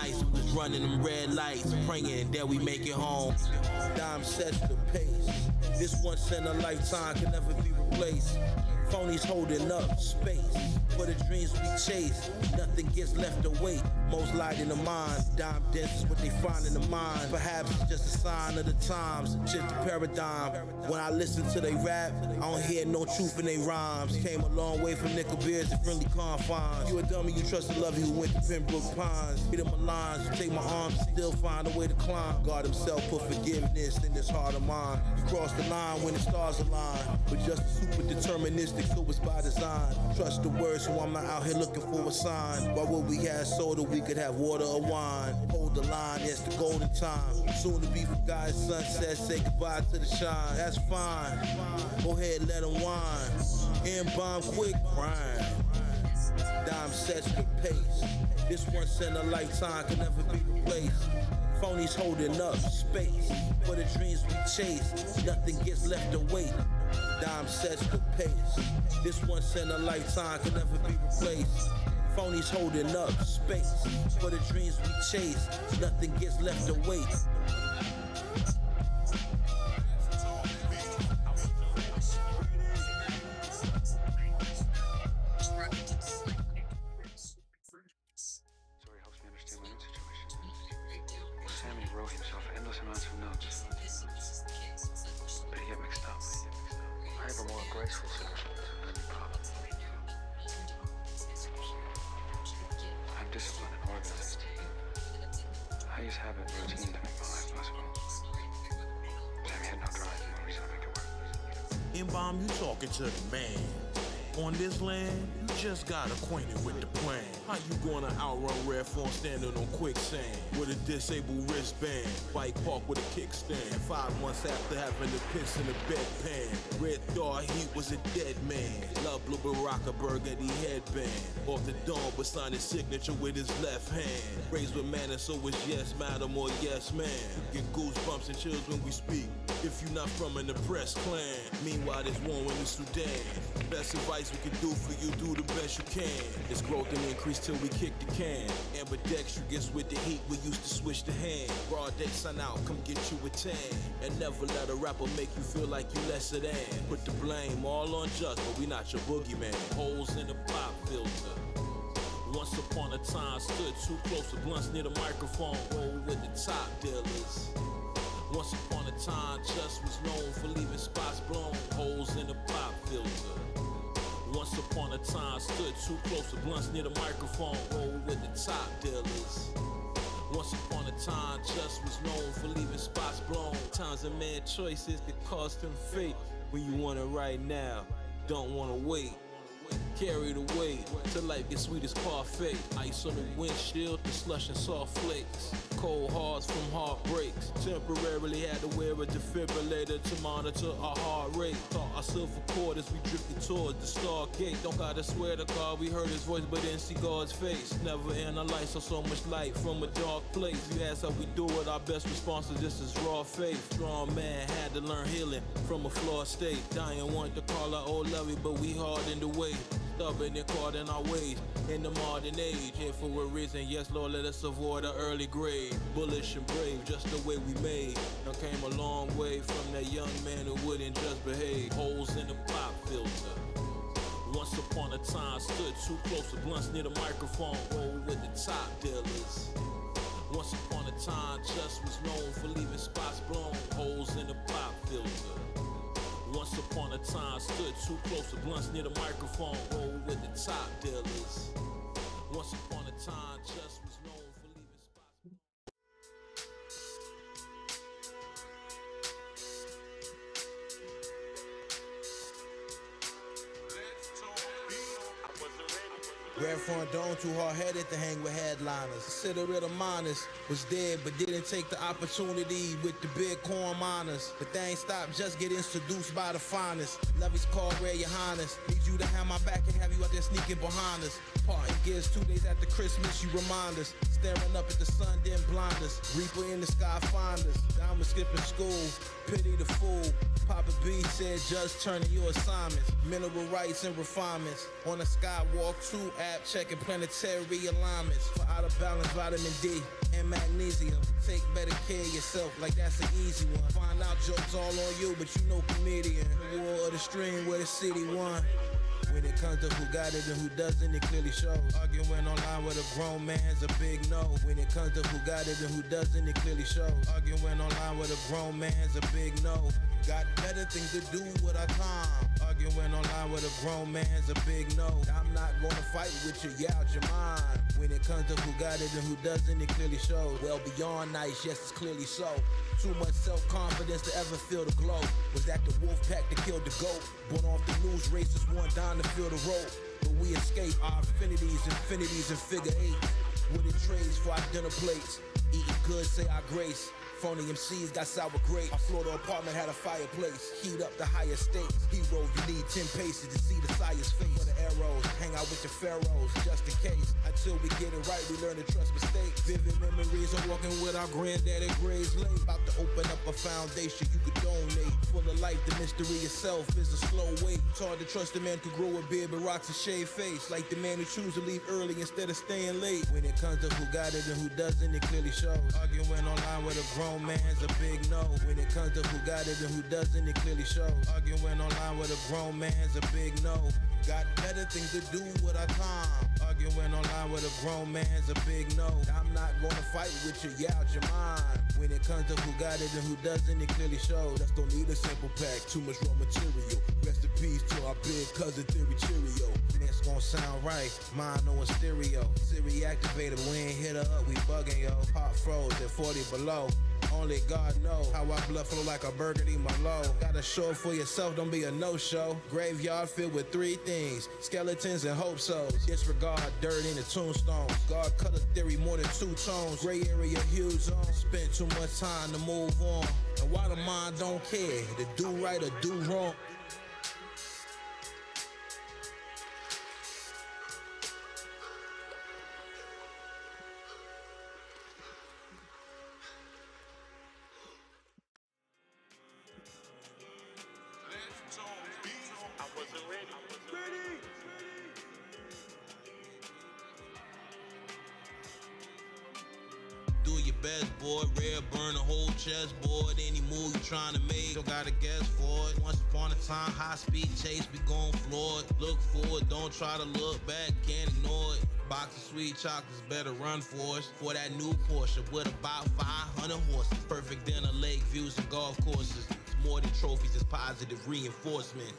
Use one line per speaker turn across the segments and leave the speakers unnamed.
nights, we was running them red lights, praying that we make it home. Dime sets the pace. This once in a lifetime can never be replaced. Phonies holding up space for the dreams we chase. Nothing gets left to wait. Most light in the mind. Dime dense is what they find in the mind. Perhaps it's just a sign of the times. Shift the paradigm. When I listen to they rap, I don't hear no truth in they rhymes. Came a long way from nickel beers to friendly confines. You a dummy, you trust the love who went to Pembroke Pines. Hit my lines, you take my arms, still find a way to climb. God himself put forgiveness in this heart of mine. You cross the line when the stars align, but just super deterministic, so it's by design. Trust the word, so I'm not out here looking for a sign. Why would we have soda? We could have water or wine. Hold the line, it's the golden time. Soon to be forgotten sunset, say goodbye to the shine. That's fine, go ahead, let them whine. N-bomb quick, grind. Dime sets the pace. This once in a lifetime can never be replaced. Phonies holding up space for the dreams we chase. Nothing gets left to wait. Dime sets the pace. This once in a lifetime can never be replaced. Phonies holding up space for the dreams we chase. Nothing gets left to wait.
N-bomb, you talking to the man. On this land, you just got acquainted with the plan. How you gonna outrun red phone standing on quicksand with a disabled wristband? Bike park with a kickstand. 5 months after having the piss in the bedpan. Red thought he was a dead man. Love Blue Baraka burgundy headband. Off the dome, but signed his signature with his left hand. Raised with manners, so it's yes madam or yes man. Get goosebumps and chills when we speak. If you not from an oppressed clan. Meanwhile, there's war in the Sudan. Best advice we can do for you, do the best you can. It's growth and increase till we kick the can. Ambidextrous gets with the heat, we used to switch the hand. Broad day sun out, come get you a tan. And never let a rapper make you feel like you lesser than. Put the blame all on Just, but we not your boogeyman. Holes in the pop filter. Once upon a time, stood too close to blunts near the microphone. Roll with the top dealers. Once upon a time, Just was known for leaving spots blown, holes in the pop filter. Once upon a time, stood too close to blunts near the microphone, roll with the top dealers. Once upon a time, Just was known for leaving spots blown. Times and man choices that cost him fate. When you want it right now, don't wanna wait. Carry the weight till life gets sweet as parfait. Ice on the windshield, the slush and soft flakes. Cold hearts from heartbreaks. Temporarily had to wear a defibrillator to monitor our heart rate. Thought our silver cord as we drifted towards the Stargate. Don't gotta swear to God we heard his voice but didn't see God's face. Never in our life saw so much light from a dark place. You ask how we do it, our best response is just as raw faith. Strong man had to learn healing from a flawed state. Dying wanted to call our old lovey, but we hardened the way. Stubborn and caught in our ways in the modern age. Here for a reason, yes Lord, let us avoid an early grave. Bullish and brave, just the way we made. Now came a long way from that young man who wouldn't just behave. Holes in the pop filter. Once upon a time, stood too close to blunts near the microphone, roll with the top dealers. Once upon a time, Just was known for leaving spots blown, holes in the pop filter. Once upon a time, stood too close to blunts near the microphone, roll with the top dealers. Once upon a time, Just was known for leaving spots.
Red front dome too hard-headed to hang with headliners. Consider it a minus. Was dead but didn't take the opportunity with the big corn miners. But they ain't stopped, just getting seduced by the finest. Levy's called Rare Your Highness. Need you to have my back and have you out there sneaking behind us. Parting gears 2 days after Christmas, you remind us. Staring up at the sun, then blind us. Reaper in the sky, find us. Diamond skipping school, pity the fool. Papa B said, just turning your assignments. Mineral rights and refinements. On the Skywalk 2 app, checking planetary alignments. For out of bounds balance, vitamin D, and magnesium. Take better care of yourself, like that's an easy one. Find out jokes all on you, but you know comedian. The war of the stream where the city won. When it comes to who got it and who doesn't, it clearly shows. Arguing online with a grown man's a big no. When it comes to who got it and who doesn't, it clearly shows. Arguing online with a grown man's a big no. Got better things to do with our time. Arguing online with a grown man's a big no. I'm not gonna fight with you, you out your mind. When it comes to who got it and who doesn't, it clearly shows. Well beyond nice, yes, it's clearly so. Too much self-confidence to ever feel the glow. Was that the wolf pack that killed the goat? Born off the news races, one down to feel the rope. But we escape our infinities and figure eights. Wooden trays for our dinner plates. Eating good, say our grace. Phony MCs got sour grapes. Our Florida apartment had a fireplace. Heat up the higher stakes. Hero, you need 10 paces to see the sire's face. For the arrows, hang out with your pharaohs, just in case. Until we get it right, we learn to trust mistakes. Vivid memories of walking with our granddad at Gray's Lake. About to open up a foundation you could donate. Full of life, the mystery itself is a slow wait. It's hard to trust a man who grow a beard but rocks a shaved face. Like the man who chooses to leave early instead of staying late. When it comes to who got it and who doesn't, it clearly shows. Arguing online with a grown man's a big no. When it comes to who got it and who doesn't, it clearly shows. Arguing online with a grown man's a big no. Got better things to do with our time. Arguing online with a grown man's a big no. I'm not gonna fight with you, you out your mind. When it comes to who got it and who doesn't, it clearly shows. Just don't need a simple pack, too much raw material. Rest in peace to our big cousin Theory Cheerio. That's gonna sound right, mine on stereo. Siri activated, we ain't hit her up, we bugging yo. Heart froze at 40 below. Only God knows how our blood flow like a burgundy Merlot. Gotta show it for yourself, don't be a no-show. Graveyard filled with three things: skeletons and hope souls. Disregard dirt in the tombstones. God cut a theory more than two tones. Gray area huge zone. Spent too much time to move on. And why the mind don't care to do right or do wrong? Best boy, red burn the whole chessboard. Any move you trying to make, don't gotta guess for it. Once upon a time, high speed chase, we gon' floor it. Look forward, don't try to look back, can't ignore it. Box of sweet chocolates, better run for us. For that new Porsche with about 500 horses. Perfect dinner, lake views and golf courses. It's more than trophies, it's positive reinforcement.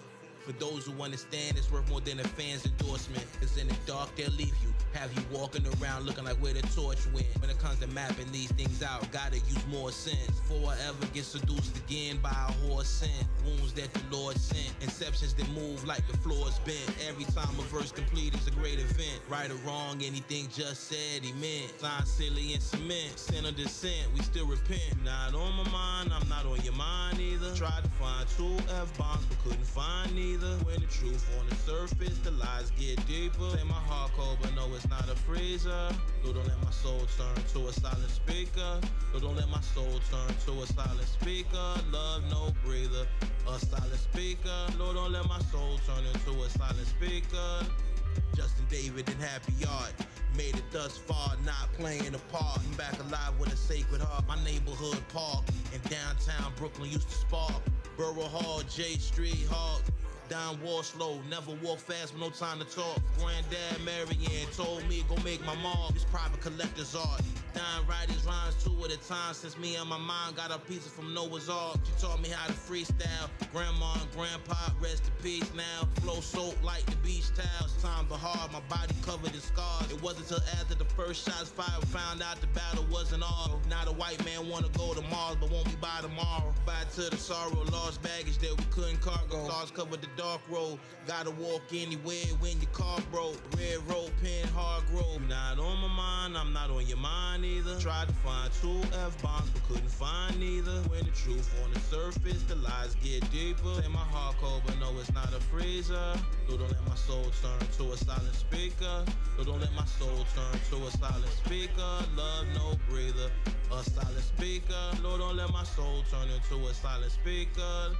For those who understand, it's worth more than a fan's endorsement. Cause in the dark, they'll leave you. Have you walking around looking like where the torch went. When it comes to mapping these things out, gotta use more sense. Before I ever get seduced again by a horse scent. Wounds that the Lord sent. Inceptions that move like the floor's bent. Every time a verse complete is a great event. Right or wrong, anything just said he meant. Sign silly and cement. Sin or dissent, we still repent. Not on my mind, I'm not on your mind either. Tried to find 2 F-bombs but couldn't find neither. When the truth on the surface, the lies get deeper. Say my heart cold, but no, it's not a freezer. Lord, don't let my soul turn to a silent speaker. Lord, don't let my soul turn to a silent speaker. Love no breather, a silent speaker. Lord, don't let my soul turn into a silent speaker. Justin David and Happy Yard. Made it thus far, not playing a part. I'm back alive with a sacred heart. My neighborhood park in downtown Brooklyn used to spark. Borough Hall, J Street, Hawk. Down wall slow, never walk fast with no time to talk. Granddad Marianne told me go make my mark. This private collector's art. Dying writers rhymes 2 at a time since me and my mom got a pizza from Noah's Ark. She taught me how to freestyle. Grandma and grandpa, rest in peace now. Flow soap like the beach towels. Time but hard, my body covered in scars. It wasn't till after the first shots fired, found out the battle wasn't all. Now the white man wanna go to Mars, but won't be by tomorrow. Bye to the sorrow, lost baggage that we couldn't cargo. Stars covered the dark road. Gotta walk anywhere when your car broke. Red road, pen, hard grove. Not on my mind, I'm not on your mind either. Tried to find 2 F-bombs, but couldn't find neither. When the truth on the surface, the lies get deeper. Say my heart cold, but no, it's not a freezer. Lord, don't let my soul turn to a silent speaker. Lord, don't let my soul turn to a silent speaker. Love no breather, a silent speaker. Lord, don't let my soul turn into a silent speaker.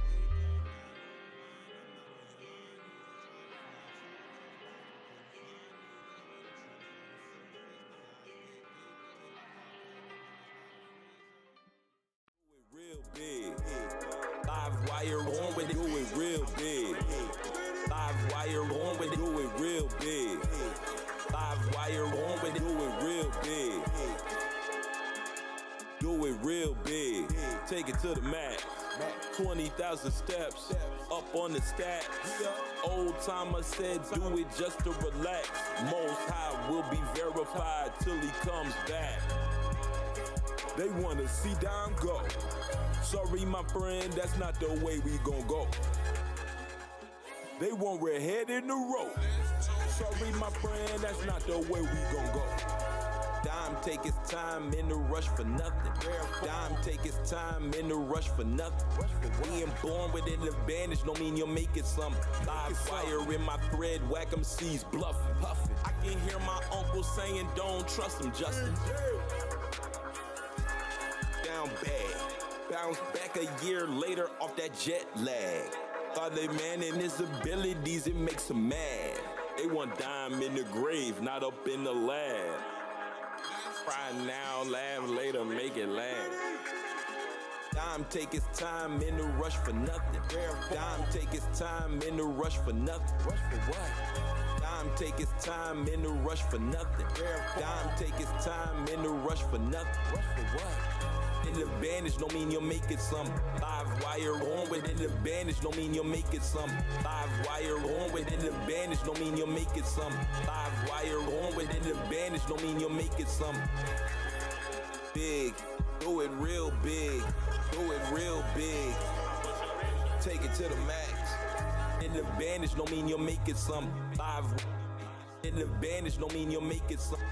wire on with it, do it real big. Live wire on with it, do it real big. Live wire on with it, do it real big. Do it real big. Take it to the max. 20,000 steps up on the stats. Old timer said do it just to relax. Most High will be verified till he comes back. They wanna see Dom go. Sorry my friend, that's not the way we gon' go. They want red head in the road. Sorry my friend, that's not the way we gon' go. Dime take his time in the rush for nothing. Dime take his time in the rush for nothing. Being born with an advantage don't mean you'll make it something. Live fire in my thread, whack 'em C's bluffing. I can hear my uncle saying don't trust him, Justin. Down bad, bounce back a year later off that jet lag. Thought they man in his abilities, it makes him mad. They want Dime in the grave, not up in the lab. Cry now, laugh later, make it laugh. Dime take his time in the rush for nothing. Dime take his time in the rush for nothing. Rush for what? Dime take his time in the rush for nothing. Dime take his time in the rush for nothing. Rush for what? An advantage don't mean you'll make it something. Live wire on with an advantage don't mean you'll make it something. Live wire on with an advantage don't mean you'll make it something. Live wire on with an advantage don't mean you'll make it something. Big, do it real big, do it real big. Take it to the max. An advantage don't mean you'll make it something. Live, an advantage don't mean you'll make it something.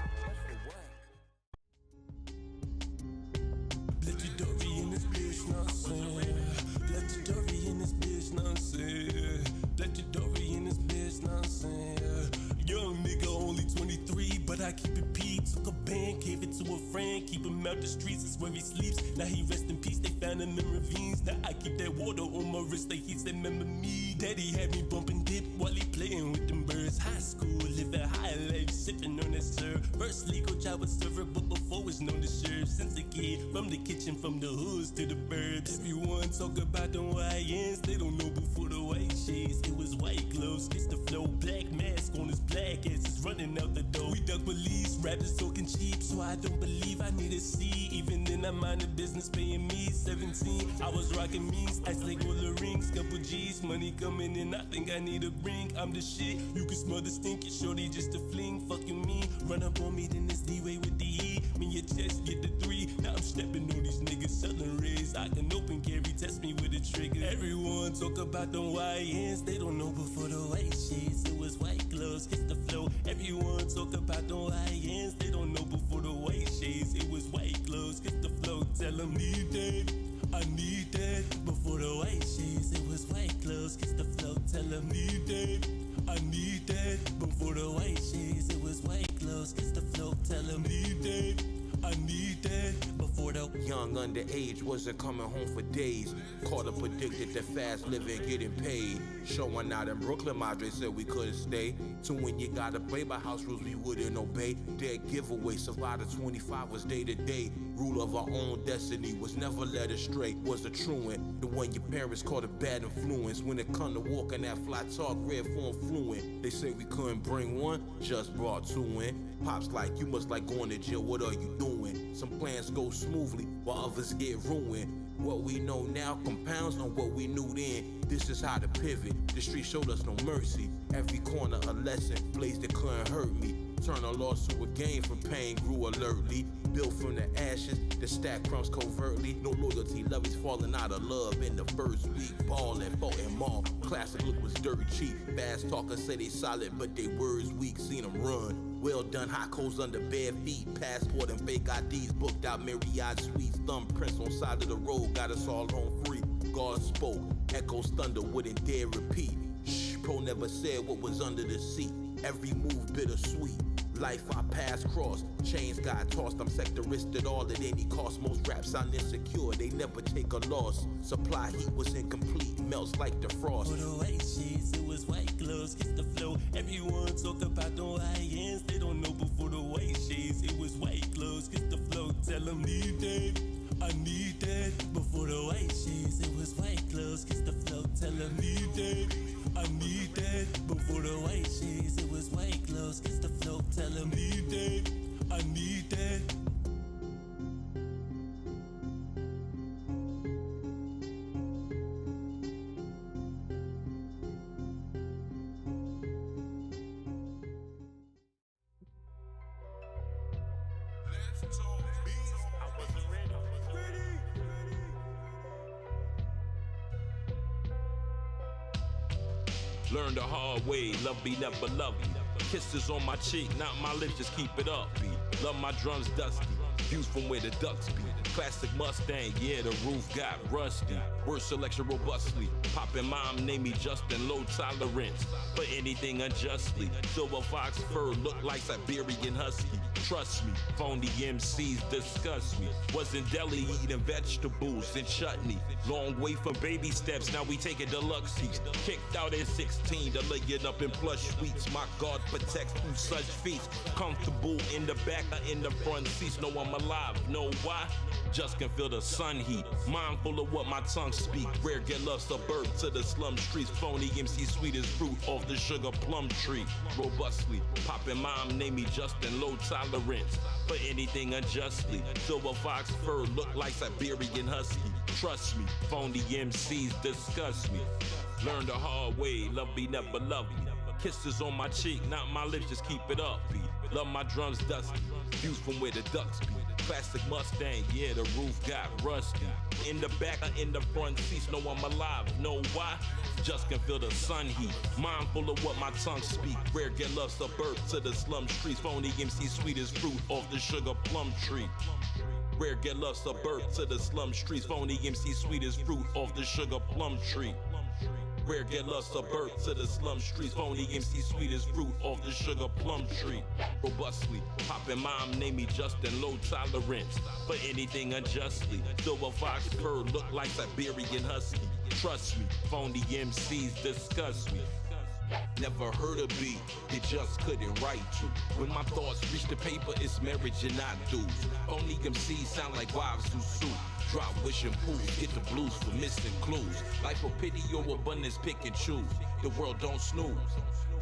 Legendary in this bitch, know what I'm saying? Legendary in this bitch, know what I'm saying? Legendary in this bitch, know what I'm saying? Young nigga, only 23, but I keep it P. Took a band, gave it to a friend. Keep him out the streets, it's where he sleeps. Now he rest in peace, they found him in ravines. Now I keep that water on my wrist, like he said, remember me. Daddy had me bumping dip while he playing with them birds. High school, living high life, sipping on that syrup. First legal job was server, but before was known to serve. Since a kid, from the kitchen, from the hoods to the burbs. Everyone talk about them YNs, they don't know before the white shades. It was white gloves, kiss the flow, black mask on his black ass is running out the door. We duck police, rappers talking cheap, so I don't believe I need a C. Even then I mind the business paying me 17. I was rocking means, ice like all the rings, couple G's, money coming in, I think I need a ring. I'm the shit, you can smell the stink, it's shorty just a fling, fucking me. Run up on me, then it's D-way with the E. Me your chest, get the 3, now I'm stepping on these niggas, selling rays. I can open carry, test me with a trigger. Everyone talk about them YNs, they don't know before the white shades. It was white gloves, kiss the flow. Everyone talk about them YNs, they don't know before the white shades. It was white gloves, kiss the flow. Tell them need that, I need that. Before the white shades, it was white gloves, kiss the flow. Tell them need that, I need that. Before the white shades, it was white gloves, kiss the flow. Tell them need that, I need that. Before the
Young underage wasn't coming home for days. Caught up addicted to fast living, getting paid. Showing out in Brooklyn, Madre said we couldn't stay. So when you gotta play by house rules, we wouldn't obey. Dead giveaway, survived at 25 was day to day. Rule of our own destiny was never led astray. Was a truant, the one your parents called a bad influence. When it come to walking that fly talk, red form fluent. They say we couldn't bring one, just brought 2 in. Pops like, you must like going to jail, what are you doing? Some plans go smoothly, while others get ruined. What we know now compounds on what we knew then. This is how to pivot, the street showed us no mercy. Every corner a lesson, blaze that couldn't hurt me. Turn a loss to a gain from pain, grew alertly. Built from the ashes, the stack crumbs covertly. No loyalty, love is falling out of love in the first week. Ballin', fought and maul, classic look was dirt cheap. Fast talkers say they solid, but they words weak, seen them run. Well done, hot coals under bare feet. Passport and fake IDs, booked out Marriott suites. Thumbprints on side of the road, got us all home free. God spoke, echoes thunder, wouldn't dare repeat. Shh, pro never said what was under the seat. Every move bittersweet. Life I passed cross, chains got tossed. I'm sectoristed all at any cost. Most raps sound insecure, they never take a loss. Supply heat was incomplete, melts like the frost.
For the white shades, it was white gloves, kiss the flow. Everyone talk about the YNs, they don't know before the white shades. It was white gloves, kiss the flow. Tell them need that, I need that. Before the white shades, it was white clothes. Kiss the flow, tell them need that. I need that. Before the white shades, it was white clothes. Kiss the flow, tell them need that. I need that.
Learn the hard way, love me, never love me. Kisses on my cheek, not my lips, just keep it up. Love my drums dusty, views from where the ducks be. Classic Mustang, yeah, the roof got rusty. Word selection robustly, poppin' mom, name me Justin, low tolerance for anything unjustly. Silver fox fur, look like Siberian husky. Trust me, phony MCs disgust me. Was in Delhi eating vegetables and chutney. Long way from baby steps, now we taking deluxe seats. Kicked out at 16 to lay it up in plush suites. My God protects through such feats. Comfortable in the back or in the front seats. Know I'm alive, know why? Just can feel the sun heat. Mindful of what my tongue speak. Rare get love suburb to the slum streets. Phony MC sweet as fruit off the sugar plum tree. Robustly, poppin' mom, name me Justin, low tolerance for anything unjustly. Silver fox fur, look like Siberian husky. Trust me, phony MCs disgust me. Learn the hard way, love me, never love me. Kisses on my cheek, not my lips, just keep it up. Love my drums dusty, views from where the ducks be. Classic Mustang, yeah, the roof got rusty. In the back or in the front seats, know I'm alive, know why? Just can feel the sun heat. Mindful of what my tongue speak. Rare get love suburb to the slum streets. Phony MC sweet as fruit off the sugar plum tree. Rare get love suburb to the slum streets. Phony MC sweet as fruit off the sugar plum tree. Rare get love suburb to the slum streets. Phony MC sweet as fruit off the sugar plum tree. Robustly, poppin' mom, name me Justin, low tolerance for anything unjustly. Silver fox fur, look like Siberian husky. Trust me, phony MCs disgust me. Never heard a beat, it just couldn't write you. When my thoughts reach the paper, it's marriage and not dues. Only MCs sound like wives who sue. Drop wishing pools, get the blues for missing clues. Life for pity or abundance, pick and choose. The world don't snooze.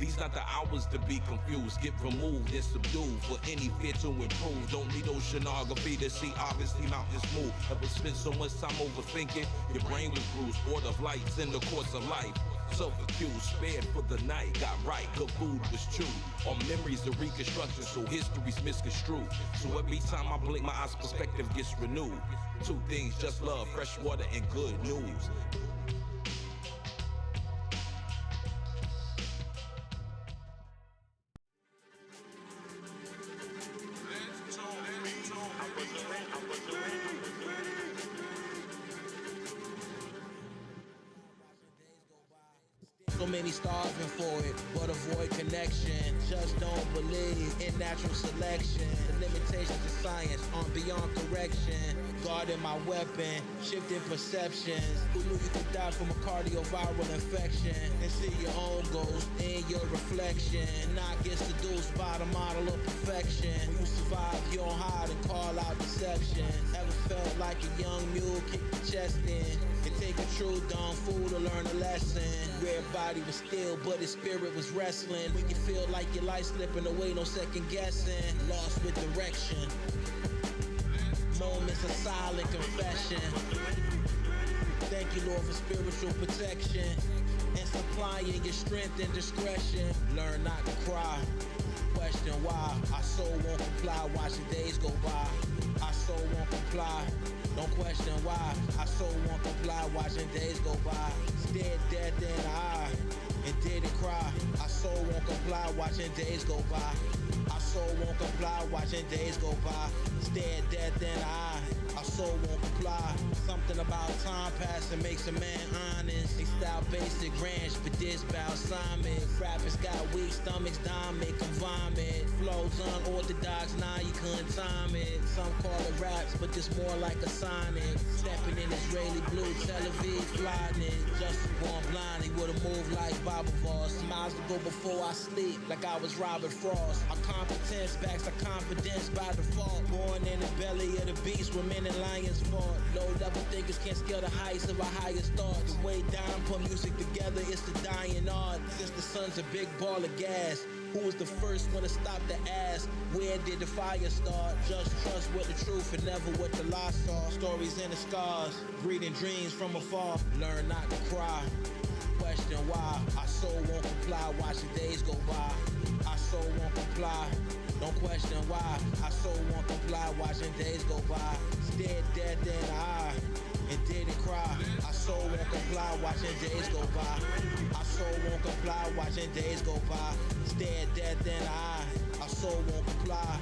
These not the hours to be confused. Get removed and subdued for any fear to improve. Don't need oceanography to see obviously mountains move. Ever spent so much time overthinking? Your brain was bruised. Order of lights in the course of life. Self-accused, spared for the night. Got right, good food was chewed. All memories of reconstruction, so history's misconstrued. So every time I blink, my eyes perspective gets renewed. Two things, just love, fresh water, and good news.
So many starving for it, but avoid connection. Just don't believe in natural selection. The limitations of science aren't beyond correction. Guarding my weapon, shifting perceptions. Who knew you could die from a cardioviral infection? And see your own ghost in your reflection. Not get seduced by the model of perfection. When you survive, you don't hide and call out deception. Ever felt like a young mule kick the chest in? And take a true dumb fool to learn a lesson. Rare body was still, but his spirit was wrestling. When you feel like your life slipping away, no second guessing. Lost with direction. Moments of silent confession. Thank you, Lord, for spiritual protection and supplying your strength and discretion. Learn not to cry. Question why our soul won't comply. Watching days go by. Our soul won't comply. Don't question why our soul won't comply. Watching days go by. Stared death in the eye and didn't cry. Our soul won't comply. Watching days go by. Our soul won't comply. Watching days go by. Stared death in the eye. Our soul won't comply. Something about time passing makes a man honest. They style basic ranch, but this balsamic. Rappers got weak stomachs, dime make them vomit. Flows unorthodox, nah, you couldn't time it. Some call it raps, but this more like a sonic. Stepping in Israeli blue, Tel Aviv flying it. Just born blind, he would've moved like Baba Voss. Miles to go before I sleep, like I was Robert Frost. Our competence backs our confidence by default. Born in the belly Valley of the beast where men and lions fought. Low level thinkers can't scale the heights of our highest thoughts. The way Dime put music together, it's the dying art. Since the sun's a big ball of gas, who was the first one to stop the ass? Where did the fire start? Just trust with the truth and never what the lie saw. Stories and the scars, breeding dreams from afar. Learn not to cry, question why. Our soul won't comply, watch the days go by. Our soul won't comply, don't question why. Our soul won't comply, watching days go by. Stared death in the eye and didn't cry. Our soul won't comply, watching days go by. Our soul won't comply, watching days go by. Stared death in the eye, our soul won't comply.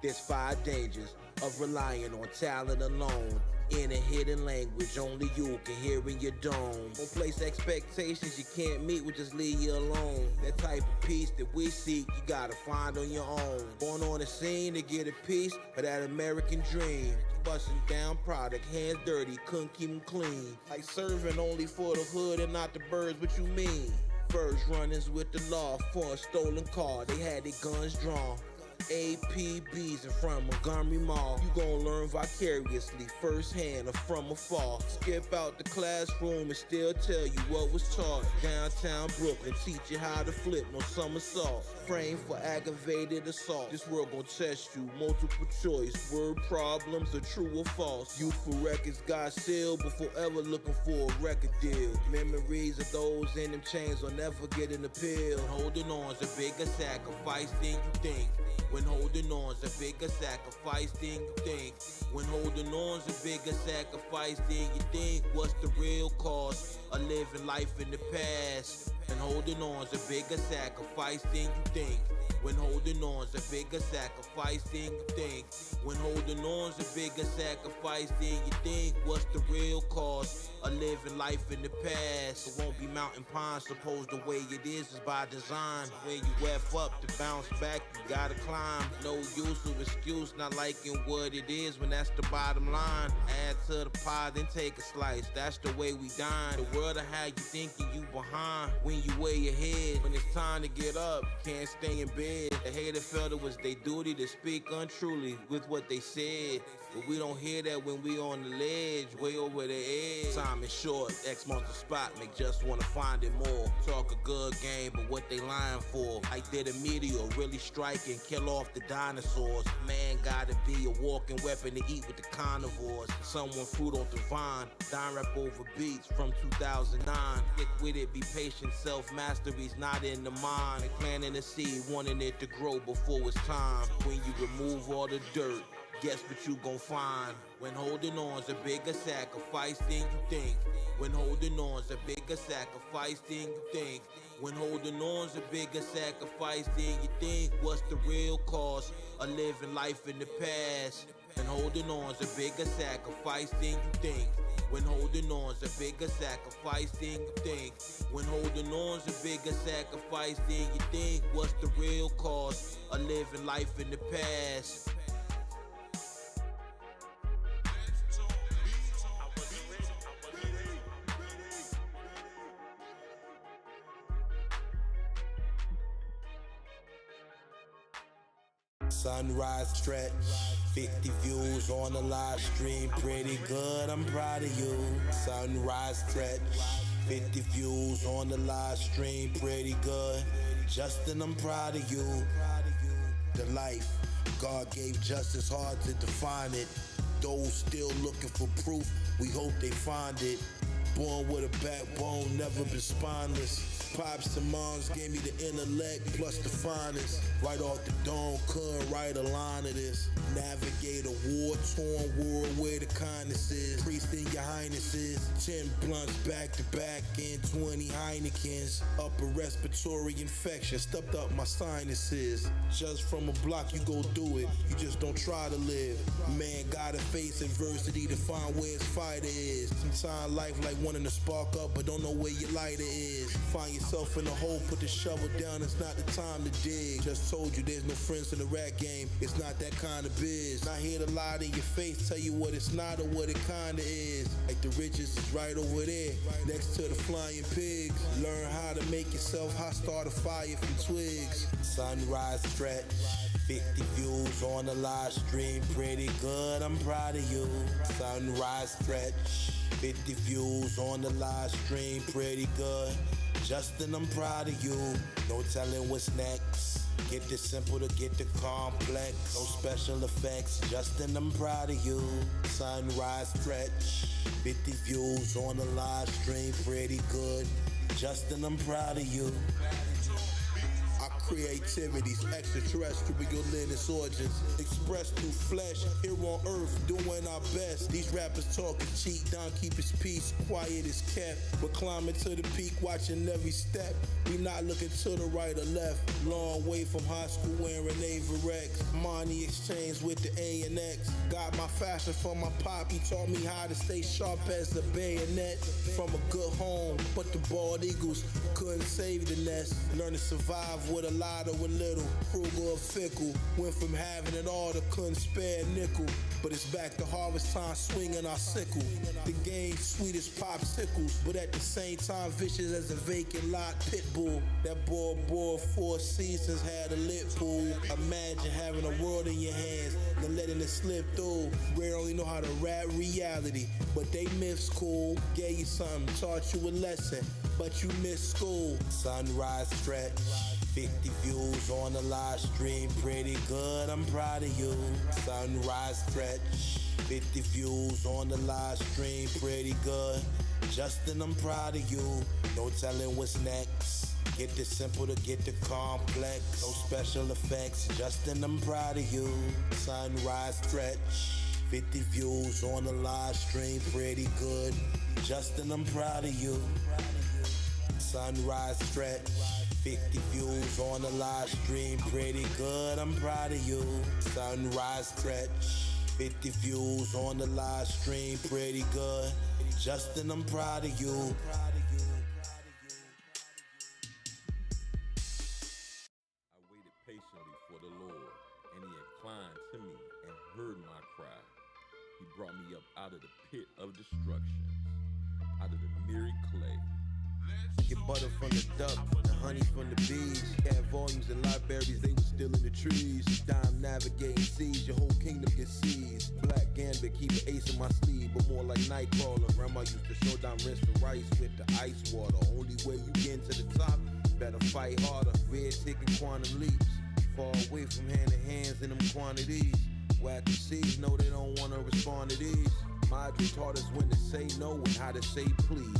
There's 5 dangers of relying on talent alone. In a hidden language only you can hear in your dome. Don't place expectations you can't meet, will just leave you alone. That type of peace that we seek, you gotta find on your own. Born on the scene to get a piece of that American dream. Busting down product, hands dirty, couldn't keep them clean. Like serving only for the hood and not the birds, what you mean? First run-ins with the law for a stolen car, they had their guns drawn. APBs in front of Montgomery Mall. You gon' learn vicariously, firsthand or from afar. Skip out the classroom and still tell you what was taught. Downtown Brooklyn, teach you how to flip, no somersault. Framed for aggravated assault. This world gon' test you, multiple choice. Word problems are true or false. Youthful records got sealed before ever looking for a record deal. Memories of those in them chains will never get an appeal. Holding on's a bigger sacrifice than you think. When holding on's a bigger sacrifice than you think. When holding on's a bigger sacrifice than you think. What's the real cost of living life in the past? And holding on's a bigger sacrifice than you think. When holding on's a bigger sacrifice than you think. When holding on's a bigger sacrifice than you think. What's the real cost of living life in the past? It won't be mountain pine, suppose the way it is by design. When you F up to bounce back, you gotta climb. No use of excuse, not liking what it is when that's the bottom line. Add to the pie, then take a slice, that's the way we dine. The world of how you thinking you behind when you way ahead. When it's time to get up, can't stay in bed. The hater felt it was their duty to speak untruly with what they said. But we don't hear that when we on the ledge, way over the edge. Time is short, X marks the spot, make just wanna find it more. Talk a good game, but what they lying for? Like did a meteor really strike and kill off the dinosaurs? Man gotta be a walking weapon to eat with the carnivores. Someone fruit off the vine, dine rap over beats from 2009. Stick with it, be patient, self-mastery's not in the mind. They planting a seed, wanting it to grow before it's time. When you remove all the dirt, guess what you gon' find? When holding on's a bigger sacrifice than you think. When holding on's a bigger sacrifice than you think. When holding on's a bigger sacrifice than you think. What's the real cost of living life in the past? And holding on's a bigger sacrifice than you think. When holding on's a bigger sacrifice than you think. When holding on's a bigger sacrifice than you think. What's the real cost of living life in the past?
Sunrise stretch, 50 views on the live stream, pretty good, I'm proud of you. Sunrise stretch, 50 views on the live stream, pretty good. Justin, I'm proud of you. The life God gave justice, hard to define it. Those still looking for proof, we hope they find it. Born with a backbone, never been spineless. Pops and moms gave me the intellect plus the finest. Right off the dome, couldn't write a line of this. Navigate a war-torn world where the kindness is. Priest in your highnesses, 10 blunts back to back and 20 Heinekens. Upper respiratory infection, stuffed up my sinuses. Just from a block you go do it, you just don't try to live. Man gotta face adversity to find where his fighter is. Sometimes life like wanting to spark up but don't know where your lighter is. Find yourself in a hole, put the shovel down, it's not the time to dig. Just told you there's no friends in the rap game, it's not that kind of biz. Not here to lie to your face, tell you what it's not or what it kinda is. Like the riches is right over there, next to the flying pigs. Learn how to make yourself hot, start a fire from twigs. Sunrise stretch, 50 views on the live stream, pretty good, I'm proud of you. Sunrise stretch, 50 views on the live stream, pretty good. Justin, I'm proud of you. No telling what's next. Get the simple to get the complex. No special effects. Justin, I'm proud of you. Sunrise stretch. 50 views on the live stream, pretty good. Justin, I'm proud of you. Our creativity's extraterrestrial lineage origins expressed through flesh, here on earth, doing our best. These rappers talking cheat, Don keep his peace, quiet is kept. We're climbing to the peak, watching every step. We not looking to the right or left. Long way from high school wearing Averex. Money exchange with the A&X. Got my fashion from my pop, he taught me how to stay sharp as a bayonet. From a good home, but the bald eagles couldn't save the nest. Learn to survive with a lot or a little, frugal or fickle. Went from having it all to couldn't spare a nickel. But it's back to harvest time, swinging our sickle. The game sweet as popsicles, but at the same time vicious as a vacant lot pit bull. That board 4 seasons had a lit pool. Imagine having a world in your hands, then letting it slip through. Rare only know how to rap reality, but they myths cool. Gave you something, taught you a lesson, but you missed school. Sunrise stretch, 50 views on the live stream, pretty good, I'm proud of you. Sunrise stretch, 50 views on the live stream, pretty good. Justin, I'm proud of you. No telling what's next. Get the simple to get the complex. No special effects. Justin, I'm proud of you. Sunrise stretch, 50 views on the live stream, pretty good. Justin, I'm proud of you. Sunrise stretch, 50 views on the live stream, pretty good, I'm proud of you. Sunrise stretch, 50 views on the live stream, pretty good. Justin, I'm proud of you.
I waited patiently for the Lord, and he inclined to me and heard my cry. He brought me up out of the pit of destruction, out of the miry clay.
Get butter from the duck and honey from the bees. Had volumes and libraries, they were still in the trees. Dime navigating seas, your whole kingdom gets seized. Black Gambit, keep an ace in my sleeve, but more like Nightcrawler. Grandma used to show down rinse the rice with the ice water. Only way you get to the top, better fight harder. Red taking quantum leaps, far away from hand to hands in them quantities. Whack the seeds, know they don't wanna respond to these. Madre taught us when to say no and how to say please.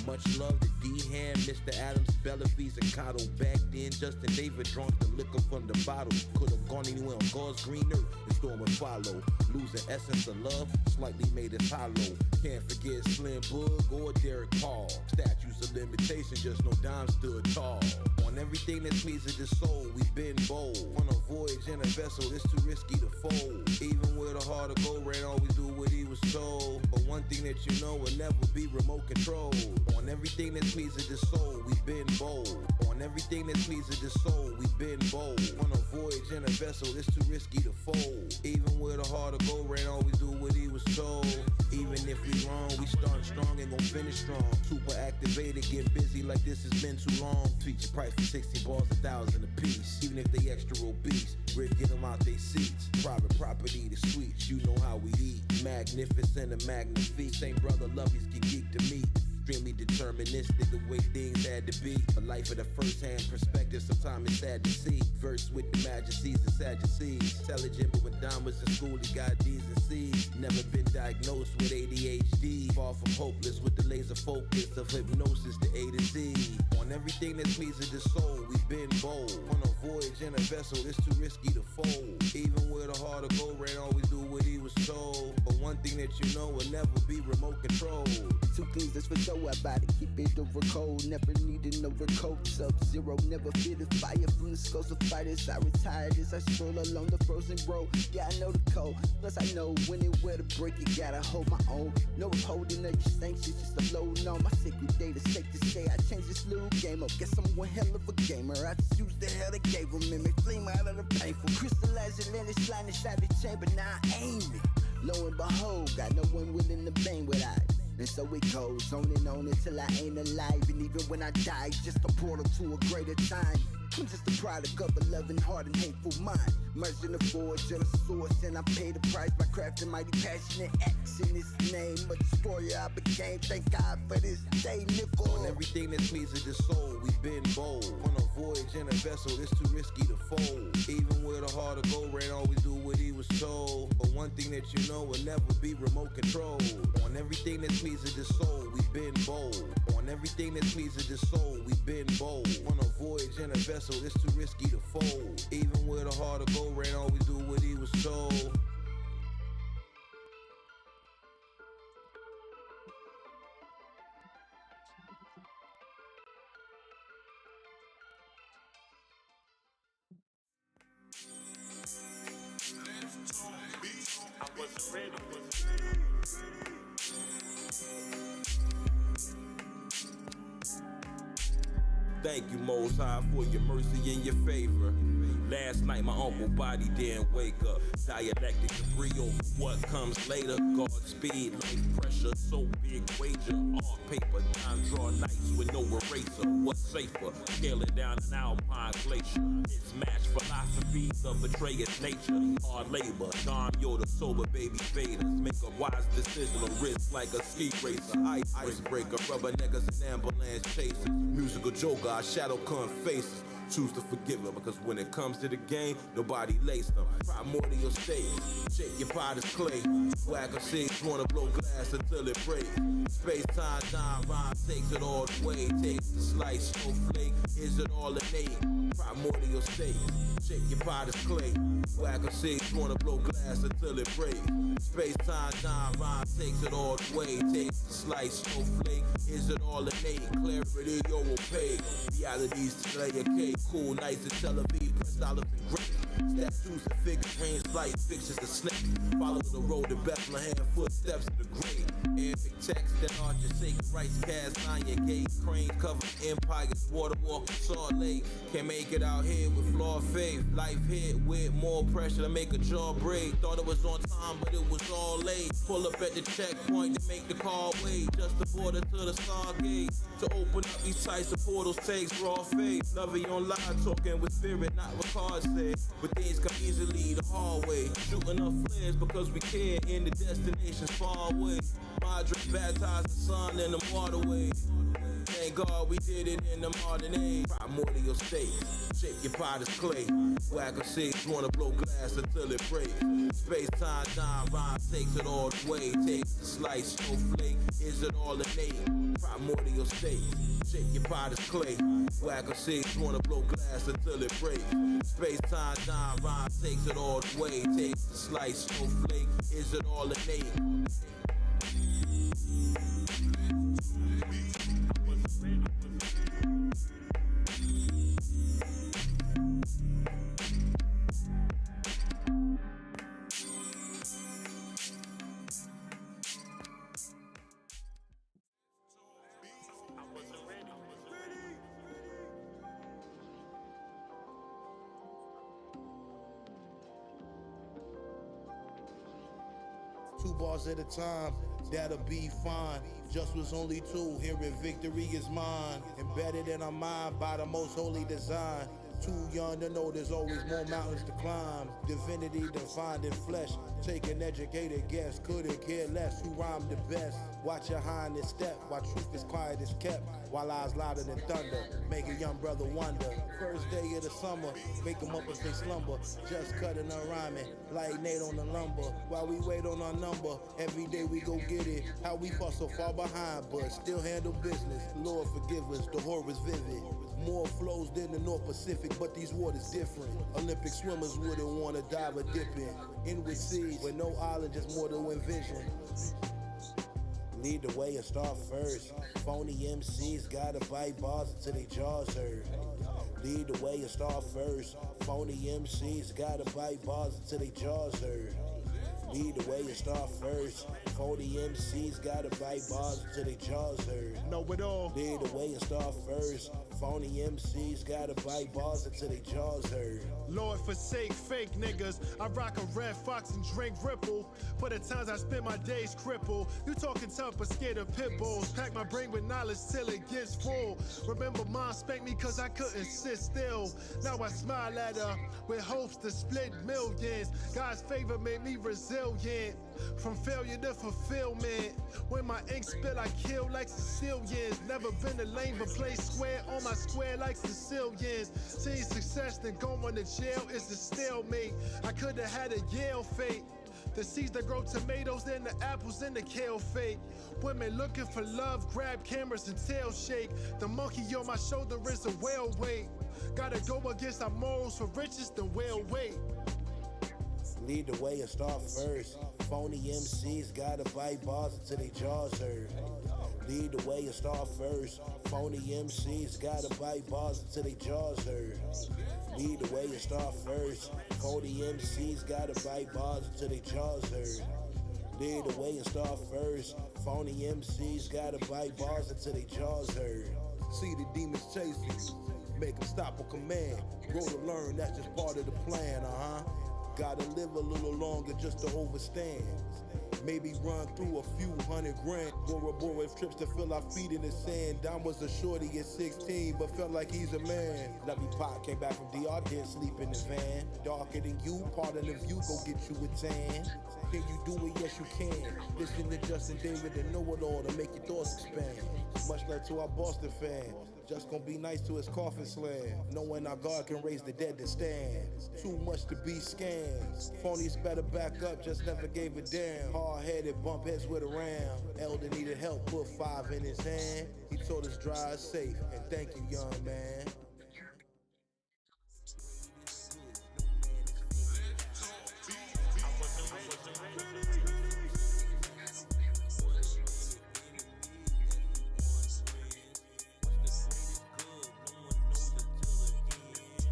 Much love to D-Hand, Mr. Adams, Bella Visa, Cotto. Back then, Justin David drunk the liquor from the bottle. Could've gone anywhere on God's green earth, the storm would follow. Losing essence of love, slightly made us hollow. Can't forget Slim Boog or Derek Paul. Statues of limitation, just no dime stood tall. On everything that pleases the soul, we've been bold. On a voyage in a vessel, it's too risky to fold. Even with a heart of gold, Ran always do what he was told. But one thing that you know will never be remote controlled. On everything that pleases the soul, we've been bold. On everything that pleases the soul, we've been bold. On a voyage in a vessel, it's too risky to fold. Even with a heart of gold, Ran always do what he was told. Even if we wrong, we start strong and gon' finish strong. Super activated, get busy like this has been too long. Feature price for 60 bars, 1,000 a piece. Even if they extra obese, Rip get them out they seats. Private property, the sweets, you know how we eat. Magnificent and magnifique, same brother lovies get geek to meet.
Extremely deterministic, the way things had to be. A life of the first-hand perspective, sometimes it's sad to see. Verse with the majesties and Sadducees. Intelligent, but when Don was in school, he got D's and C's. Never been diagnosed with ADHD. Far from hopeless with the laser focus of hypnosis to A to Z. On everything that pleases the soul, we've been bold. On a voyage in a vessel, it's too risky to fold. Even with a heart of gold, Ran always do what he was told. But one thing that you know will never be remote controlled.
Two things that's for sure about it. Keep it over cold, never needed no overcoat. Sub-zero, never fitted fire from the skulls of fighters. I retired as I stroll along the frozen road. Yeah, I know the code, plus I know when and where to break it. Gotta hold my own, no holding of your sanctions, just uploading all my sacred data. Safe to say I changed this little game up. Guess I'm one hell of a gamer. I just used the hell they gave them and make flame out of the painful. Crystallized Atlantic slide inside the chamber, now I aim it. Lo and behold, got no one willing to bang with I. And so it goes on and on until I ain't alive. And even when I die, just a portal to a greater time. I'm just a product of a loving heart and hateful mind. Merged in the forge of the source, and I pay the price by crafting mighty passionate acts in his name. A destroyer I became, thank God for this day, nickel.
On everything that pleases the soul, we've been bold. On a voyage in a vessel, it's too risky to fold. Even with a heart of gold, Ran always do what he was told. But one thing that you know will never be remote controlled. On everything that pleases the soul, we've been bold. On everything that pleases the soul, we've been bold. On a voyage in a vessel, it's too risky to fold. Even with a heart of gold, Ran always do what he was told.
I wasn't ready. Thank you, Most High, for your mercy and your favor. Last night, my uncle body didn't wake up. Dialectic debris over what comes later. Godspeed, life pressure, so big wager. All paper, time draw nights with no eraser. What's safer? Scaling down an alpine glacier. Mismatched philosophies of betrayer's nature. Hard labor, Dom Yoda, sober baby faders. Make a wise decision on risk like a ski racer. Icebreaker, rubber niggas and ambulance chasers. Musical joker, our shadow come faces. Choose to forgive them because when it comes to the game, nobody laced them. Primordial state, shake your pot as clay. Whack a shade, wanna blow glass until it breaks. Space time, rhyme takes it all the way. Takes the slice, snowflake, is it all innate? Primordial state, shake your pot as clay. Whack a shade, wanna blow glass until it breaks. Space time, rhyme takes it all the way. Takes the slice, snowflake, is it all innate? Clarity, you're opaque. Reality's display a cake. Cool nights in Tel Aviv, pressed olives and grapes. Statues and figurines, flight fixtures to snake. Follow the road to Bethlehem, footsteps to the grave. Arabic text that arch your sacred rights cast iron gates. Cranes cover empires, water walking Salt Lake. Can't make it out here with flawed faith. Life hit with more pressure to make a jaw break. Thought it was on time, but it was all late. Pull up at the checkpoint to make the call wait. Just the border to the Stargate. To open up these types of portals takes raw faith. Lovey on live, talking with spirit, not what cards say. But things come easily the hard way. Shooting up flares because we care in the destinations far away. Madre baptized the sun in the waterways. Thank God we did it in the modern age. Primordial state, shake your pot as clay. Whack a shades, wanna blow glass until it breaks. Space time, rhyme takes it all the way. Takes the slice, snowflake, is it all innate? Primordial state, shake your pot as clay. Whack a shades, wanna blow glass until it breaks. Space time, rhyme takes it all the way. Takes the slice, snowflake, is it all innate?
Two bars at a time, that'll be fine. Just was only two, hearing victory is mine. Embedded in our mind by the most holy design.
Too young to know there's always more mountains to climb. Divinity defined in flesh. Take an educated guess. Couldn't care less who rhymed the best. Watch your highness step while truth is quiet is kept. While eyes louder than thunder. Make a young brother wonder. First day of the summer. Wake them up if they slumber. Just cutting and rhyming. Like Nate on the lumber. While we wait on our number. Every day we go get it. How we fall so far behind, but still handle business. Lord forgive us, the horror's vivid. More flows than the North Pacific, but these waters different. Olympic swimmers wouldn't want to dive or dip in with seas, with no island, just more to envision. Lead the way and start first. Phony MCs gotta bite bars until they jaws hurt. Lead the way and start first. Phony MCs gotta bite bars until they jaws hurt. Lead the way and start first. Phony MCs gotta bite bars until they jaws hurt.
Know it all.
Lead the way and start first. Phony MCs gotta bite bars until they jaws hurt.
Lord forsake fake niggas. I rock a red fox and drink Ripple. For the times I spend my days crippled. You talking tough but scared of pit bulls. Pack my brain with knowledge till it gets full. Remember mom spanked me cause I couldn't sit still. Now I smile at her with hopes to split millions. God's favor made me resilient. From failure to fulfillment. When my ink spill, I kill like Sicilians. Never been a lane, but play square on my square like Sicilians. Seeing success, then going to jail is a stalemate. I could have had a Yale fate. The seeds that grow tomatoes and the apples in the kale fake. Women looking for love, grab cameras and tail shake. The monkey on my shoulder is a whale weight. Gotta go against our morals for riches, then whale weight.
Lead the way and start first. Phony MCs gotta bite bars until they jaws hurt. Lead the way and start first. Phony MCs gotta bite bars until they jaws hurt. Lead the way and start first. Phony MCs gotta bite bars until they jaws hurt. Lead the way and start first. Phony MCs gotta bite bars until they jaws hurt. See the demons chasing, make them stop on command. Grow to learn, that's just part of the plan, Gotta live a little longer just to overstand. Maybe run through a few $100,000. Bora Bora trips to fill our feet in the sand. Dom was a shorty at 16, but felt like he's a man. Lovey Pot came back from DR, didn't sleep in the van. Darker than you, part of the view, go get you a tan. Can you do it? Yes, you can. Listen to Justin David and Know It All to make your thoughts expand. Much like to our Boston fan. Just gonna be nice to his coffin slam. Knowing our God can raise the dead to stand. Too much to be scammed. Phonies better back up, just never gave a damn. Hard-headed, bump heads with a ram. Elder needed help, put 5 in his hand. He told us dry is safe, and thank you, young man.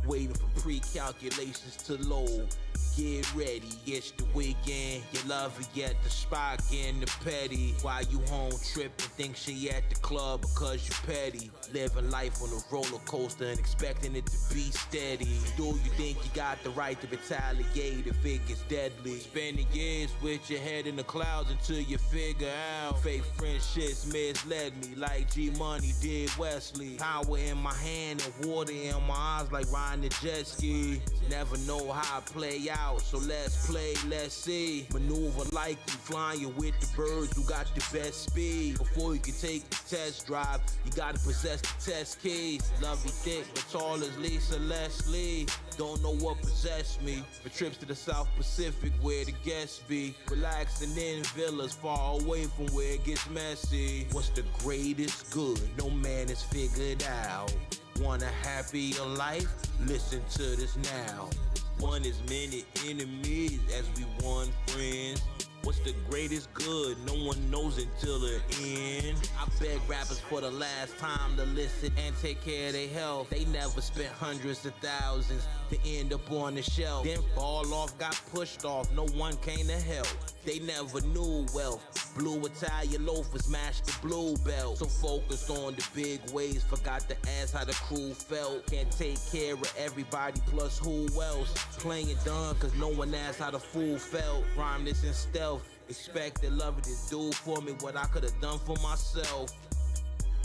Waiting for pre-calculations to load. Get ready, it's the weekend. You love her at the spot, getting the petty. While you home tripping, think she at the club because you petty. Living life on a roller coaster and expecting it to be steady. Do you think you got the right to retaliate if it gets deadly? Spending years with your head in the clouds until you figure out fake friendships misled me like G-Money did Wesley. Power in my hand and water in my eyes like riding a jet ski. Never know how I play out, so let's play, let's see. Maneuver like you flying with the birds, you got the best speed. Before you can take the test drive, you gotta possess the test keys. Lovey thick, but tall as Lisa Leslie. Don't know what possessed me. For trips to the South Pacific where the guests be. Relaxing in villas far away from where it gets messy. What's the greatest good? No man has figured out. Want a happier life? Listen to this now. One as many enemies as we want friends. What's the greatest good? No one knows until the end. I beg rappers for the last time to listen and take care of their health. They never spent hundreds of thousands to end up on the shelf. Then fall off, got pushed off, no one came to help. They never knew wealth. Blue Italian loafers matched the blue belt. So focused on the big waves, forgot to ask how the crew felt. Can't take care of everybody, plus who else? Playing dumb cause no one asked how the fool felt. Rhymeless and stealth, expected love to do for me what I could've done for myself.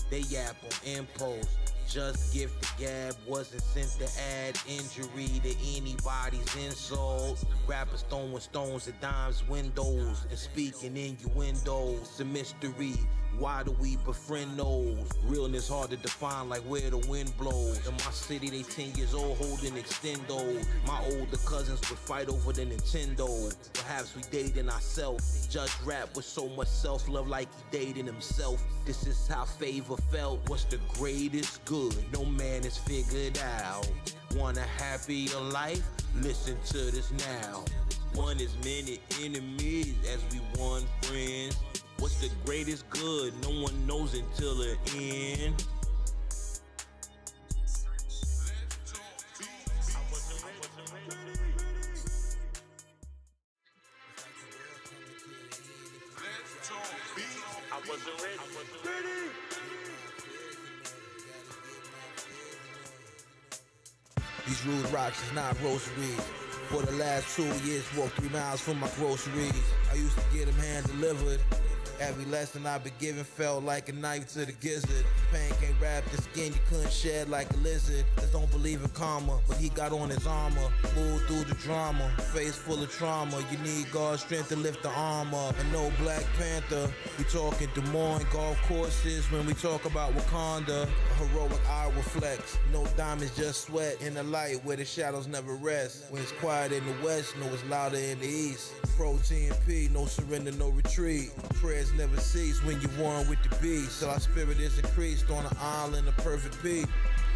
They yap on impulse, just gift the gab, wasn't sent to add injury to anybody's insult. Rappers throwing stones at dimes windows and speaking innuendos. It's a mystery. Why do we befriend those? Realness hard to define like where the wind blows. In my city, they 10 years old holding extendo. My older cousins would fight over the Nintendo. Perhaps we dating ourselves. Judge rap with so much self-love like he dating himself. This is how favor felt. What's the greatest good? No man has figured out. Want a happier life? Listen to this now. One as many enemies as we want friends. What's the greatest good? No one knows until the end.
I wasn't ready.
These rude rocks is not rosaries. For the last 2 years, walked 3 miles for my groceries. I used to get them hand delivered. Every lesson I've been given felt like a knife to the gizzard. Pain can't wrap the skin, you couldn't shed like a lizard. Just don't believe in karma, but he got on his armor. Moved through the drama, face full of trauma. You need God's strength to lift the arm up. And no Black Panther, we talking Des Moines golf courses when we talk about Wakanda. A heroic eye reflects, no diamonds, just sweat. In the light where the shadows never rest. When it's quiet in the west, know it's louder in the east. Protein P, no surrender, no retreat. Prayers never cease when you're one with the beast. Till our spirit is increased on an island of perfect peace.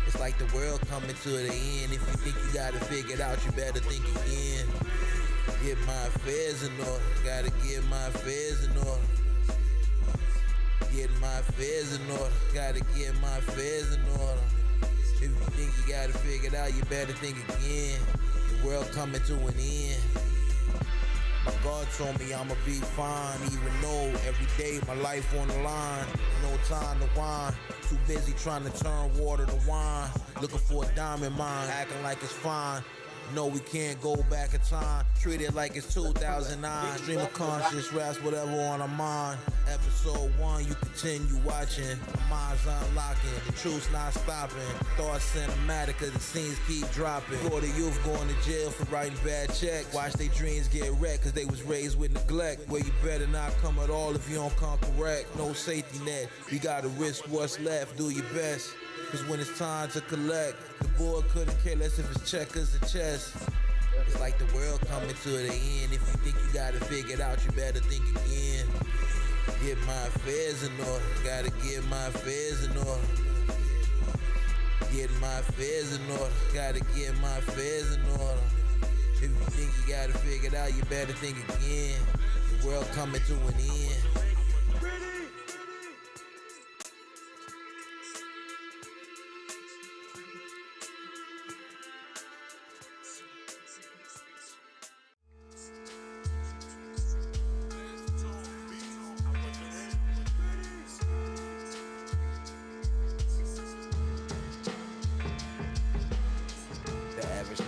It's like the world coming to the end. If you think you got it figured out, you better think again. Get my affairs in order. Gotta get my affairs in order. Get my affairs in order. Gotta get my affairs in order. If you think you got it figured out, you better think again. The world coming to an end. My God told me I'ma be fine, even though every day my life on the line. No time to whine, too busy trying to turn water to wine. Looking for a diamond mine, acting like it's fine. No, we can't go back in time. Treat it like it's 2009. Stream of conscious, raps whatever on our mind. Episode 1, you continue watching. My mind's unlocking, the truth's not stopping. Thoughts cinematic, cause the scenes keep dropping. For the youth going to jail for writing bad checks. Watch their dreams get wrecked, cause they was raised with neglect. Where you better not come at all if you don't come correct. No safety net, we gotta risk what's left. Do your best. Cause when it's time to collect, the board couldn't care less if it's checkers or chess. It's like the world coming to the end. If you think you got it figured out, you better think again. Get my affairs in order. Gotta get my affairs in order. Get my affairs in order. Gotta get my affairs in order. If you think you got it figured out, you better think again. The world coming to an end.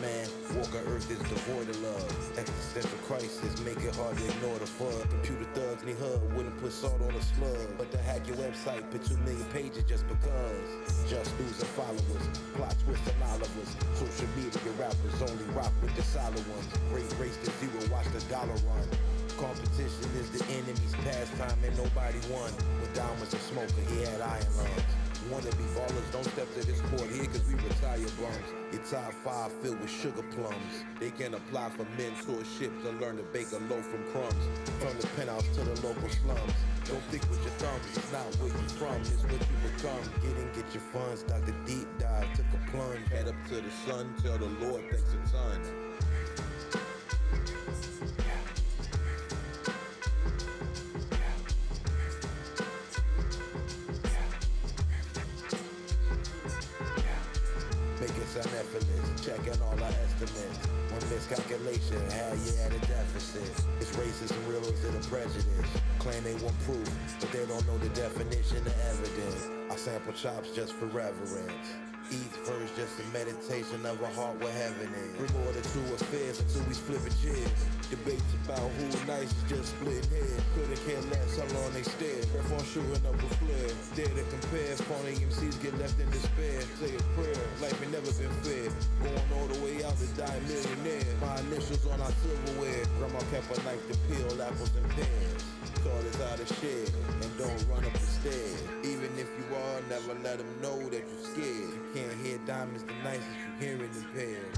Man, walking earth is devoid of love. Existential crisis make it hard to ignore the fun. Computer thugs in the hood wouldn't put salt on a slug. But to hack your website, put 2 million pages just because. Just losing followers, plot twists and Olivers. Social media rappers only rock with the solid ones. Great race to zero, watch the dollar run. Competition is the enemy's pastime and nobody won. When Dom was a smoker, he had iron lungs. Wannabe ballers, don't step to this court here cause we retire bums. Your top 5 filled with sugar plums. They can apply for mentorships and learn to bake a loaf from crumbs. From the penthouse to the local slums. Don't think with your thumbs, it's not where you from, it's what you become. Get your funds, Dr. Deep Dive, took a plunge. Head up to the sun, tell the Lord thanks a ton. Make it sound effortless.
checking all our estimates. One miscalculation, had you at a deficit. It's racism, real is it a prejudice? Claim they want proof, but they don't know the definition of evidence. I sample chops just for reverence. Each verse just a meditation of a heart where heaven is. Bring order to affairs until we flipping chairs. Debates about who nice is just splitting heads. Couldn't care less how long they stare. Breath on shooting up a flare. Dare to compare, phony MCs get left in despair. Say a prayer, life ain't never been fair. Going all the way out to die a millionaire. My initials on our silverware. Grandma kept a knife to peel apples and pears. Thought is out of share, and don't run up the stairs. Even if you are, never let them know that you're scared. You can't hear diamonds the nicest you hearing impaired.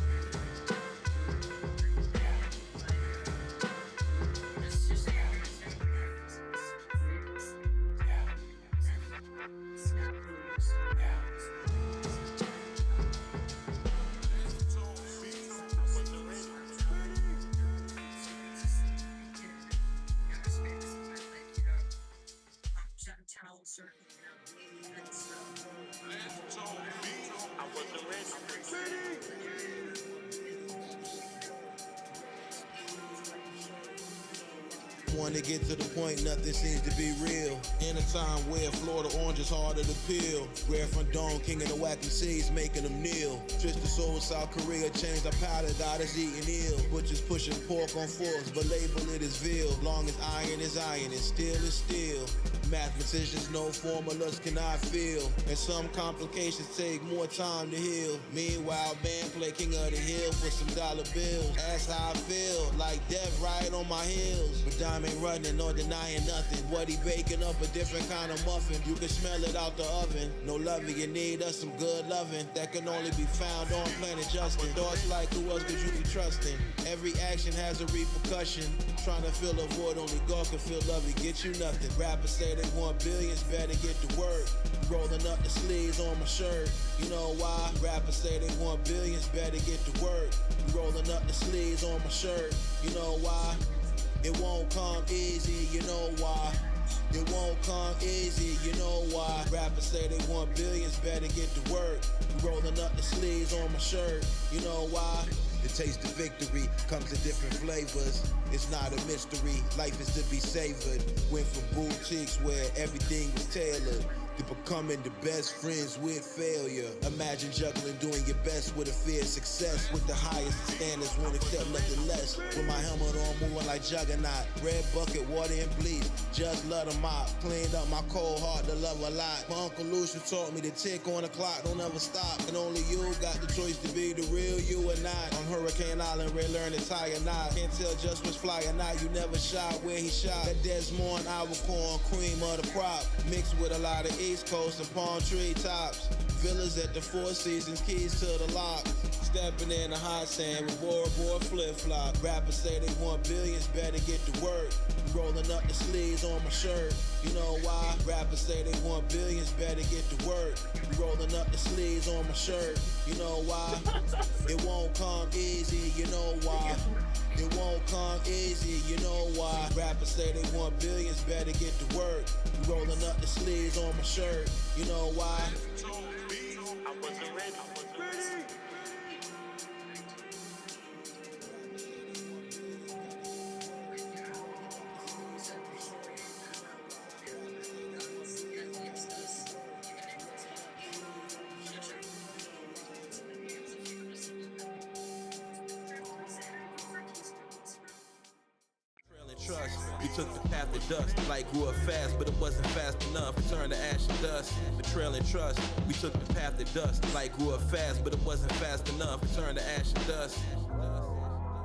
To get to the point, nothing seems to be real. In a time where Florida orange is harder to peel. Rare from Dawn, king of the wacky seas, making them kneel. Twisted soul, South Korea, changed our powder, got us eating eel. Butchers pushing pork on forks, but label it as veal. Long as iron is iron, and steel is steel. Mathematicians, no formulas cannot feel. And some complications take more time to heal. Meanwhile, band play king of the hill for some dollar bills. That's how I feel, like death right on my heels. But Dime ain't running, no denying nothing. What he baking up a different kind of muffin. You can smell it out the oven. No loving, you need us some good loving. That can only be found on Planet Justin. Thoughts like who else could you be trusting? Every action has a repercussion. Trying to fill a void, only God can fill love, get you nothing. Rappers say they want billions, better get to work. Rolling up the sleeves on my shirt. You know why? Rappers say they want billions, better get to work. Rolling up the sleeves on my shirt. You know why? It won't come easy, you know why? It won't come easy, you know why? Rappers say they want billions, better get to work. Rolling up the sleeves on my shirt, you know why? The taste of victory comes in different flavors. It's not a mystery, life is to be savored. Went from boutiques where everything was tailored to becoming the best friends with failure. Imagine juggling, doing your best with a fear of success. With the highest standards, won't accept nothing less. With my helmet on, moving like Juggernaut. Red bucket, water and bleach, just let them out. Cleaned up my cold heart to love a lot. My Uncle Lucian taught me to tick on the clock, don't ever stop. And only you got the choice to be the real you or not. On Hurricane Island, Ray learned to tie a knot. Can't tell just what's fly or not, you never shot where he shot. That Desmond, our corn, cream of the crop. Mixed with a lot of East Coast and palm tree tops. Villas at the Four Seasons, keys to the lock. Stepping in the hot sand with Bora Bora flip-flop. Rappers say they want billions, better get to work. Rolling up the sleeves on my shirt. You know why? Rappers say they want billions, better get to work. Rolling up the sleeves on my shirt. You know why? It won't come easy, you know why? It won't come easy, you know why? Rappers say they want billions, better get to work. Rolling up the sleeves on my shirt, you know why?
I wasn't ready.
Trust. We took the path of dust, like grew up fast, but it wasn't fast enough. It turned to ash and dust. Betrayal and trust. We took the path of dust, like grew up fast, but it wasn't fast enough. It turned to ash and dust.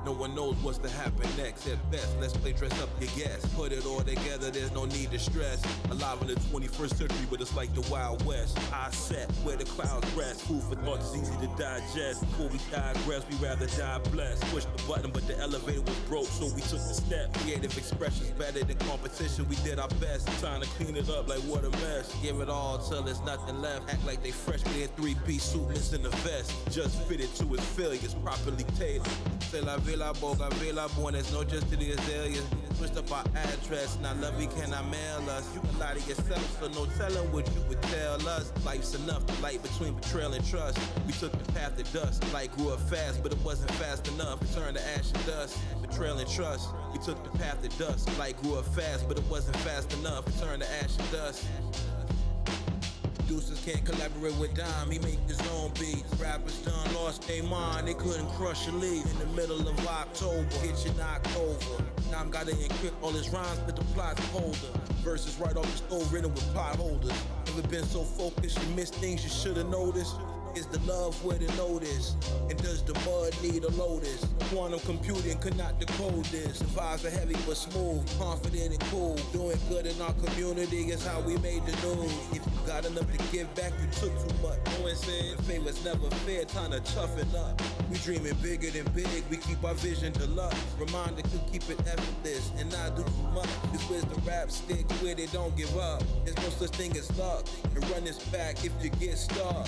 No one knows what's to happen next. At best, let's play dress up your guess. Put it all together, there's no need to stress. Alive in the 21st century, but it's like the Wild West. I set where the clouds rest. Food for thought is easy to digest. Before we digress, we rather die blessed. Push the button, but the elevator was broke, so we took the step. Creative expressions better than competition. We did our best, trying to clean it up like what a mess. Give it all till there's nothing left. Act like they fresh, but in 3-piece suit, missing the vest. Just fitted to his failures, properly tailored. C'est la vie. available, and it's no just to the azaleas. Switched up our address, now lovey cannot mail us. You can lie to yourself, so no telling what you would tell us. Life's enough, the light between betrayal and trust. We took the path to dust, light grew up fast, but it wasn't fast enough. It turned to ash and dust, betrayal and trust. We took the path to dust, light grew up fast, but it wasn't fast enough. It turned to ash and dust. Producers can't collaborate with Dime, he make his own beats. Rappers done lost their mind, they couldn't crush a leaf. In the middle of October, get you knocked over. Dime gotta encrypt all his rhymes with the plot holder. Verses right off the stove written with pot holders. Never been so focused, you miss things you should've noticed. Is the love where to notice? And does the mud need a lotus? Quantum computing could not decode this. The vibes are heavy but smooth, confident and cool. Doing good in our community is how we made the news. If you got enough to give back, you took too much. No one said favor's never fair, time to toughen up. We dreaming bigger than big, we keep our vision deluxe. Reminder to keep it effortless and not do too much. This wisdom rap, stick with it, don't give up. There's no such thing as luck, and run this back if you get stuck.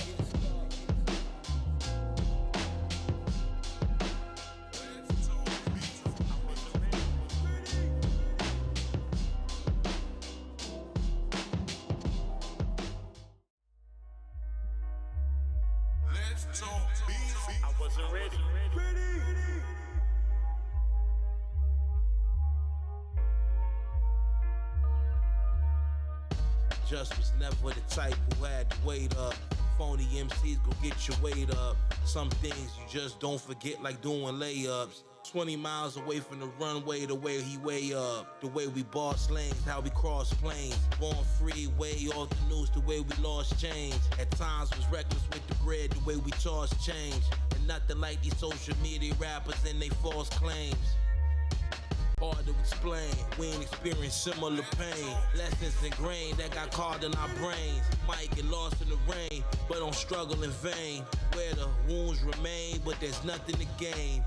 I wasn't ready.
Just was never the type who had to wait up. Phony MCs go get your weight up. Some things you just don't forget, like doing layups. 20 miles away from the runway, the way he way up. The way we boss lanes, how we cross planes. Born free, way off the news, the way we lost change. At times was reckless with the bread, the way we toss change. And nothing like these social media rappers and they false claims. Hard to explain, we ain't experienced similar pain. Lessons ingrained that got caught in our brains. Might get lost in the rain, but don't struggle in vain. Where the wounds remain, but there's nothing to gain.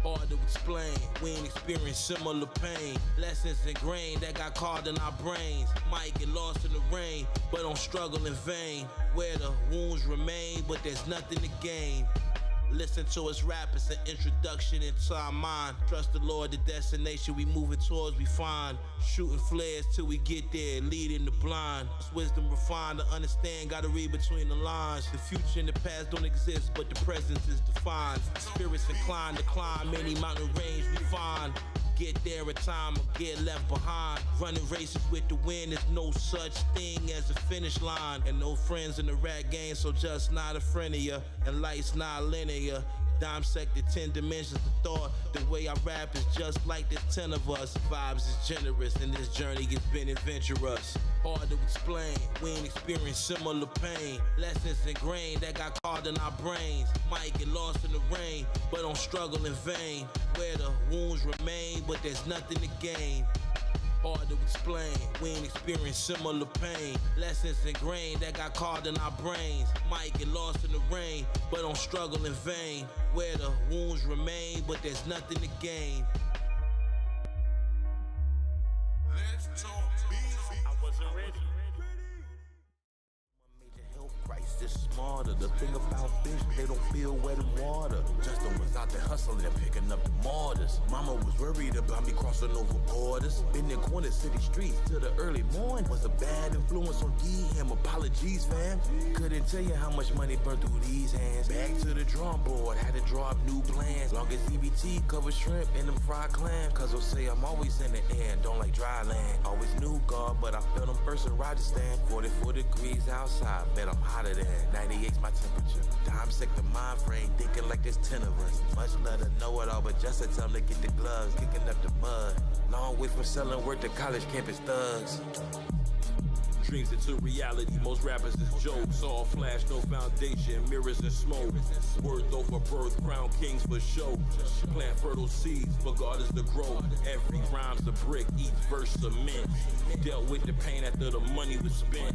Hard to explain, we ain't experienced similar pain. Lessons ingrained that got caught in our brains. Might get lost in the rain, but don't struggle in vain. Where the wounds remain, but there's nothing to gain. Listen to us rap, it's an introduction into our mind. Trust the Lord, the destination we moving towards we find. Shooting flares till we get there, leading the blind. It's wisdom refined to understand, gotta read between the lines. The future and the past don't exist, but the present is defined. Spirits inclined to climb any mountain range we find. Get there in time or get left behind. Running races with the wind, there's no such thing as a finish line. And no friends in the rap game, so just not a friend of ya. And life's not linear. Dissected 10 dimensions of thought. The way I rap is just like there's 10 of us. Vibes is generous and this journey has been adventurous. Hard to explain, we ain't experienced similar pain. Lessons ingrained that got caught in our brains. Might get lost in the rain, but don't struggle in vain. Where the wounds remain, but there's nothing to gain. Hard to explain, we ain't experienced similar pain. Lessons ingrained that got caught in our brains. Might get lost in the rain, but don't struggle in vain. Where the wounds remain, but there's nothing to gain.
Let's talk beef. I wasn't ready.
This smarter. The thing about fish, they don't feel wet in water. Justin was out there hustling and picking up the mortars. Mama was worried about me crossing over borders. Been in corner city streets till the early morning. Was a bad influence on him. Apologies, fam. Couldn't tell you how much money burned through these hands. Back to the drawing board, had to draw up new plans. Long as EBT covers shrimp and them fried clams. Cause they'll say I'm always in the end, don't like dry land. Always knew God, but I felt them first in Rajasthan. 44 degrees outside, bet I'm hotter than 98's my temperature. Dissect the mind frame, thinking like there's 10 of us. Much love to know it all, but just a time to get the gloves, kicking up the mud. Long way from selling work to college campus thugs.
Dreams into reality, most rappers is jokes. All flash, no foundation, mirrors and smoke. Worth over birth, crown kings for show. Plant fertile seeds for God is to grow. Every rhyme's a brick, each verse cement. Dealt with the pain after the money was spent.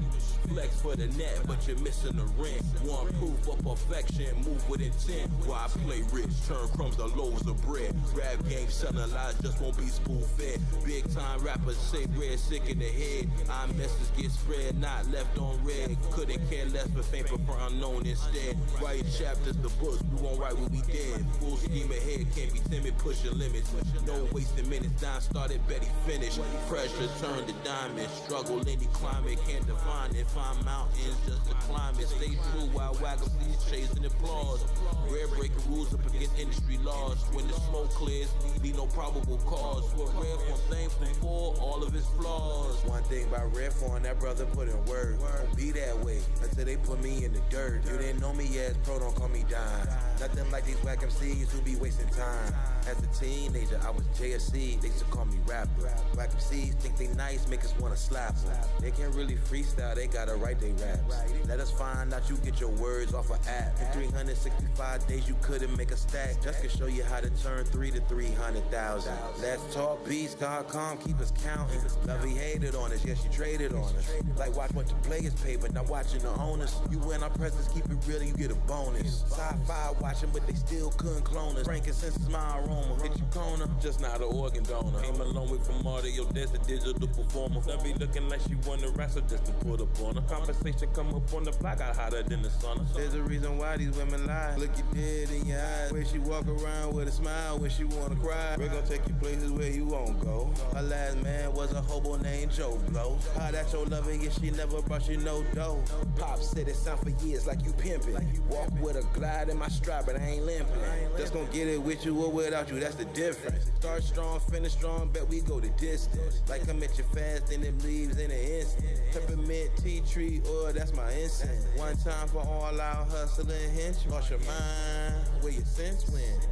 Flex for the net, but you're missing the rent. One proof of perfection, move with intent. Why play rich, turn crumbs to loaves of bread. Rap game selling lies just won't be spoon fed. Big time rappers say red sick in the head. Our message gets
spread, not left on red. Couldn't care less for fame, prefer unknown instead. Write chapters, the books, we won't write what we did. Full scheme ahead, can't be timid, pushing limits. No wasting minutes, Don started, Betty finished. Pressure turned to diamond, struggle any climate, can't define it. Find mountains, just the climate. Stay true while wagon please chasing applause. Rare breaking rules up against industry laws. When the smoke clears, need no probable cause. What Red Phone thankful for, all of its flaws.
One thing about Red Phone, that brother put in work. Won't be that way until they put me in the dirt. You didn't know me as pro, don't call me Don. Nothing like these whack MCs who be wasting time. As a teenager, I was JSC, they used to call me rapper. Whack MCs think they nice, make us wanna slap them. They can't really freestyle, they gotta write they raps. Let us find out you get your words off an app. In 365 days you couldn't make a stack. Just to show you how to turn 3 to 300,000. Let's talk beats.com, keep us counting. Lovey hated on us, yeah she traded on us. Like watch what the players pay, but not watching the owners. You win our presence, keep it real and you get a bonus. Sci-fi watching, but they still couldn't clone us. Frankincense is my aroma, hit you corner, just not an organ donor. Came a long way from audio, that's a digital performer. Don't be looking like she wanna wrestle just to put up on her. Conversation come up on the block, got hotter than the sun. There's a reason why these women lie. Look you dead in your eyes. Where she walk around with a smile when she wanna cry. We're gonna take you places where you won't go. Her last man was a hobo named Joe Blow. How that your loving if she never brought you no dough? Pop said it sound for years like you pimpin'. Walk with a glide in my stride, but I ain't limping. Just gonna get it with you or without you, that's the difference. Start strong, finish strong, bet we go the distance. Like I'm at your fast and it leaves in an instant. Peppermint, tea tree oil, that's my incense. One time for all our hustling hints. Wash your mind, where your sense went.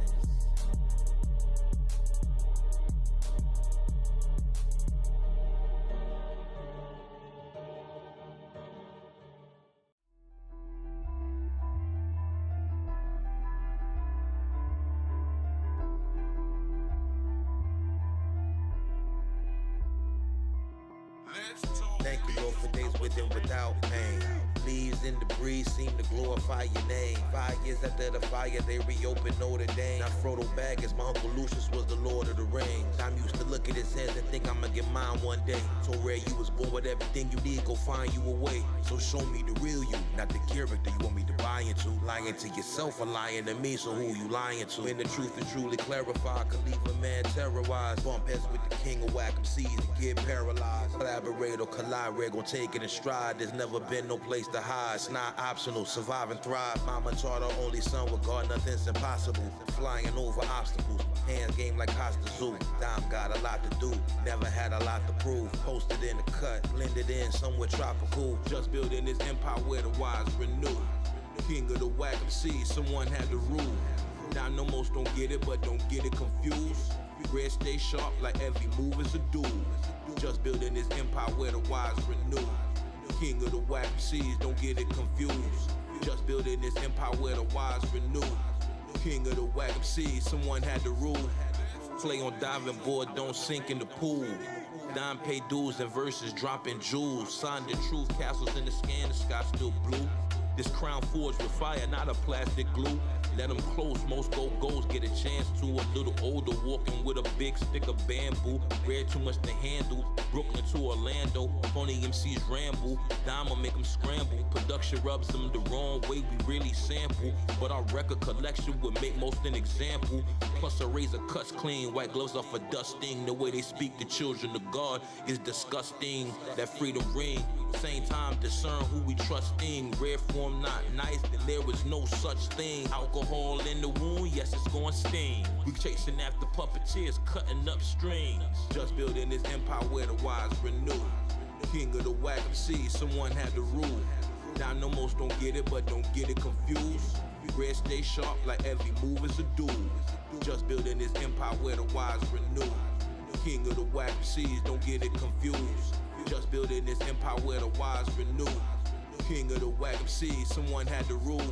Thank you, Lord, for days with and without pain. Leaves in the breeze seem to glorify your name. 5 years after the fire, they reopened Notre Dame. Now Frodo Baggins, my Uncle Lucius was the Lord of the Rings. Time used to look at his hands and think I'ma get mine one day. So rare you was born with everything you need, go find you a way. So show me the real you, not the character you want me to buy into. Lying to yourself or lying to me, so who you lying to? When the truth is truly clarified, could leave a man terrorized. Bump heads with the king of whack MCs and get paralyzed. Collaborate or collide, we're gon' take it in stride. There's never been no place to hide. It's not optional, survive and thrive. Mama taught her only son with God, nothing's impossible. Flying over obstacles, hands game like Costa Zoo. Dime got a lot to do, never had a lot to prove. Posted in the cut, blended in somewhere tropical. Just building this empire where the wise renew. King of the whack MC, someone had to rule. Now no most don't get it, but don't get it confused. Red stay sharp like every move is a duel. Just building this empire where the wise renew. King of the whack MCs, don't get it confused. Just building this empire where the wise renew. King of the whack MCs, someone had to rule. Play on diving board, don't sink in the pool. Dime pay dues and verses dropping jewels. Sign the truth, castles in the sky, the sky still blue. This crown forged with fire, not a plastic glue. Let them close, most go-go's get a chance to. A little older, walking with a big stick of bamboo. Read too much to handle, Brooklyn to Orlando. Phony MCs ramble, Dime make them scramble. Production rubs them the wrong way, we really sample. But our record collection would make most an example. Plus a razor cuts clean, white gloves off a dusting. The way they speak to children of God is disgusting. That freedom ring, same time discern who we trusting. Rare form not nice, then there was no such thing. Alcohol in the wound, yes it's going sting. We chasing after puppeteers, cutting up strings. Just building this empire where the wise renew. King of the whack MC, someone had to rule. Now no most don't get it, but don't get it confused. Red stay sharp like every move is a duel. Just building this empire where the wise renew. King of the whack MCs, don't get it confused. Just building this empire where the wise renew. King of the whack MCs, someone had to rule.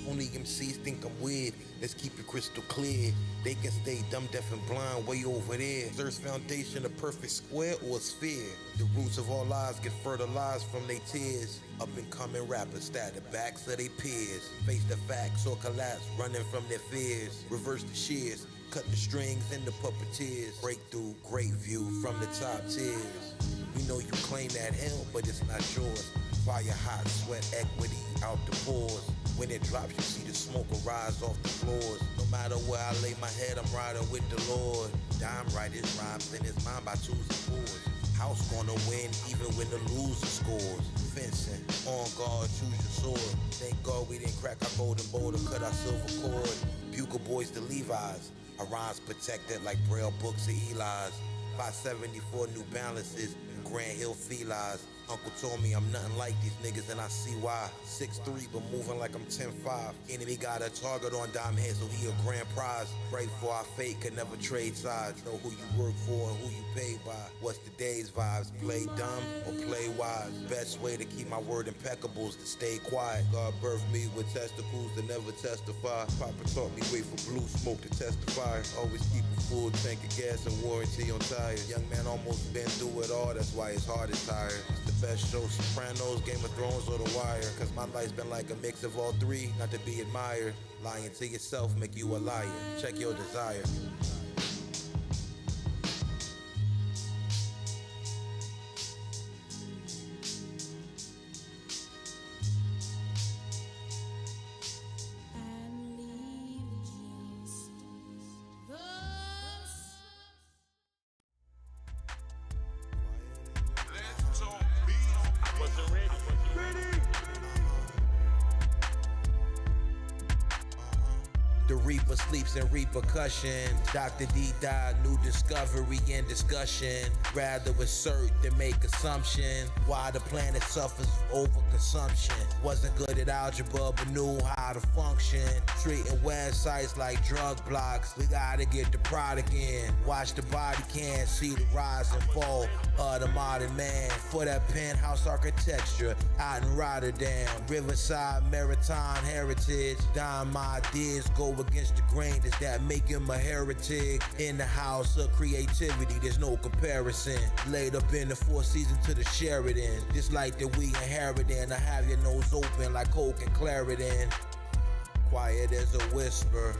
Only MCs think I'm weird. Let's keep it crystal clear. They can stay dumb, deaf, and blind way over there. Is Earth's foundation a perfect square or a sphere? The roots of all lies get fertilized from their tears. Up and coming rappers stab the backs of their peers. Face the facts or collapse, running from their fears. Reverse the shears, cut the strings and the puppeteers. Breakthrough, great view from the top tiers. We know you claim that hill, but it's not yours. Fire hot, sweat equity out the pores. When it drops, you see the smoke arise off the floors. No matter where I lay my head, I'm riding with the Lord. Dime write his rhymes in his mind by twos and fours. House gonna win even when the loser scores. Fencing, on guard, choose your sword. Thank God we didn't crack our golden bowl to cut our silver cord. Bugle boys to Levi's. Our rhymes protected like Braille books of Eli's. 574 New Balances, Grand Hill Felines. Uncle told me I'm nothing like these niggas and I see why. 6'3" but moving like I'm 10'5". Enemy got a target on Dime head so he a grand prize. Right for our fate, could never trade sides. Know who you work for and who you paid by. What's the day's vibes? Play dumb or play wise? Best way to keep my word impeccable is to stay quiet. God birthed me with testicles to never testify. Papa taught me wait for blue smoke to testify. Always keep a full tank of gas and warranty on tires. Young man almost been through it all, that's why his heart is tired. Best show, Sopranos, Game of Thrones, or The Wire. Cause my life's been like a mix of all three, not to be admired. Lying to yourself make you a liar. Check your desire. The Reaper sleeps in repercussion. Dr. D died, new discovery and discussion. Rather assert than make assumption. Why the planet suffers overconsumption. Wasn't good at algebra but knew how to function. Treating websites like drug blocks. We gotta get the product in. Watch the body can see the rise and fall of the modern man. For that penthouse architecture out in Rotterdam. Riverside maritime heritage. Dime ideas go against the grain, does that make him a heretic? In the house of creativity, there's no comparison. Laid up in the Four Seasons to the Sheridan. This light that we inherited, I have your nose open like Coke and Claritin. Quiet as a whisper.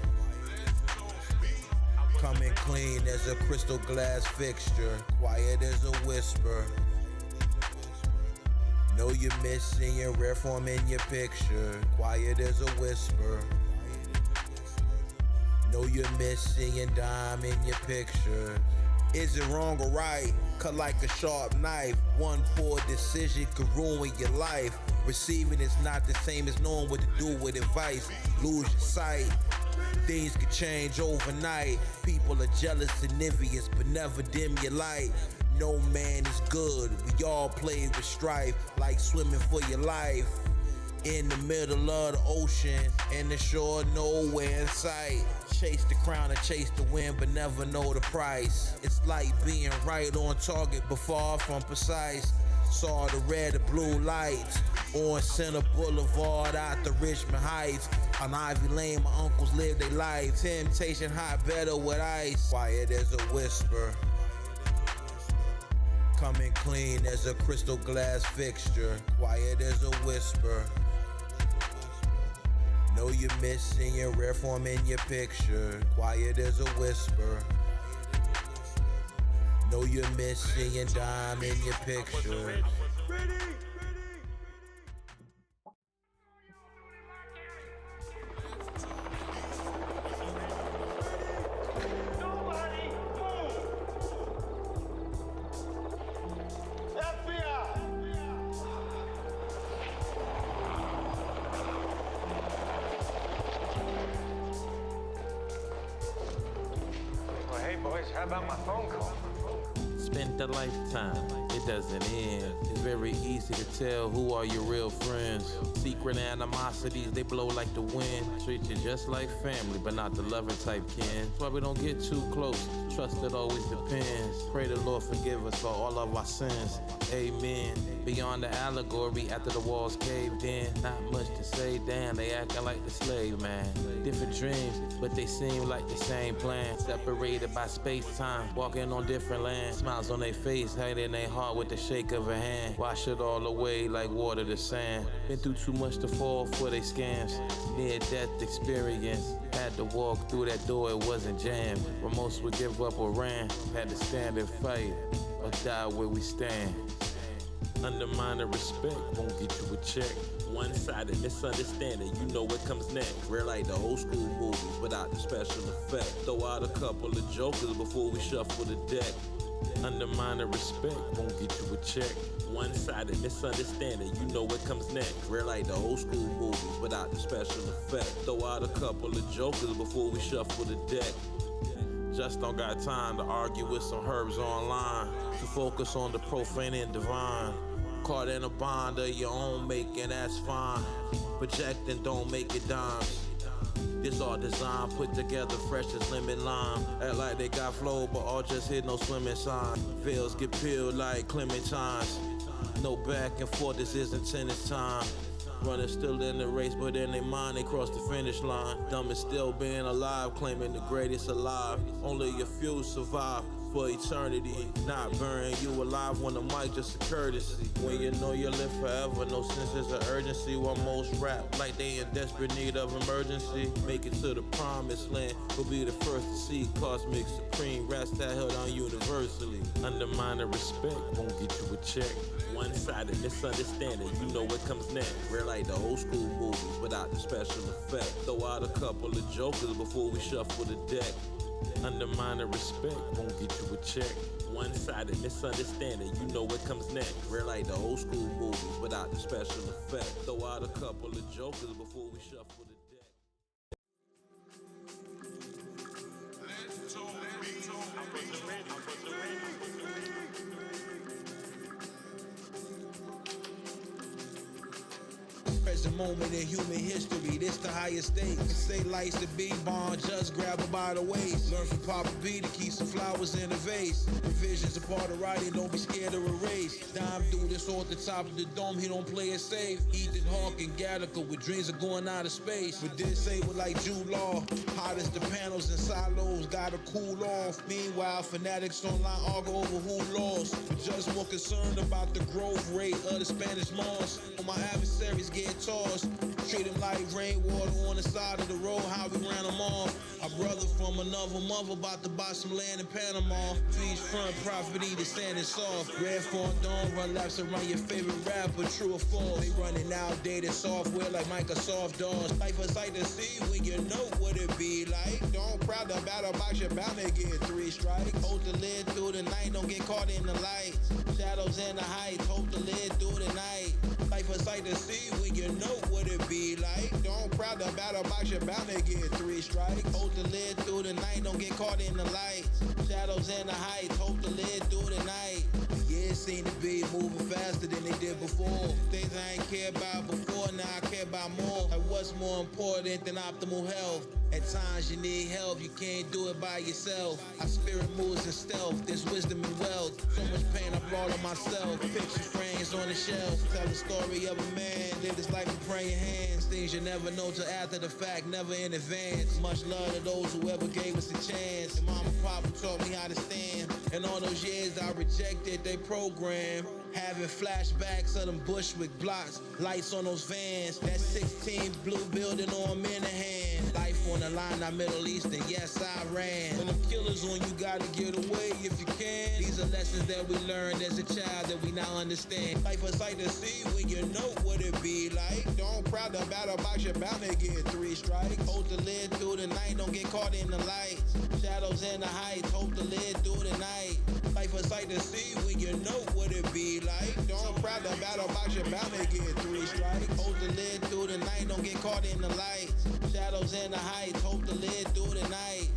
Coming clean as a crystal glass fixture. Quiet as a whisper. Know you're missing your rare form in your picture. Quiet as a whisper. Know you're missing your dime in your picture. Is it wrong or right? Cut like a sharp knife. One poor decision could ruin your life. Receiving is not the same as knowing what to do with advice. Lose your sight. Things could change overnight. People are jealous and envious, but never dim your light. No man is good. We all play with strife, like swimming for your life. In the middle of the ocean, and the shore nowhere in sight. Chase the crown and chase the wind, but never know the price. It's like being right on target, but far from precise. Saw the red and blue lights on Center Boulevard out the Richmond Heights. On Ivy Lane, my uncles live their life. Temptation hot, better with ice. Quiet as a whisper. Coming clean as a crystal glass fixture. Quiet as a whisper. Know you're missing your rare form in your picture. Quiet as a whisper. Know you're missing your dime in your picture.
How about my phone call?
Spent a lifetime, it
it doesn't end. It's very easy to tell who are your real friends. Secret animosities, they blow like the wind. Treat you just like family, but not the loving type kin. That's why we don't get too close. Trust it always depends. Pray the Lord forgive us for all of our sins. Amen. Beyond the allegory, after the walls caved in, not much to say, damn, they acting like the slave man. Different dreams, but they seem like the same plan. Separated by space-time, walking on different lands. Smiles on their face, hiding their heart with the shake of a hand. Wash it all away like water to sand. Been through too much to fall for they scams. Near-death experience. Had to walk through that door, it wasn't jammed. Where most would give up or ran. Had to stand and fight, or die where we stand. Undermine the respect, won't get you a check.
One-sided misunderstanding, you know what comes next. We're like the old school movies without the special effect. Throw out a couple of jokers before we shuffle the deck.
Undermine the respect, won't get you a check.
One-sided misunderstanding, you know what comes next. We're like the old school movies without the special effect. Throw out a couple of jokers before we shuffle the deck.
Just don't got time to argue with some herbs online. To focus on the profane and divine. Caught in a bond of your own making, that's fine. Projecting don't make it dimes. This all design put together fresh as lemon lime. Act like they got flow, but all just hit no swimming sign. Veils get peeled like clementines. No back and forth, this isn't tennis time. Running still in the race, but in their mind they cross the finish line. Dumb is still being alive, claiming the greatest alive. Only a few survive for eternity. Not burying you alive when the mic just a courtesy. When you know you live forever, no sense of urgency. While most rap like they in desperate need of emergency. Make it to the promised land, will be the first to see cosmic supreme. Rats that held on universally. Undermine the respect, won't get you a check.
One-sided misunderstanding, you know what comes next. We're like the old school movies without the special effect. Throw out a couple of jokers before we shuffle the deck.
Undermine the respect, won't get you a check.
One-sided misunderstanding, you know what comes next. We're like the old school movies without the special effect. Throw out a couple of jokers before we shuffle the deck.
Present moment in human history, this the highest stakes. Say lights to be born, just grab her by the waist. Learn from Papa B to keep some flowers in a vase. Revisions a part of writing, don't be scared to erase. Dime do this off the top of the dome, he don't play it safe. Ethan Hawke and Gattaca with dreams of going out of space. But this ain't with like Jude Law. Hot as the panels and silos, gotta cool off. Meanwhile, fanatics online argue over who lost. But just more concerned about the growth rate of the Spanish moss. My adversaries get tossed. Treat them like rainwater on the side of the road, how we ran them off. A brother from another mother about to buy some land in Panama. Beach front property, the sand is soft. Red Fawn don't run laps around your favorite rapper, true or false. They running outdated software like Microsoft DOS. Life a sight to see when you know what it be like. Don't crowd the battle box, you're bound to get 3 strikes. Hold the lid through the night, don't get caught in the light. Shadows in the heights, hold the lid through the night. Life a sight to see when you know what it be like. Don't crowd the battle box, you're bound to get 3 strikes. Hold the lid through the night, don't get caught in the light. Shadows in the heights, hold the lid through the night. Yeah, it seemed to be moving faster than they did before. Things I ain't care about before, now I care about more. Like what's more important than optimal health? At times you need help, you can't do it by yourself. Our spirit moves in stealth, there's wisdom and wealth. So much pain I brought on myself. Picture frames on the shelf, tell the story of a man. Live this life with praying hands. Things you never know till after the fact, never in advance. Much love to those who ever gave us a chance. And mama and papa taught me how to stand. And all those years I rejected their program. Having flashbacks of them Bushwick blocks. Lights on those vans. That 16 blue building on Minahan. Life on the line, not Middle Eastern, yes I ran. When them killers on you, gotta get away if you can. These are lessons that we learned as a child that we now understand. Life a sight to see when you know what it be like. Don't crowd the battle box, you're bound to get 3 strikes. Hold the lid through the night, don't get caught in the light. Shadows in the heights, hold the lid through the night. Life a sight to see when you know what it be like. Don't crowd the battle box, you're bound to get 3 strikes. Hold the lid through the night, don't get caught in the light. Shadows in the heights, hold the lid through the night.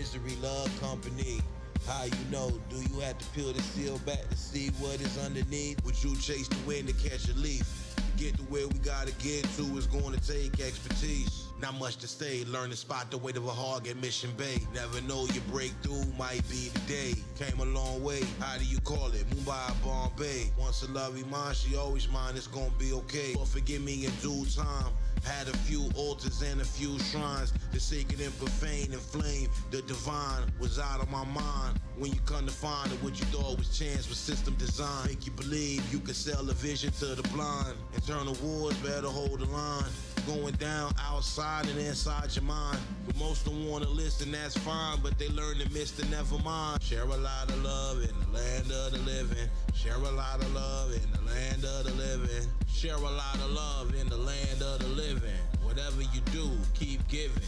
misery love company. How you know? Do you have to peel the seal back to see what is underneath? Would you chase the wind to catch a leaf? To get to where we gotta get to is going to take expertise. Not much to say, learn to spot the weight of a hog at Mission Bay. Never know your breakthrough might be the day. Came a long way, how do you call it? Mumbai, Bombay. Once a love mine, she always mine, it's gonna be okay. But forgive me in due time. Had a few altars and a few shrines. The sacred and profane and flame. The divine was out of my mind. When you come to find that what you thought was chance was system design. Make you believe you could sell a vision to the blind. Internal wars better hold the line. Going down outside and inside your mind. But most don't wanna listen, that's fine. But they learn to miss the never mind. Share a lot of love in the land of the living. Share a lot of love in the land of the living. Share a lot of love in the land of the living. Whatever you do, keep giving.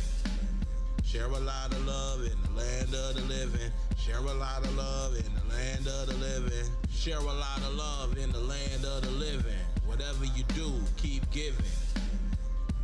Share a lot of love in the land of the living. Share a lot of love in the land of the living. Share a lot of love in the land of the living. Whatever you do, keep giving.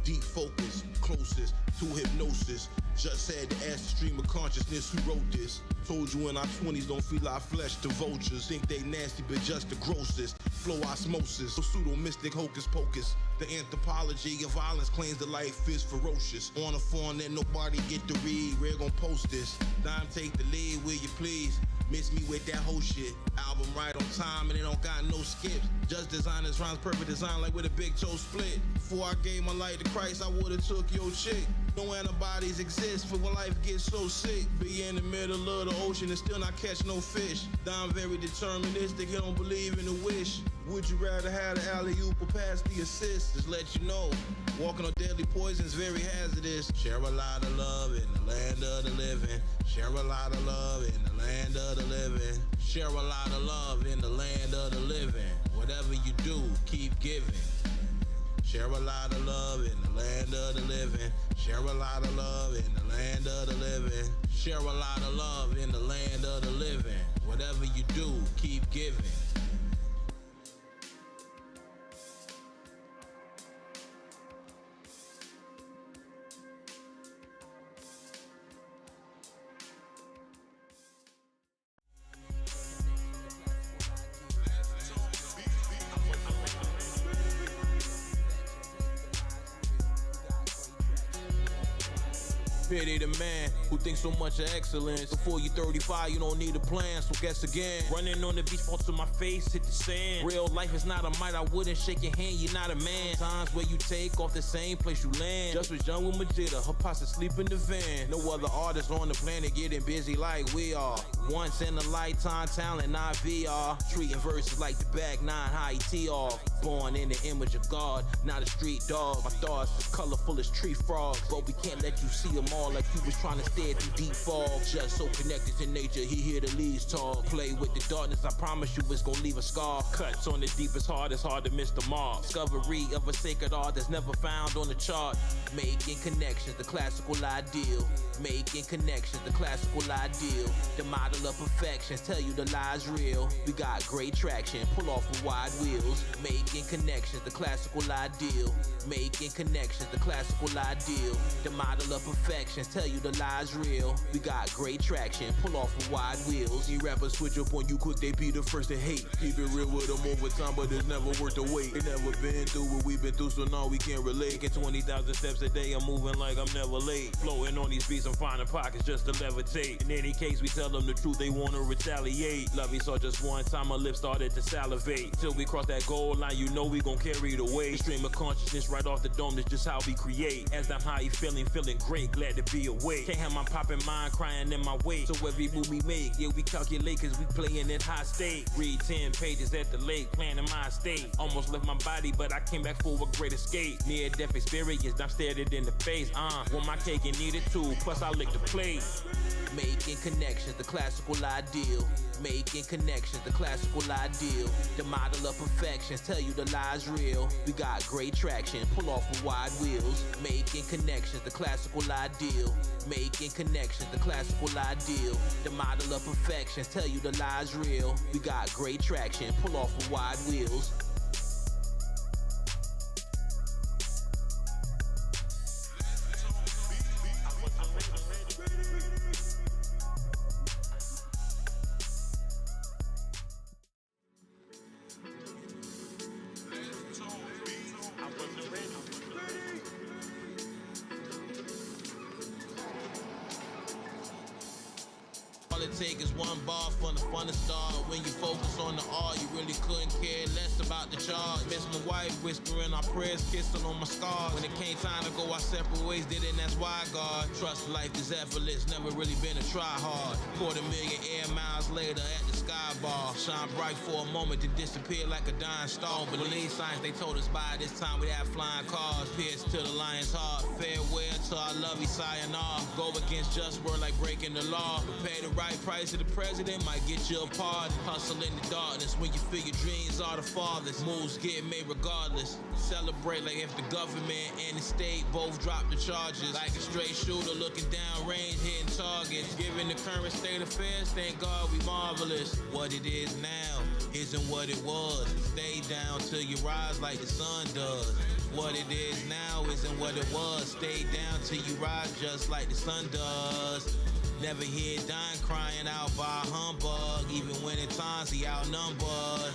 Deep focus, closest to hypnosis. Just had to ask the stream of consciousness who wrote this. Told you in our 20s don't feed our flesh to vultures. Think they nasty but just the grossest. Flow osmosis, pseudo mystic hocus pocus. The anthropology of violence claims that life is ferocious. On a phone that nobody get to read, we're gon' post this. Dime take the lead, will you please? Miss me with that whole shit. Album right on time and it don't got no skips. Just designers rhymes perfect design like with a big toe split. Before I gave my life to Christ, I would've took your chick. No antibodies exist for when life gets so sick. Be in the middle of the ocean and still not catch no fish. I'm very deterministic, he don't believe in a wish. Would you rather have the alley-oop or pass the assist? Just let you know, walking on deadly poison's very hazardous. Share a lot of love in the land of the living. Share a lot of love in the land of the living. Share a lot of love in the land of the living. Whatever you do, keep giving. Share a lot of love in the land of the living. Share a lot of love in the land of the living. Share a lot of love in the land of the living. Whatever you do, keep giving. Pity the man who thinks so much of excellence. Before you 35, you don't need a plan, so guess again. Running on the beach, fall to my face, hit the sand. Real life is not a might, I wouldn't shake your hand, you're not a man. Times where you take off the same place you land. Just was young with Majida, her posse sleep in the van. No other artists on the planet getting busy like we are. Once in a lifetime talent, not VR. Treating verses like the back nine, high tee off. Born in the image of God, not a street dog. My thoughts as colorful as tree frogs, but we can't let you see them all like you was trying to stare through deep fog. Just so connected to nature, he hear the leaves talk. Play with the darkness, I promise you it's gonna leave a scar. Cuts on the deepest heart, it's hard to miss the mark. Discovery of a sacred art that's never found on the chart. Making connections, the classical ideal. Making connections, the classical ideal. The model of perfection, tell you the lie's real. We got great traction, pull off with wide wheels. Making connections, the classical ideal. Making connections, the classical ideal. The model of perfection, tell you the lie's real. We got great traction, pull off with wide wheels. See rappers switch up on you cause they be the first to hate. Keep it real with them over time, but it's never worth the wait. They never been through what we've been through, so now we can't relate. Get 20,000 steps a day, I'm moving like I'm never late. Floating on these beats, I'm finding pockets just to levitate. In any case, we tell them the truth, they wanna retaliate. Love you saw just one time, my lips started to salivate. Till we cross that goal line, you know we gon' carry the weight. Stream of consciousness right off the dome, that's just how we create. As I'm high feeling great, glad to be awake. Can't have my poppin' mind crying in my wake. So every move we make, yeah, we calculate cause we playin' at high state. Read 10 pages at the lake, planning my estate. Almost left my body, but I came back for a great escape. Near death experience, I'm stared it in the face. Want my cake and eat it too, plus I lick the plate. Making connections, the classical ideal. Making connections, the classical ideal. The model of perfection, tell you the lie's real. We got great traction, pull off with wide wheels. Making connections, the classical ideal. Making connections, the classical ideal. The model of perfection, tell you the lie's real. We got great traction, pull off with wide wheels.
it take is one bar from the fun to start. When you focus on the art, you really couldn't care less about the charge. Miss my wife, whispering our prayers, kissing on my scars. When it came time to go our separate ways, did it, and that's why God. Trust life is effortless, never really been a try hard. 250,000 air miles later at the sky bar. Shine bright for a moment to disappear like a dying star. But believe science, they told us by this time we'd have flying cars. Pierce to the lion's heart. Farewell to our lovey sayonara. Go against just word like breaking the law. But pay the right price to the president, might get you a pardon. Hustle in the darkness when you feel your dreams are the farthest. Moves get made regardless. Celebrate like if the government and the state both drop the charges. Like a straight shooter looking down range, hitting targets. Given the current state of affairs, thank God we marvelous. What it is now isn't what it was. Stay down till you rise like the sun does. What it is now isn't what it was. Stay down till you rise just like the sun does. Never hear dying crying out by a humbug, even when at times he outnumbered.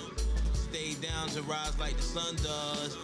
Stay down to rise like the sun does.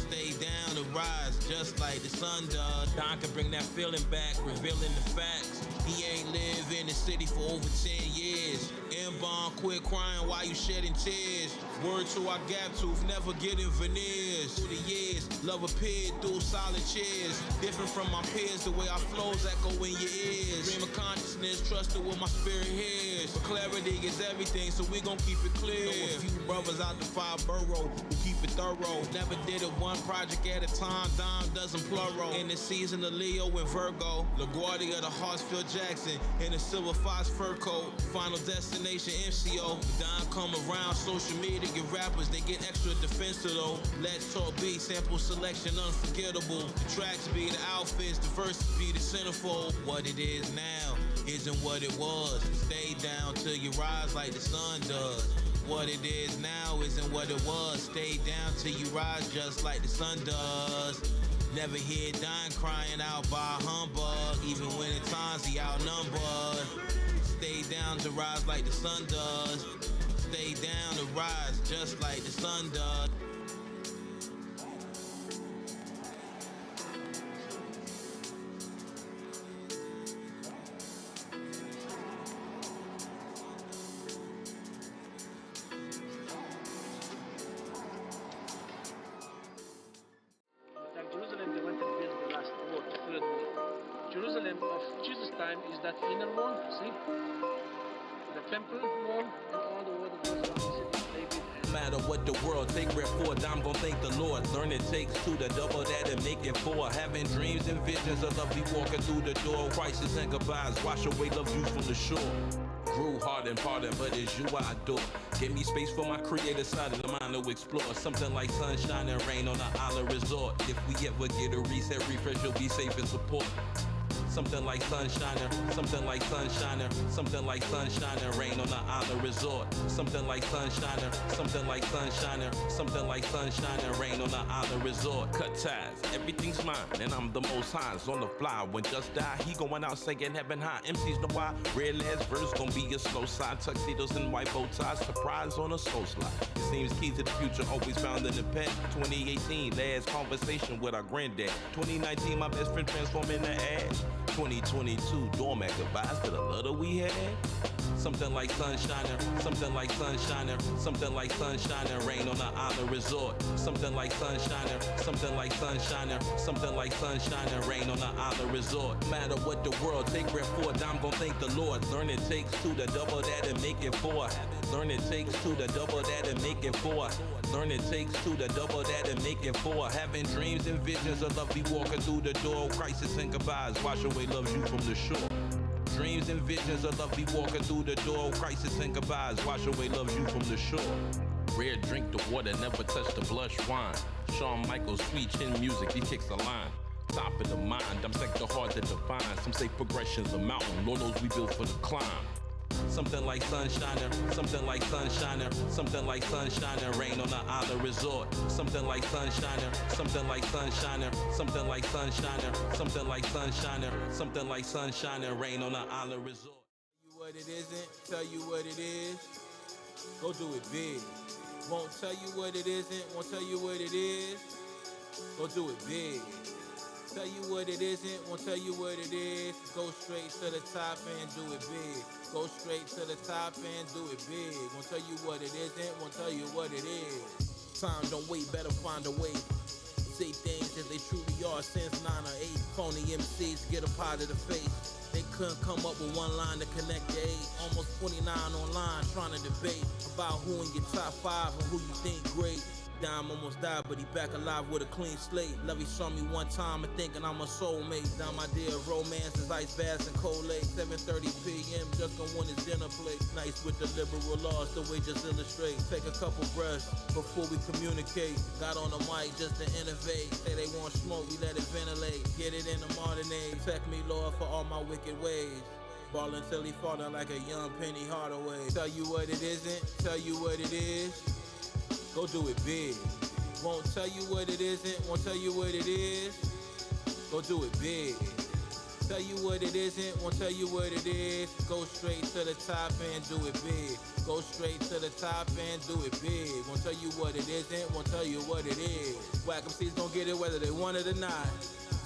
Stay down to rise just like the sun does. Don can bring that feeling back, revealing the facts. He ain't lived in the city for over 10 years. M-Bond, quit crying while you shedding tears. Word to our gap tooth, never getting veneers. Through the years, love appeared through solid cheers. Different from my peers, the way our flows echo in your ears. Stream of consciousness, trusted what my spirit hears. But clarity is everything, so we gon' keep it clear. Know a few brothers out the 5 borough who keep it thorough. Never did it one project at a time, dime dozen plural. In the season of Leo and Virgo, LaGuardia the Hartsfield Jackson in a silver fox fur coat. Final destination MCO. Don come around social media, get rappers, they get extra defensive though. Let's talk beat, sample selection unforgettable. The tracks be the outfits, the verses be the centerfold. What it is now isn't what it was. Stay down till you rise like the sun does. What it is now isn't what it was. Stay down till you rise just like the sun does. Never hear dying crying out by a humbug, even when at times he outnumbered. Stay down to rise like the sun does. Stay down to rise just like the sun does.
Jerusalem of Jesus' time is that inner one, see? The temple one, and all the water goes around the city. David.
No matter what the world take, wherefore I'm gon' thank the Lord. Learn it takes two to double that and make it four. Having dreams and visions of love be walking through the door. Crisis and goodbyes, wash away love views from the shore. Grew hard and pardon, but it's you I adore. Give me space for my creative side of the mind to explore. Something like sunshine and rain on an island resort. If we ever get a reset, refresh, you'll be safe and support. Something like sunshiner, something like sunshiner, something like sunshiner, rain on the island resort. Something like sunshiner, something like sunshiner, something like sunshiner, rain on the island resort. Cut ties, everything's mine, and I'm the most highs on the fly. When just die, he going out saying heaven high. MC's the why, red last verse gon' be a slow side. Tuxedos and white bow ties, surprise on a slow slide. It seems key to the future always found in the pen. 2018, last conversation with our granddad. 2019, my best friend transformed into ash. 2022, doormat goodbyes to the little we had. Something like sunshiner, something like sunshiner, something like sunshiner, rain on the island resort. Something like sunshiner, something like sunshiner, something like sunshiner, rain on the island resort. No matter what the world take, wherefore I'm gon' thank the Lord. Learn it takes two to double that and make it four. Learn it takes two to double that and make it four. Learn it takes two to double that and make it four. Having dreams and visions of love be walking through the door. Crisis and goodbyes, wash away love you from the shore. Dreams and visions of love be walking through the door. Crisis and goodbyes, wash away love you from the shore. Rare drink the water, never touch the blush wine. Shawn Michaels, sweet chin music, he kicks the line. Top of the mind, I'm like the heart that defines. Some say progression's a mountain, Lord knows we built for the climb. Something like sunshiner, something like sunshiner, something like sunshiner, rain on the island resort. Something like sunshiner, something like sunshiner, something like sunshiner, something like sunshiner, something like sunshiner, rain on the island resort. Tell you what it isn't, tell you what it is. Go do it big. Won't tell you what it isn't, won't tell you what it is. Go do it big. Tell you what it isn't, won't tell you what it is. Go straight to the top and do it big. Go straight to the top and do it big. Won't tell you what it isn't, won't tell you what it is. Time don't wait, better find a way. Say things as they truly are since 9 or 8. Phony MCs get a pot of the face. They couldn't come up with one line to connect the 8. Almost 29 online trying to debate about who in your top 5 and who you think great. Dime almost died, but he back alive with a clean slate. Lovey saw me one time and thinking I'm a soulmate. Down my dear romance is ice baths and cold lake. 7:30 p.m. just gonna win his dinner plate. Nice with the liberal laws, the way just illustrate. Take a couple breaths before we communicate. Got on the mic just to innovate. Say they want smoke, we let it ventilate. Get it in the modern age. Protect me, Lord, for all my wicked ways. Ballin' till he fallin' like a young Penny Hardaway. Tell you what it isn't, tell you what it is. Go do it big. Won't tell you what it isn't, won't tell you what it is. Go do it big. Tell you what it isn't, won't tell you what it is. Go straight to the top and do it big. Go straight to the top and do it big. Won't tell you what it isn't, won't tell you what it is. Whack MCs gon' get it whether they want it or not.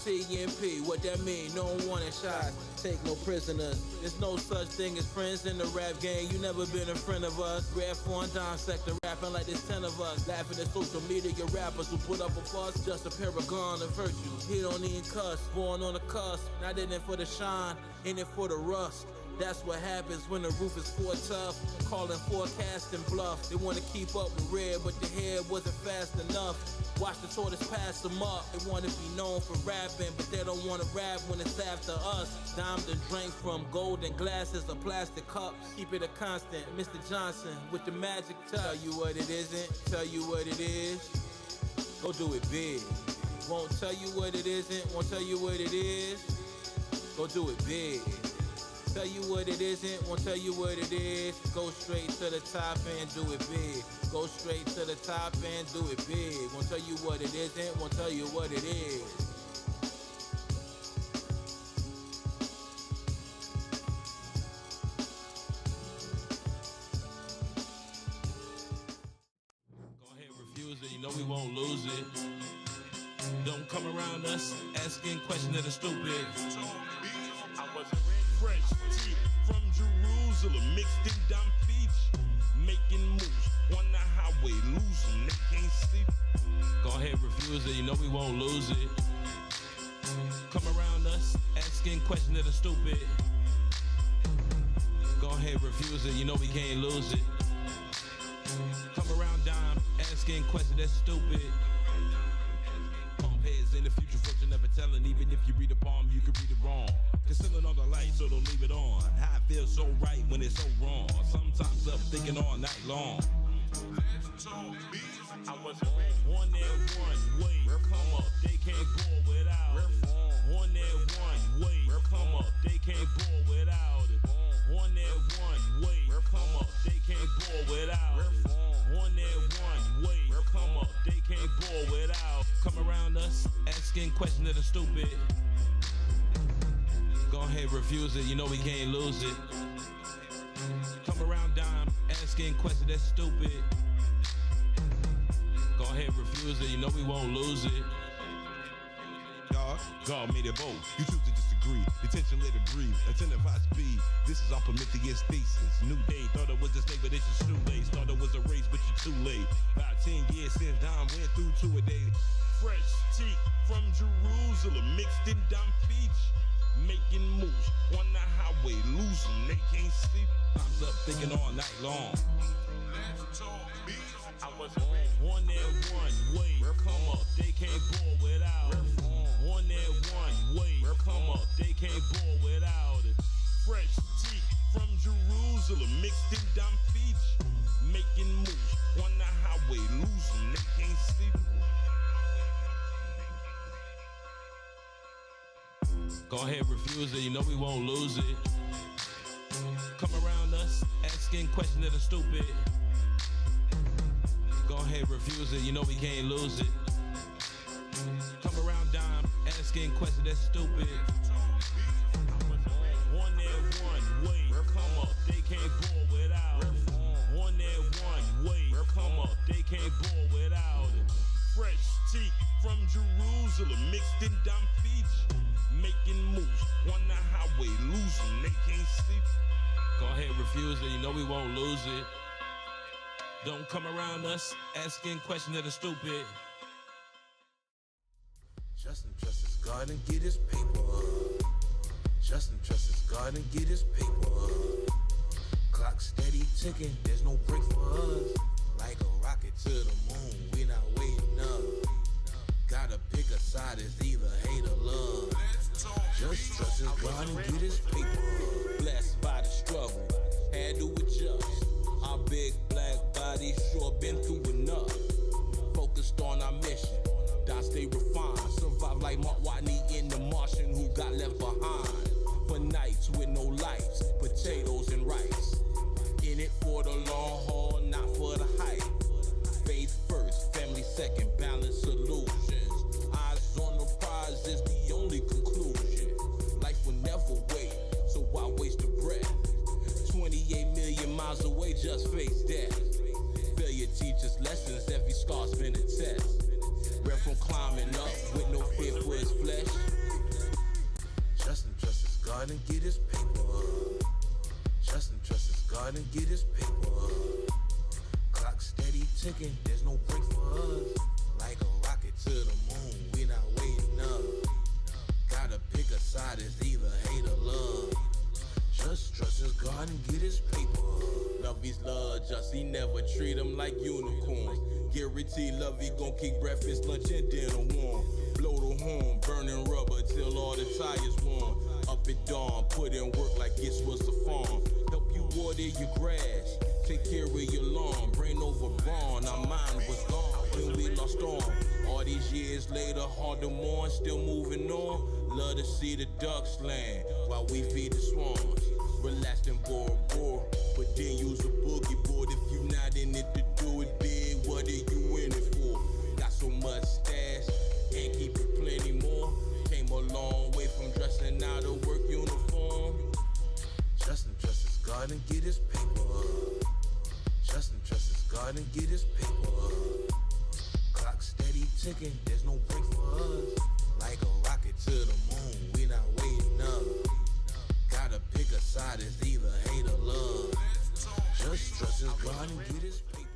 CMP, what that mean? No one wanted shots. Take no prisoners. There's no such thing as friends in the rap game. You never been a friend of us. Rap for Dime Sector, rapping like there's 10 of us. Laughing at social media rappers who put up a fuss. Just a paragon of virtue. He don't even cuss. Born on the cusp. Not in it for the shine, in it for the rust. That's what happens when the roof is for tough. Calling forecast and bluff. They want to keep up with Red, but the head wasn't fast enough. Watch the tortoise pass them up. They want to be known for rapping, but they don't want to rap when it's after us. Dime to drink from golden glasses or plastic cups. Keep it a constant. Mr. Johnson with the magic touch. Tell you what it isn't, tell you what it is. Go do it big. Won't tell you what it isn't, won't tell you what it is. Go do it big. Tell you what it isn't, won't tell you what it is. Go straight to the top and do it big. Go straight to the top and do it big. Won't tell you what it isn't, won't tell you what it is. Go ahead, refuse it, you know we won't lose it. Don't come around us asking questions that are stupid.
I wasn't fresh tea from Jerusalem, mixed in Dom Beach, making moves on the highway, lose them, they can't see.
Go ahead, refuse it, you know we won't lose it. Come around us asking questions that are stupid. Go ahead, refuse it, you know we can't lose it. Come around Dime asking questions that's stupid. Heads in the future, folks are never telling. Even if you read a poem, you can read it wrong. Concealing all the light, so don't leave it on. How it feels so right when it's so wrong. Sometimes up thinking all night long.
I wasn't on that one way. Come up, they can't go without it. On that one way. Come up, they can't go without it. On that one way. Come up, they can't go without it. On that one way. Come up, they can't go without.
Come around us asking questions that are stupid. Go ahead, refuse it, you know we can't lose it. Come around Dime asking questions that's stupid. Go ahead, refuse it, you know we won't lose it.
God made it both. You choose to disagree. Detention, let it breathe. Attentive high speed. This is our Prometheus thesis. New day. Thought it was a snake, but it's a shoelace. Thought it was a race, but you're too late. About 10 years since Dom went through 2 a day.
Fresh tea from Jerusalem, mixed in Dom Beach, making moves on the highway, lose them, they can't see.
Time's up thinking all night long.
I was on that one way. Come up, they can't go without it. On that one way. Come up, they can't go without it. Fresh tea from Jerusalem, mixed in Dom Beach, making moves on the highway, lose them, they can't see.
Go ahead, refuse it, you know we won't lose it. Come around us asking questions that are stupid. Go ahead, refuse it, you know we can't lose it. Come around Dime asking questions that's stupid.
On that one way. Come up, they can't go without it. On that one way. Come up, they can't go without it. Fresh tea
from Jerusalem, mixed in Dom Fiji. Making moves on the highway, losing, they can't sleep.
Go ahead, refuse it, you know we won't lose it. Don't come around us asking questions that are stupid.
Justin trusts his God and get his paper up. Justin trusts his God and get his paper up. Clock steady ticking, there's no break for us. Like a rocket to the moon, we not waiting up. Gotta pick a side, it's either hate or love. Just trust his God and get his paper up. Blessed by the struggle, had to adjust. Our big black body sure been through enough. Focused on our mission, I stay refined. Survive like Mark Watney in The Martian who got left behind. For nights with no lights, potatoes and rice. In it for the long haul, not for the hype. Faith first, family second, balanced solutions. Eyes on the prize is the only conclusion. Life will never wait, so why waste a breath? 28 million miles away, just face death. Failure teaches lessons, every scar's been a test. Breath from climbing up with no fear for his flesh. Justin trusts his God and get his paper up. Justin trusts his God and get his paper up. Clock steady ticking, there's no break for us. Like a rocket to the moon, we not waiting up. Gotta pick a side, it's either hate or love. Just trust his God and get his paper up. Love his love, just he never treat him like unicorns. Guarantee love, he gon' keep breakfast, lunch, and dinner warm. Blow the horn, burning rubber till all the tires warm. Up at dawn, put in work like it was a farm. Help you water your grass, take care of your lawn. Brain over brawn, our mind was gone when we lost on. All these years later, hard to mourn, still moving on. Love to see the ducks land while we feed the swans. Relaxed and Bora Bora, but then use a boogie board. If you not in it to do it big, what are you in it for? Got so much stash, and keep it plenty more. Came a long way from dressing out a work uniform. Justin trusts his God and get his paper up. Justin trusts his God and get his paper up. Clock steady ticking, there's no break for us. Like a rocket to the moon, we not waiting up. Gotta pick a side, it's either hate or love. Just trust his God and get his paper.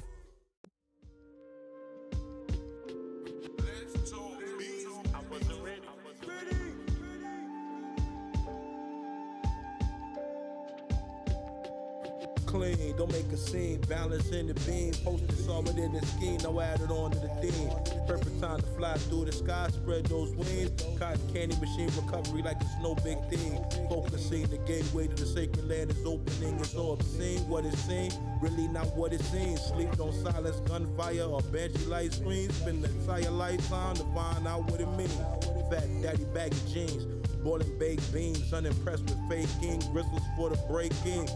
Clean, don't make a scene, balance in the beam, posted saw it in the scheme, now add it on to the theme. Perfect time to fly through the sky, spread those wings. Cotton candy machine recovery like it's no big thing. Focusing, the gateway to the sacred land is opening. It's so obscene, what it seems, really not what it seems. Sleep don't silence gunfire or banshee light screens. Spend the entire lifetime to find out what it means. Fat daddy baggy jeans, boiling baked beans, unimpressed with faking. Bristles for the breaking.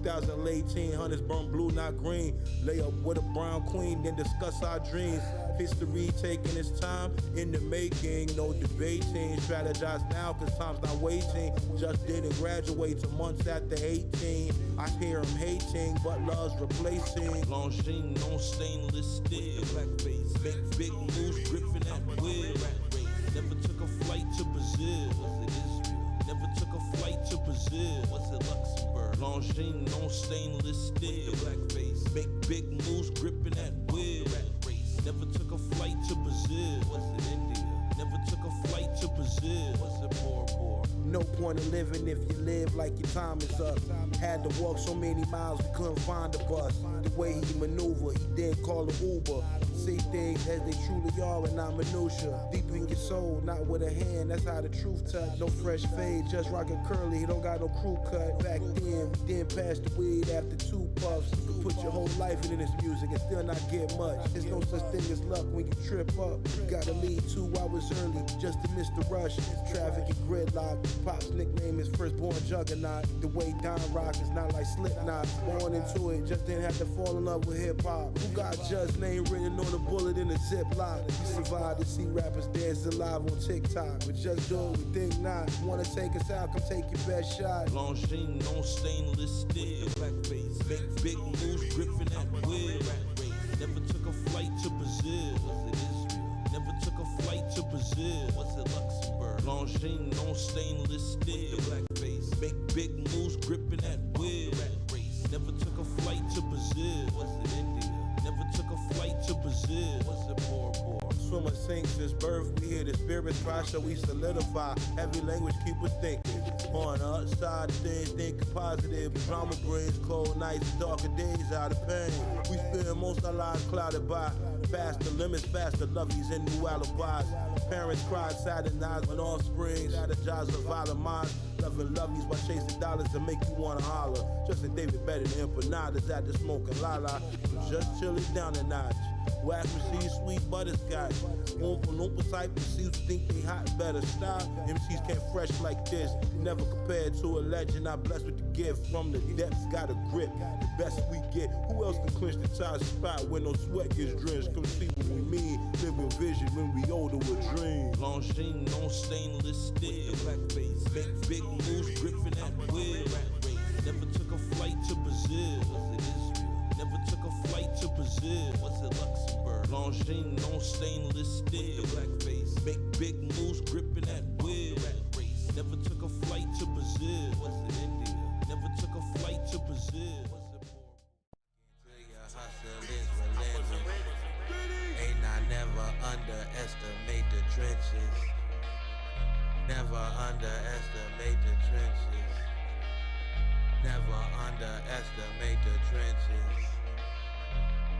2018, hunters burn blue, not green. Lay up with a brown queen, then discuss our dreams. History taking its time in the making, no debating. Strategize now, cause time's not waiting. Just didn't graduate till months after 18. I hear him hating, but love's replacing.
Longines, no stainless steel. Blackface, make big moves, gripping that wheel. Never took a flight to Brazil. Was it Israel? Never took a flight to Brazil. Was it Luxembourg? Longines, no stainless steel. Blackface, make big moves, gripping that wheel. Never took a flight to Brazil. Was it India? Never took a flight to Brazil. Was it Bora Bora?
No point in living if you live like your time is up. Had to walk so many miles we couldn't find a bus. The way he maneuver, he did call it Uber. See things as they truly are and not minutia. Deep in your soul, not with a hand, that's how the truth touch. No fresh fade, just rockin' curly, he don't got no crew cut. Back then, we didn't pass the weed after 2 puffs. You can put your whole life into this music and still not get much. There's no such thing as luck when you trip up. You gotta leave 2 hours early just to miss the rush. Traffic and gridlock. Pop's nickname is Firstborn Juggernaut. The way Don rock is not like Slipknot. Born into it, just didn't have to fall in love with hip hop. Who got Judge's name written on a bullet in a Ziploc? We survived to see rappers dancing live on TikTok. But just do it, we think not. Wanna take us out, come take your best shot.
Longines, no stainless steel. Blackface, make big moves, gripping that wheel. Never took a flight to Brazil. Was it Israel? Never took a flight to Brazil. What's it, Luxembourg? Longines on stainless steel. The black face. Make big moves, gripping that wheel. Never took a flight to Brazil. What's it, India? Never took a flight to Brazil. What's it, Bora?
Swimmer sinks his birth. We hear the spirits cry, so we solidify. Heavy language keep us thinking. On the upside of things, thinking positive. Drama brings cold nights, darker days out of pain. We spend most our lives clouded by faster limits, faster loveys, and new alibis. Parents cried Saturday nights when offspring strategize with violent minds. Loving loveys while chasing dollars to make you wanna holler. Justin David better than empanadas at the smoking lala. Just chill it down a notch. Whack receive sweet butterscotch. Oompa Loompa type MCs who think they hot better stop. MCs can't fresh like this. Never compared to a legend. I'm blessed with the gift from the depths. Got a grip. The best we get. Who else can clinch the top spot when no sweat gets drenched? Come see what we mean. Living vision when we older with dreams.
Longines on stainless steel. Blackface. Make big moves, gripping that wheel. Never took a flight to Brazil. What's it, Israel? Never took a flight to Brazil. What's it, Luxembourg? Longines on stainless steel. Blackface. Make big moves, gripping that wheel. Never took a flight to Brazil. What's it, India? Never took a flight to Brazil. What's it,
Your hustle is relentless. Ain't I never underestimate the trenches. Never underestimate the trenches. Never underestimate the trenches.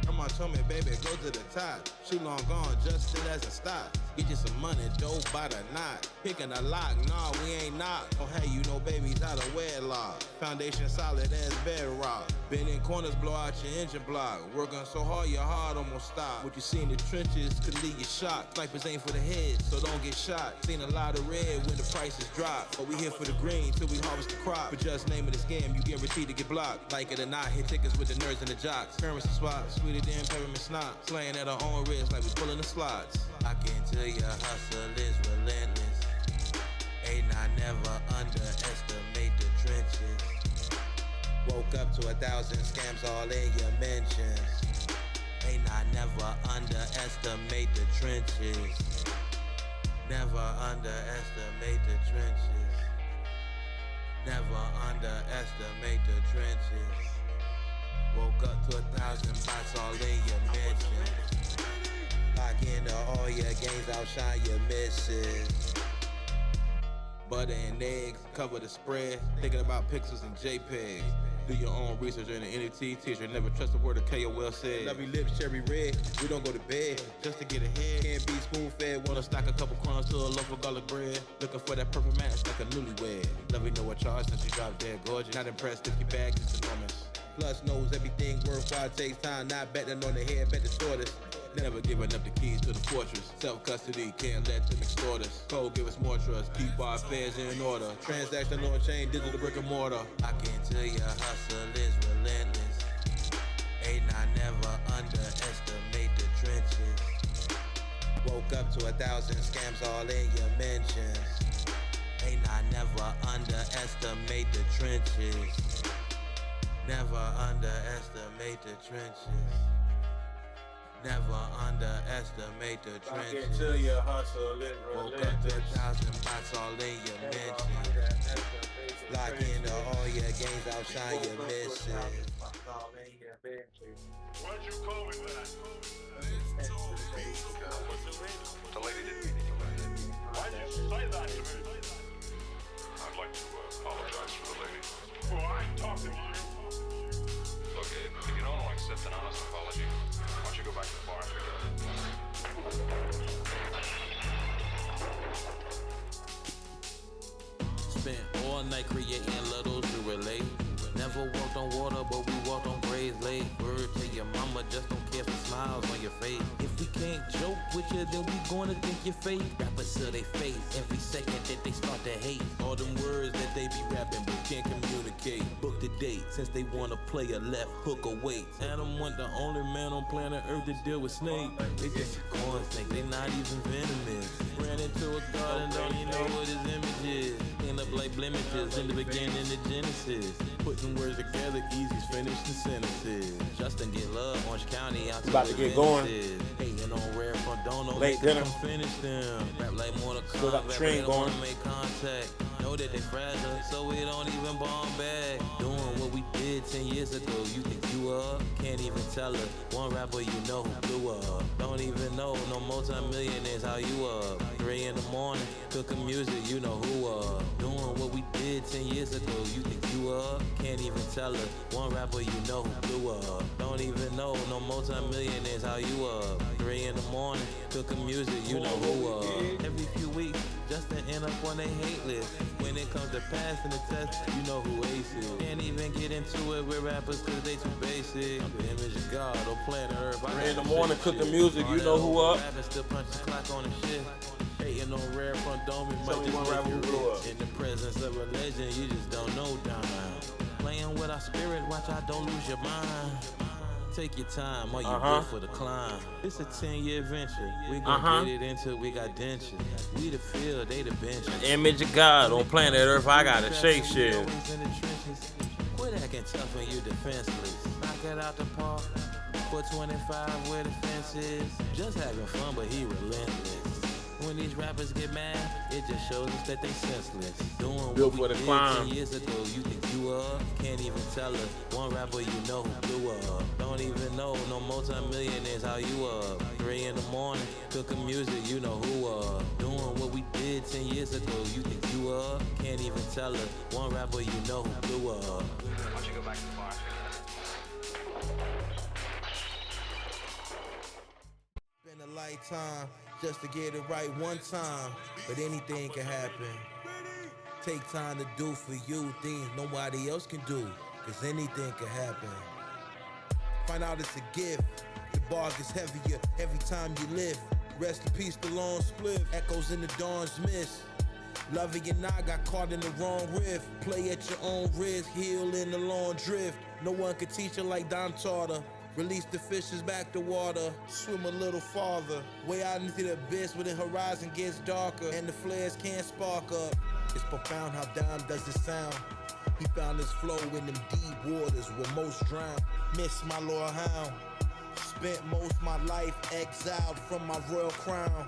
Come on, tell me, baby, go to the top. She long gone, just sit as a stop. Get you some money, dough by the knot. Picking a lock, nah, we ain't knock. Oh, hey, you know babies out of wedlock. Foundation solid as bedrock. Been in corners, blow out your engine block. Working so hard, your heart almost stop. What you see in the trenches could leave you shocked. Snipers ain't for the head, so don't get shot. Seen a lot of red when the prices drop. But we here for the green till we harvest the crop. But just naming the scam, you guaranteed to get blocked. Like it or not, hit tickets with the nerds and the jocks. Parents and spots, sweeter than peppermint snot. Slaying at our own risk like we pulling the slots. I can tell your hustle is relentless. Ain't I never underestimate the trenches. Woke up to 1,000 scams all in your mentions. Ain't I never underestimate the trenches. Never underestimate the trenches. Never underestimate the trenches. Woke up to 1,000 bots all in your mentions. Lock into all your games, outshine your misses. Butter and eggs, cover the spread. Thinking about pixels and JPEGs. Do your own research in the NFT teacher. Never trust a word a KOL said. Lovely lips, cherry red. We don't go to bed just to get ahead. Can't be spoon fed. Wanna stack a couple crumbs to a loaf of garlic bread. Looking for that perfect match like a newlywed. Lovely know what charge since she dropped dead gorgeous. Not impressed if your bag is enormous. Plus knows everything worthwhile takes time. Not betting on the head, bet the tortoise. Never giving up the keys to the fortress. Self-custody, can't let them extort us. Code, give us more trust. Keep our affairs in order. Transaction on chain, digital brick and mortar. I can tell your hustle is relentless. Ain't I never underestimate the trenches. Woke up to 1,000 scams all in your mentions. Ain't I never underestimate the trenches. Never underestimate the trenches. Never underestimate the trenches.
I can tell your hustle is
Woke up to 1,000 bots all in your mentions. Lock into all your games, outshine your misses.
Why'd you call me that? The lady didn't mean it. Why did you say that to me? I'd like to apologize for the lady. Well, I ain't talking to you. Look, if you don't accept an honest apology, why don't you go back to the bar and pick it
up? Spent all night creating littles to relate. Never walked on water, but we walked on Gray's Lake. Word to your mama, just don't care for smiles on your face. If we can't joke with you, then we gonna think you're fake. Rappers to their face, every second that they start to hate. All them words that they be rapping, but can't communicate. Book the date, since they wanna play a left hook or wait. Adam wasn't the only man on planet Earth to deal with snakes. They just a corn snake, they not even venomous. Ran into a garden, don't even know what his image is. End up like blemishes in the beginning of Genesis. Putting words together, easy finishing sentences. Justin get love, Orange County out to
about to get going.
Hating on rare from don't know,
Late
make
dinner.
them finish them. Rap like Mortal
Still got the
Kombat,
train
they don't
going.
wanna make contact. Know that they fragile, so we don't even bomb back. Doing what we did 10 years ago, you think you up? Can't even tell her. One rapper you know who blew up. Don't even know, no multi-millionaires how you up. 3 in the morning, cooking music, you know who up. Doing what we did 10 years ago, you think you up? Can't even tell her. One rapper you know who blew up. Don't even know, no multi-millionaires how you up. 3 in the morning, cooking music, you know who up. Every few weeks, just to end up on their hate list. When it comes to passing the test, you know who ace is. Can't even get into it with rappers cause they too basic. I'm the image of God on planet Earth.
3 in the morning cooking music, you know who up.
Rapping still punch the clock on the shit. Hating on rare front dome, it
Tell
might
me
just
one
make
rapper
you
who blew
rich.
up.
In the presence of religion, you just don't know down. Playing with our spirit, watch out, don't lose your mind. Take your time, or you good for the climb. It's a 10-year venture. We gon' get it into we got dentures. We the field, they the benches.
Image of God on planet Earth, I gotta shake shit.
Always in the trenches. Quit acting tough when you defenseless. Knock it out the park. Put 25 where the fence is. Just having fun, but he relentless. When these rappers get mad, it just shows us that they senseless. Doing
Built
what
for
we
the
did
climb.
10 years ago, you think you up? Can't even tell her. One rapper you know who blew up. Don't even know, no multi-millionaires how you up. 3 in the morning, cooking music, you know who up. Doing what we did 10 years ago, you think you up? Can't even tell her. One rapper you know who blew up.
Why don't you go back to the bar?
Been a lifetime just to get it right one time, but anything can happen. Take time to do for you things nobody else can do, cause anything can happen. Find out it's a gift, the bar gets heavier every time you live. Rest in peace, the long split, echoes in the dawn's mist. Lovey and I got caught in the wrong riff. Play at your own risk, heal in the long drift. No one could teach her like Don taught her. Release the fishes back to water, swim a little farther. Way out into the abyss where the horizon gets darker and the flares can't spark up. It's profound how down does it sound. He found his flow in them deep waters where most drown. Miss my loyal hound. Spent most my life exiled from my royal crown.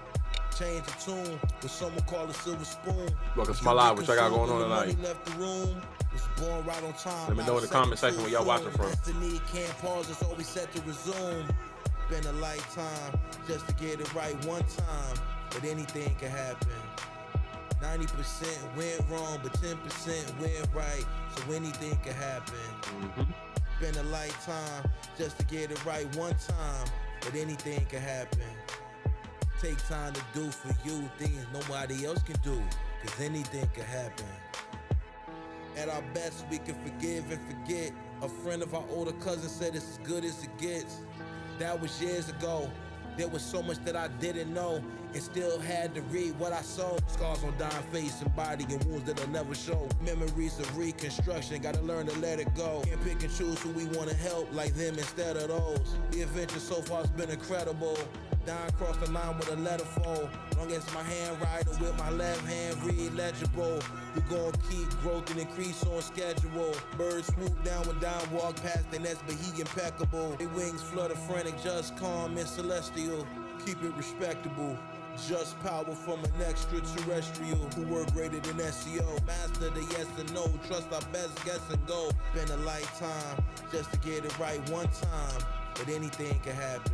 Change the tune with someone called a silver spoon.
Welcome to my live, which I got going on tonight.
Money left the room. Was born right on time.
Let me know in the comment section where y'all watching from.
Destiny can't pause, it's always set to resume. Been a lifetime just to get it right one time, but anything can happen. 90% went wrong, but 10% went right, so anything can happen. Been a lifetime just to get it right one time, but anything can happen. Take time to do for you things nobody else can do, cause anything can happen. At our best, we can forgive and forget. A friend of our older cousin said it's as good as it gets. That was years ago. There was so much that I didn't know and still had to read what I saw. Scars on dying face and body and wounds that'll never show. Memories of reconstruction, gotta learn to let it go. Can't pick and choose who we wanna help like them instead of those. The adventure so far has been incredible. Dying across the line with a letter fold. Long as my handwriting with my left hand read legible. We gon' keep growth and increase on schedule. Birds swoop down when down walk past their nest, but he impeccable. Their wings flutter frantic, just calm and celestial. Keep it respectable. Just power from an extraterrestrial who work greater than SEO. Master the yes and no, trust our best guess and go. Been a lifetime just to get it right one time, but anything can happen.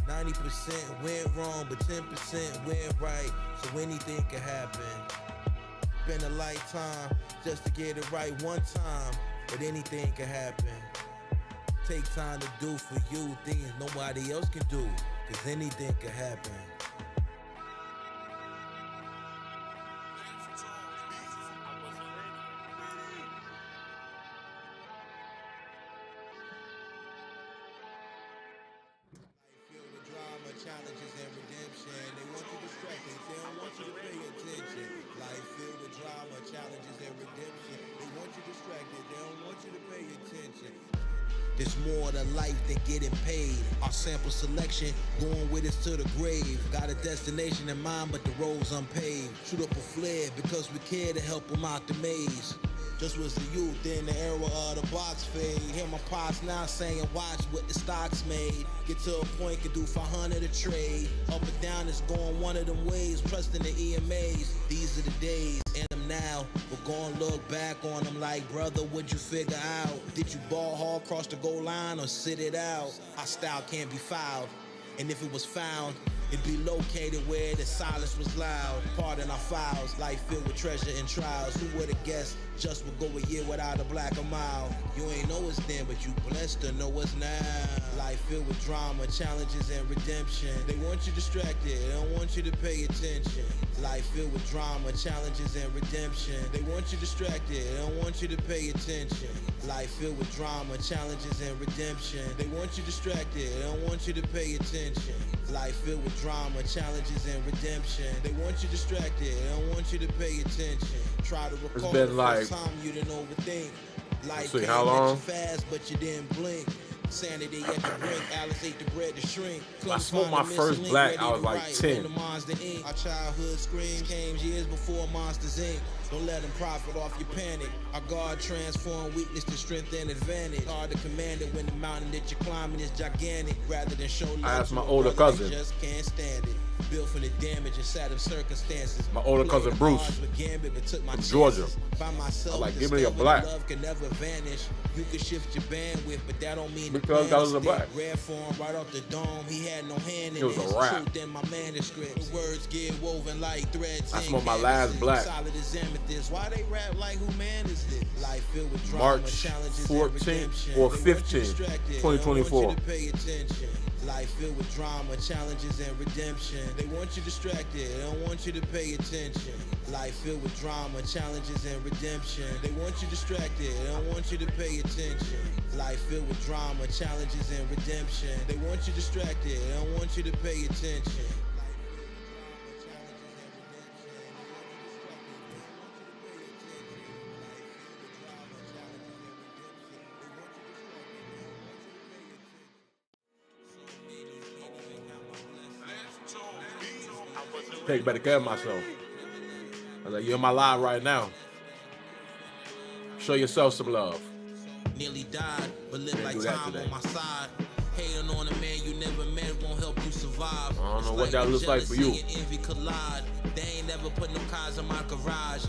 90% went wrong, but 10% went right, so anything can happen. Been a lifetime just to get it right one time, but anything can happen. Take time to do for you things nobody else can do, cause anything can happen. Challenges and redemption. They want you distracted. They don't want you to pay attention. Life filled with drama, challenges and redemption. They want you distracted. They don't want you to pay attention. There's more to life than getting paid. Our sample selection going with us to the grave. Got a destination in mind, but the road's unpaved. Shoot up a flare because we care to help them out the maze. Just was the youth in the era of the box fade. Hear my pops now saying, watch what the stocks made. Get to a point, could do 500 a trade. Up and down, it's going one of them ways. Trusting the EMAs. These are the days. In them now. We're gonna look back on them like, brother, what'd you figure out? Did you ball hard across the goal line or sit it out? Our style can't be fouled. And if it was found, it'd be located where the silence was loud. Pardon our files, life filled with treasure and trials. Who would've guessed just would go a year without a black a mile? You ain't know it's then, but you blessed to know it's now. Life filled with drama, challenges and redemption. They want you distracted, they don't want you to pay attention. Life filled with drama, challenges and redemption. They want you distracted, they don't want you to pay attention. Life filled with drama, challenges and redemption. They want you distracted, they don't want you to pay attention. Life filled with drama, challenges and redemption. They want you distracted, they don't want you to pay attention. Try to recall the first time you didn't overthink. Life came at you fast, but you didn't blink. Sanity at the brink, Alice ate the bread to shrink.
I smoked my first black, I was like 10.
Our childhood screams came years before Monsters Inc. Don't let them profit off your panic. Our God transform weakness to strength and advantage. Hard to command it when the mountain that you're climbing is gigantic. Rather than show love,
I asked my older cousin.
Just can't stand it. Built for the damage and sad of circumstances.
My older cousin Bruce from Georgia.
By myself,
I'm like, give me a black.
Love can never vanish. You can shift your bandwidth, but that don't mean
because that was a black.
Red form right off the dome. He had no hand in
it. Was a rap.
In my manuscript. The words get woven like threads.
I smoked my last black.
Solid as amethyst. Why they rap like who man is this? Life filled with drama,
March
challenges
14th or 15th, 2024.
Pay attention. Life filled with drama, challenges and redemption. They want you distracted, they don't want you to pay attention. Life filled with drama, challenges and redemption. They want you distracted, they don't want you to pay attention. Life filled with drama, challenges and redemption. They want you distracted, they don't want you to pay attention.
Take better care of myself. I was like, you're in my live right now. Show yourself some love.
Nearly died, but live like time on my side. Hating on a man you never met won't help you survive.
I don't know what that looks like for you.
Envy collide. They ain't never put no cars in my garage.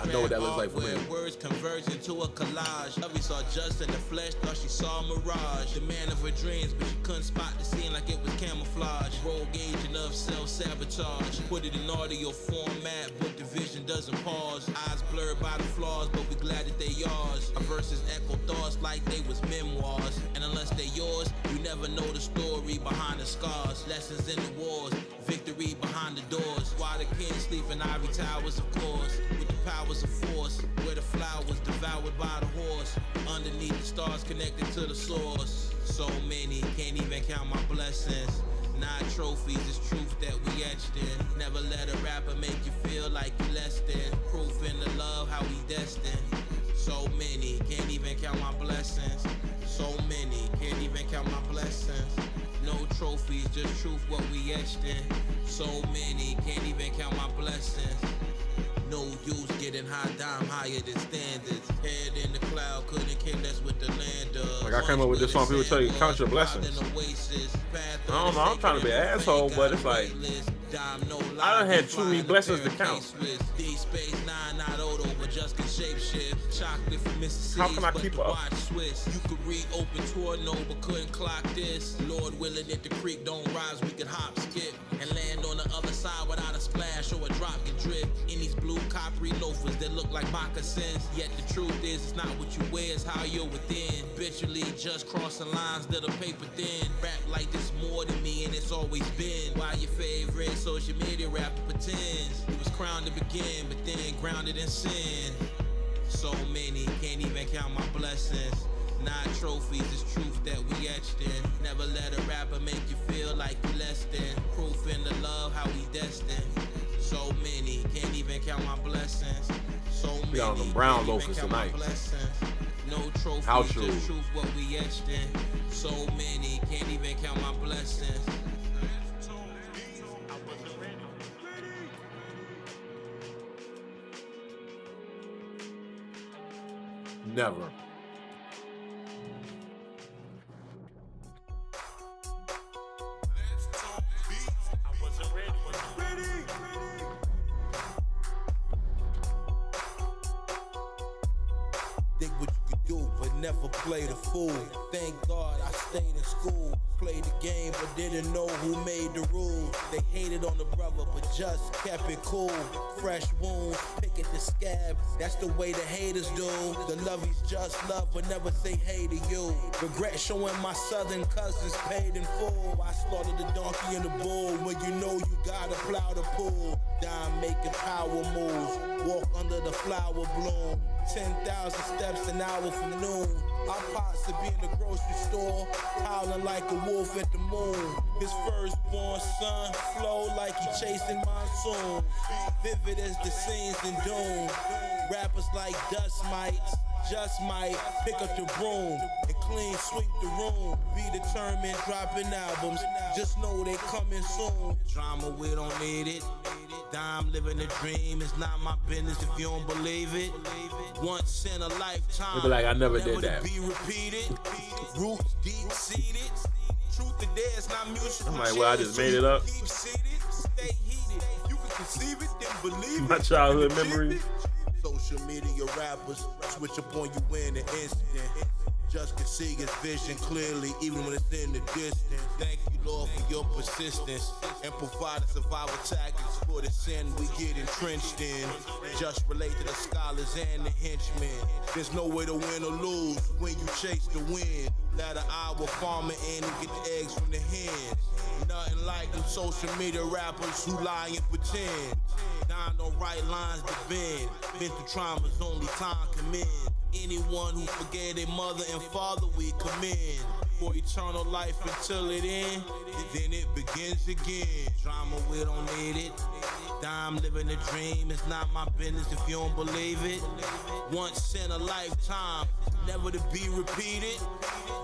I know what that looks like for me.
Words converge into a collage. Lovey saw just in the flesh, thought she saw a mirage. The man of her dreams, but she couldn't spot the scene like it was camouflage. Rogue agent of self-sabotage. Put it in audio format, but the vision doesn't pause. Eyes blurred by the flaws, but we glad that they yours. Our verses echo thoughts like they was memoirs. And unless they yours, you never know the story behind the scars. Lessons in the wars, victory behind the doors. Why the king sleep in ivory towers, of course. With the powers of force, where the flowers devoured by the horse. Underneath the stars connected to the source. So many, can't even count my blessings. 9 trophies, it's truth that we etched in. Never let a rapper make you feel like you less than. Proof in the love, how we destined. So many, can't even count my blessings. So many, can't even count my blessings. No trophies, just truth, what we etched in. So many, can't even count my blessings. No use getting high, dime higher than standards. Head in the cloud, couldn't care less with the land does.
Like I came up with this song, people tell you count your blessings. I don't know, I'm trying to be an asshole, but it's like I done had too many blessings to count. How can I keep up?
You could read open to a no, but couldn't clock this. Lord willing, if the creek don't rise, we could hop, skip, and land on the other side without a splash or a drop and drip. In these blue coppery loafers that look like moccasins. Yet the truth is, it's not what you wear, it's how you're within. Habitually just crossing lines that are paper thin. Rap like this more than me, and it's always been. Why your favorite social media rapper pretends he was crowned to begin, but then grounded in sin. So many, can't even count my blessings. 9 trophies, it's truth that we etched in. Never let a rapper make you feel like you less than. Proof in the love, how we destined. So many, can't even count my blessings. So many,
we on them brown loafers tonight.
No trophies, just truth, what we etched in. So many, can't even count my blessings.
Never.
never played a fool. Thank God I stayed in school. Played the game but didn't know who made the rules. They hated on the brother but just kept it cool. Fresh wounds, pick at the scab. That's the way the haters do. The love is just love but never say hey to you. Regret showing my southern cousins paid in full. I slaughtered the donkey and the bull. When you know you gotta plow the pool. Dime making power moves. Walk under the flower bloom. 10,000 steps an hour from noon. Our pops to be in the grocery store, howling like a wolf at the moon. His firstborn son flow like he chasing monsoons. Vivid as the scenes in Doom. Rappers like dust mites just might pick up the broom and clean sweep the room. Be determined, dropping albums. Just know they coming soon. Drama, we don't need it. Dime living a dream. It's not my business if you don't believe it. Once in a lifetime.
They be like, I never did that.
Be repeated. Roots deep seated. Truth to dare, it's not musical.
I'm like, well, I just made it up.
Keep seated. Stay heated. You can conceive it, then believe it.
My childhood memories.
Social media rappers switch up on you in an instant. Just can see his vision clearly, even when it's in the distance. Thank you, Lord, for your persistence and providing survival tactics for the sin we get entrenched in. Just relate to the scholars and the henchmen. There's no way to win or lose when you chase the wind. Let an hour farmer in and get the eggs from the hens. Nothing like them social media rappers who lie and pretend. Dying on right lines to bend. Been through traumas only time can mend. Anyone who forget their mother and father, we commend. For eternal life until it ends, and then it begins again. Drama, we don't need it. Dime living a dream, it's not my business if you don't believe it. Once in a lifetime, never to be repeated.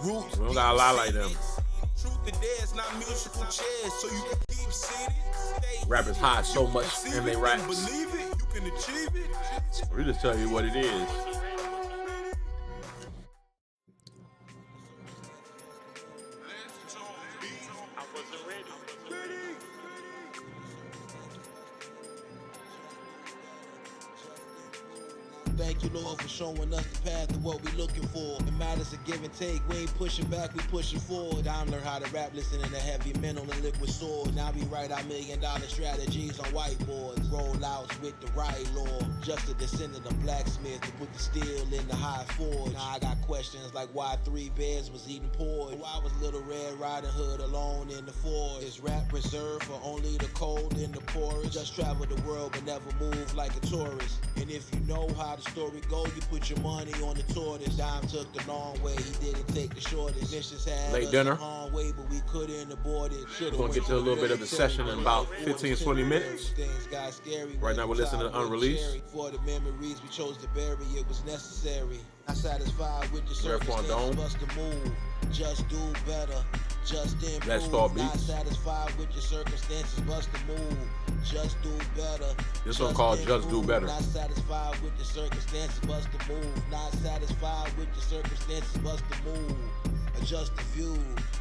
Roots,
we don't got a lot like them.
Truth to dare, it's not musical chairs, so you can keep seated.
Rappers hide so much in their raps.
Believe it, you can achieve it.
We just tell you what it is.
Thank you, Lord, for showing us the path of what we looking for. It matters of give and take. We ain't pushing back, we pushing forward. I learned how to rap, listening to heavy mental and liquid swords. Now we write our $1 million strategies on whiteboards. Roll outs with the right law. Just a descendant of blacksmiths to put the steel in the high forge. Now I got questions like why 3 bears was eating porridge. Why was Little Red Riding Hood alone in the forest? Is rap reserved for only the cold and the poorest? Just travel the world but never move like a tourist. And if you know how to story go, you put your money on the tortoise. Dime took the long way, he didn't take the shortest. Missions had
late dinner.
A long way, but we couldn't abort it.
We're gonna get to a little bit of the session in about 15-20 minutes. Right now we're listening to Unreleased.
For the memories we chose to bury, it was necessary. Not satisfied with the circumstances, bust a move. Just do better. Just improve.
Let's Start
Not
Beats.
satisfied with your circumstances, bust a move. Just do better.
This one called Just Do Better.
Not satisfied with the circumstances, bust a move. Not satisfied with the circumstances, bust a move. Adjust the view.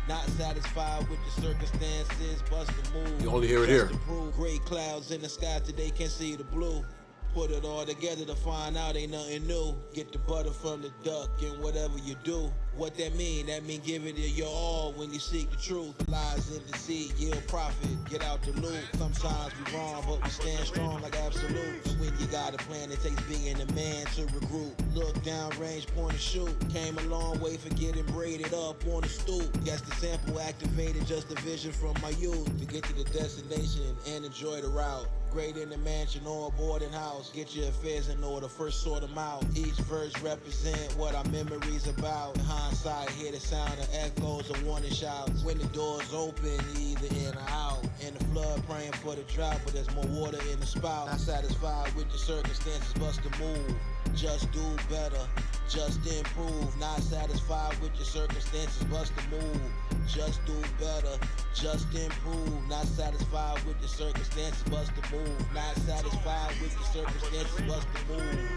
Not satisfied with the circumstances, bust a move.
You only hear it here.
Gray clouds in the sky today, can't see the blue. Put it all together to find out ain't nothing new. Get the butter from the duck and whatever you do. What that mean? That mean give it your all when you seek the truth. Lies in the sea, yield profit, get out the loop. Sometimes we wrong, but we stand strong like absolute. And when you got a plan, it takes being a man to regroup. Look down range, point and shoot. Came a long way for getting braided up on the stoop. Guess the sample activated just a vision from my youth. To get to the destination and enjoy the route. Great in the mansion or a boarding house. Get your affairs in order, first sort them out. Each verse represent what our memories about. In hindsight, hear the sound of echoes of warning shouts. When the doors open, either in or out. In the flood, praying for the drought, but there's more water in the spout. Not satisfied with the circumstances, bust a move. Just do better, just improve. Not satisfied with your circumstances, bust a move. Just do better, just improve. Not satisfied with the circumstances, bust a move. Not satisfied with the circumstances, bust a move.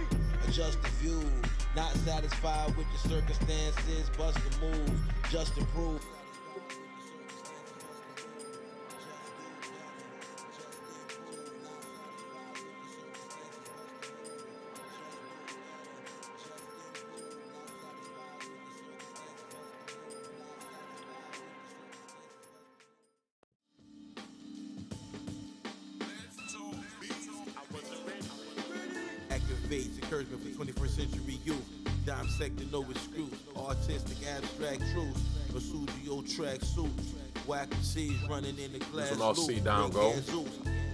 Adjust the view. Not satisfied with the circumstances, bust a move. Just improve. motivates, encouragement for 21st century youth. Dissecting no excuse, artistic abstract truths. A studio track suits, whack seeds running in the glass.
This one all C down go.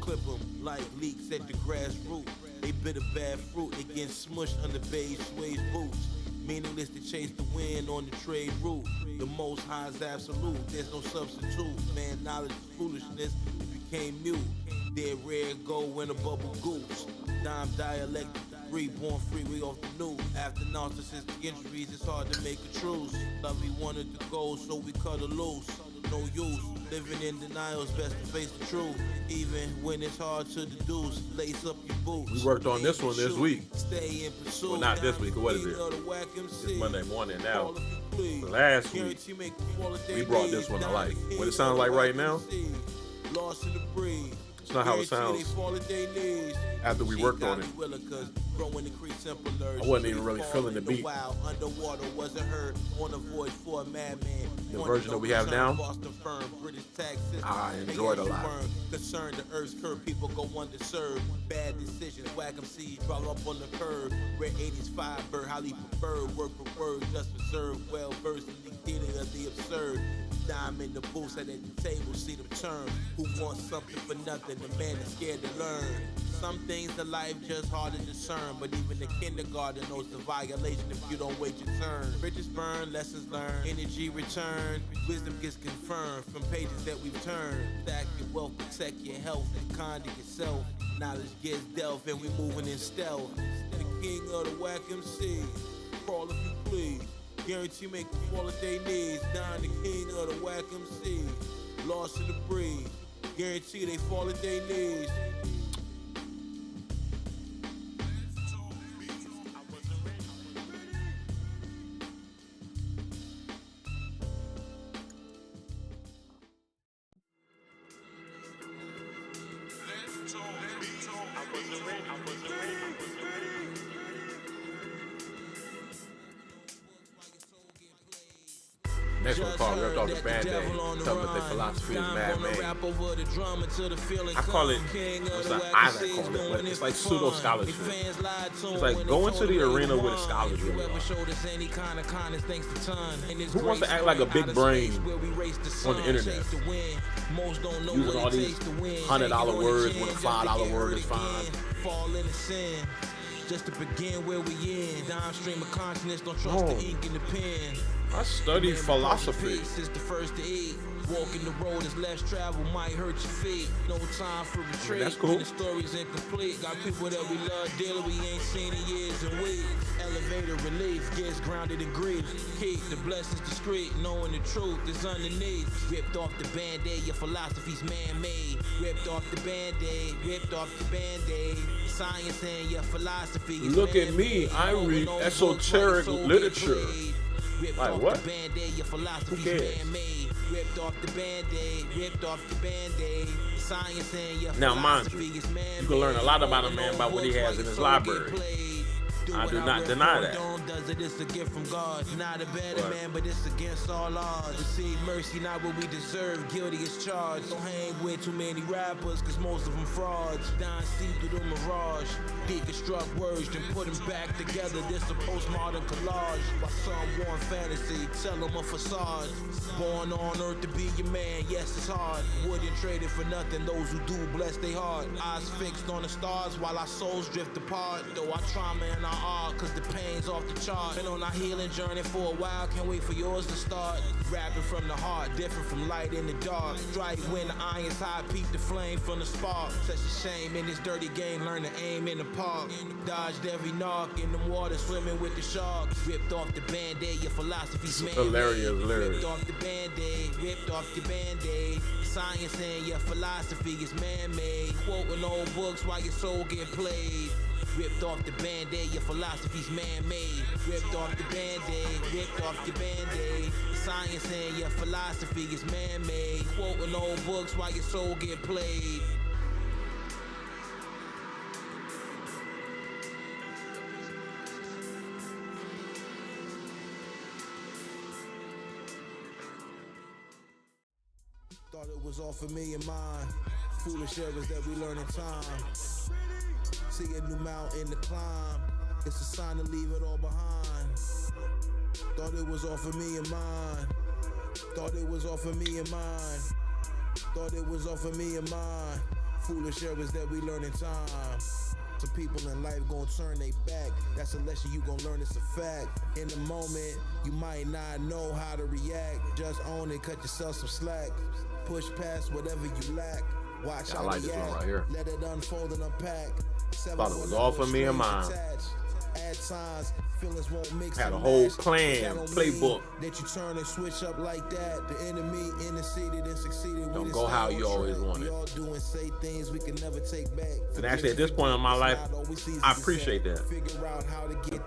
Clip them like leaks at the grassroots. They bit of bad fruit, they get smushed under beige suede boots. Meaningless to chase the wind on the trade route. The most high is absolute, there's no substitute. Man, knowledge is foolishness, it became mute. Dead rare go in a bubble goose. Dime dialect degree, born free, we off the news. After narcissistic injuries, it's hard to make a truce. Love we wanted to go, so we cut her loose. No use, living in denial is best to face the truth. Even when it's hard to deduce, lace up your boots.
We worked on this one this week.
Stay in pursuit.
Well, not this week, what is it? It's Monday morning now. So last week, we brought this one to life. What it sounds like right now, it's not how it sounds after we worked on it. I wasn't even really feeling the beat. The version that we have now, I enjoyed a lot.
Concerned the earth's curve, people go underserved. Bad decisions, whack 'em seeds, draw up on the curb. Red 80s fiber, highly preferred. Word for word, just reserved. Well versed in the dealing of the absurd. Dime in the booth, sat at the table, see them turn. Who wants something for nothing? The man is scared to learn. Some things in life just hard to discern, but even the kindergarten knows the violation if you don't wait your turn. Bridges burn, lessons learned, energy returned, wisdom gets confirmed from pages that we've turned. Stack your wealth, protect your health, and conduct yourself. Knowledge gets delved, and we moving in stealth. The king of the whack MC, crawl if you please. Guarantee make them fall at their knees. Down the king of the whack MC, lost in the breeze. Guarantee they fall at their knees.
Next one called Ripped Off the Band-Aid. Talking about their philosophy is mad man. I call it, it's like I call it, but it's like pseudo scholarship. It's like going to the arena with a scholarship. Who wants to act like a big brain on the internet? Using all these $100 words when a $5 word is fine.
Just to begin where we in. Downstream of consciousness, don't trust the ink in the pen.
I studied philosophy.
Is the first to eat. Walking the road is less travel, might hurt your feet. No time for retreat.
That's cool.
When the story's incomplete. Got people that we love dearly, we ain't seen in years and weeks. Elevator relief gets grounded in grief. Keep the blessings discreet, knowing the truth is underneath. Ripped off the band-aid, your philosophy's man-made. Ripped off the band-aid, ripped off the band-aid. Science and your philosophy is
Look at me, I read esoteric literature. Like what? Who cares?
Ripped off the band-aid, ripped off the band-aid. Science and your
now mind you, you can learn a lot about a man by what he has in his library. I do not deny that.
It's a gift from God. Not a better man, but it's against all odds. Receive mercy, not what we deserve. Guilty as charged. Don't hang with too many rappers, cause most of them frauds. Don see through the mirage. Deconstruct words, then put them back together. This a postmodern collage. By some warm fantasy, tell them a facade. Born on earth to be your man, yes it's hard. Wouldn't trade it for nothing, those who do bless their heart. Eyes fixed on the stars while our souls drift apart. Though our trauma and our art, cause the pain's off the chart. Been on our healing journey for a while, can't wait for yours to start. Rapping from the heart, different from light in the dark. Strike when the iron's high, peep the flame from the spark. Such a shame in this dirty game, learn to aim in the park. Dodged every knock in the water, swimming with the sharks. Ripped off the band-aid, your philosophy's man.
Hilarious lyrics.
Ripped off the band-aid, ripped off the band-aid. Science and your philosophy is man-made. Quoting old books while your soul get played. Ripped off the band-aid, your philosophy's man-made. Ripped off the band-aid, ripped off the band-aid. Science and your philosophy is man-made. Quoting old books while your soul get played. Thought it was all for me and mine. Foolish errors that we learn in time. See a new mountain to climb. It's a sign to leave it all behind. Thought it was all for me and mine. Thought it was all for me and mine. Thought it was all for me and mine. Foolish errors that we learn in time. Some people in life gon' turn they back. That's a lesson you gon' learn, it's a fact. In the moment, you might not know how to react. Just own it, cut yourself some slack. Push past whatever you lack. Watch how
like this one right here.
Let it unfold and unpack.
Thought it was all for me and mine.
At times, feelings won't mix.
Had a whole plan, playbook.
That you turn and switch up like that. The enemy interceded and succeeded.
Don't go how you always want it.
We all do and say things we can never take back.
And actually, at this point in my life, I appreciate that.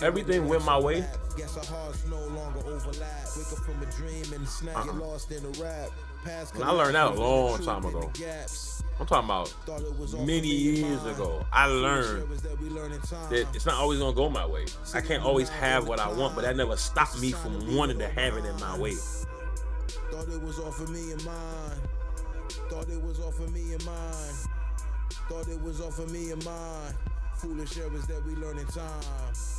Everything went my way.
Guess our hearts no longer overlap. Wake up from a dream and snap, get lost in a rap.
And I learned that a long time ago. I'm talking about many years ago. I learned that it's not always gonna go my way. I can't always have what I want, but that never stopped me from wanting to have it in my way.
Thought it was all for me and mine. Thought it was all for me and mine. Thought it was all for me and mine. Foolish errors that we learn in time.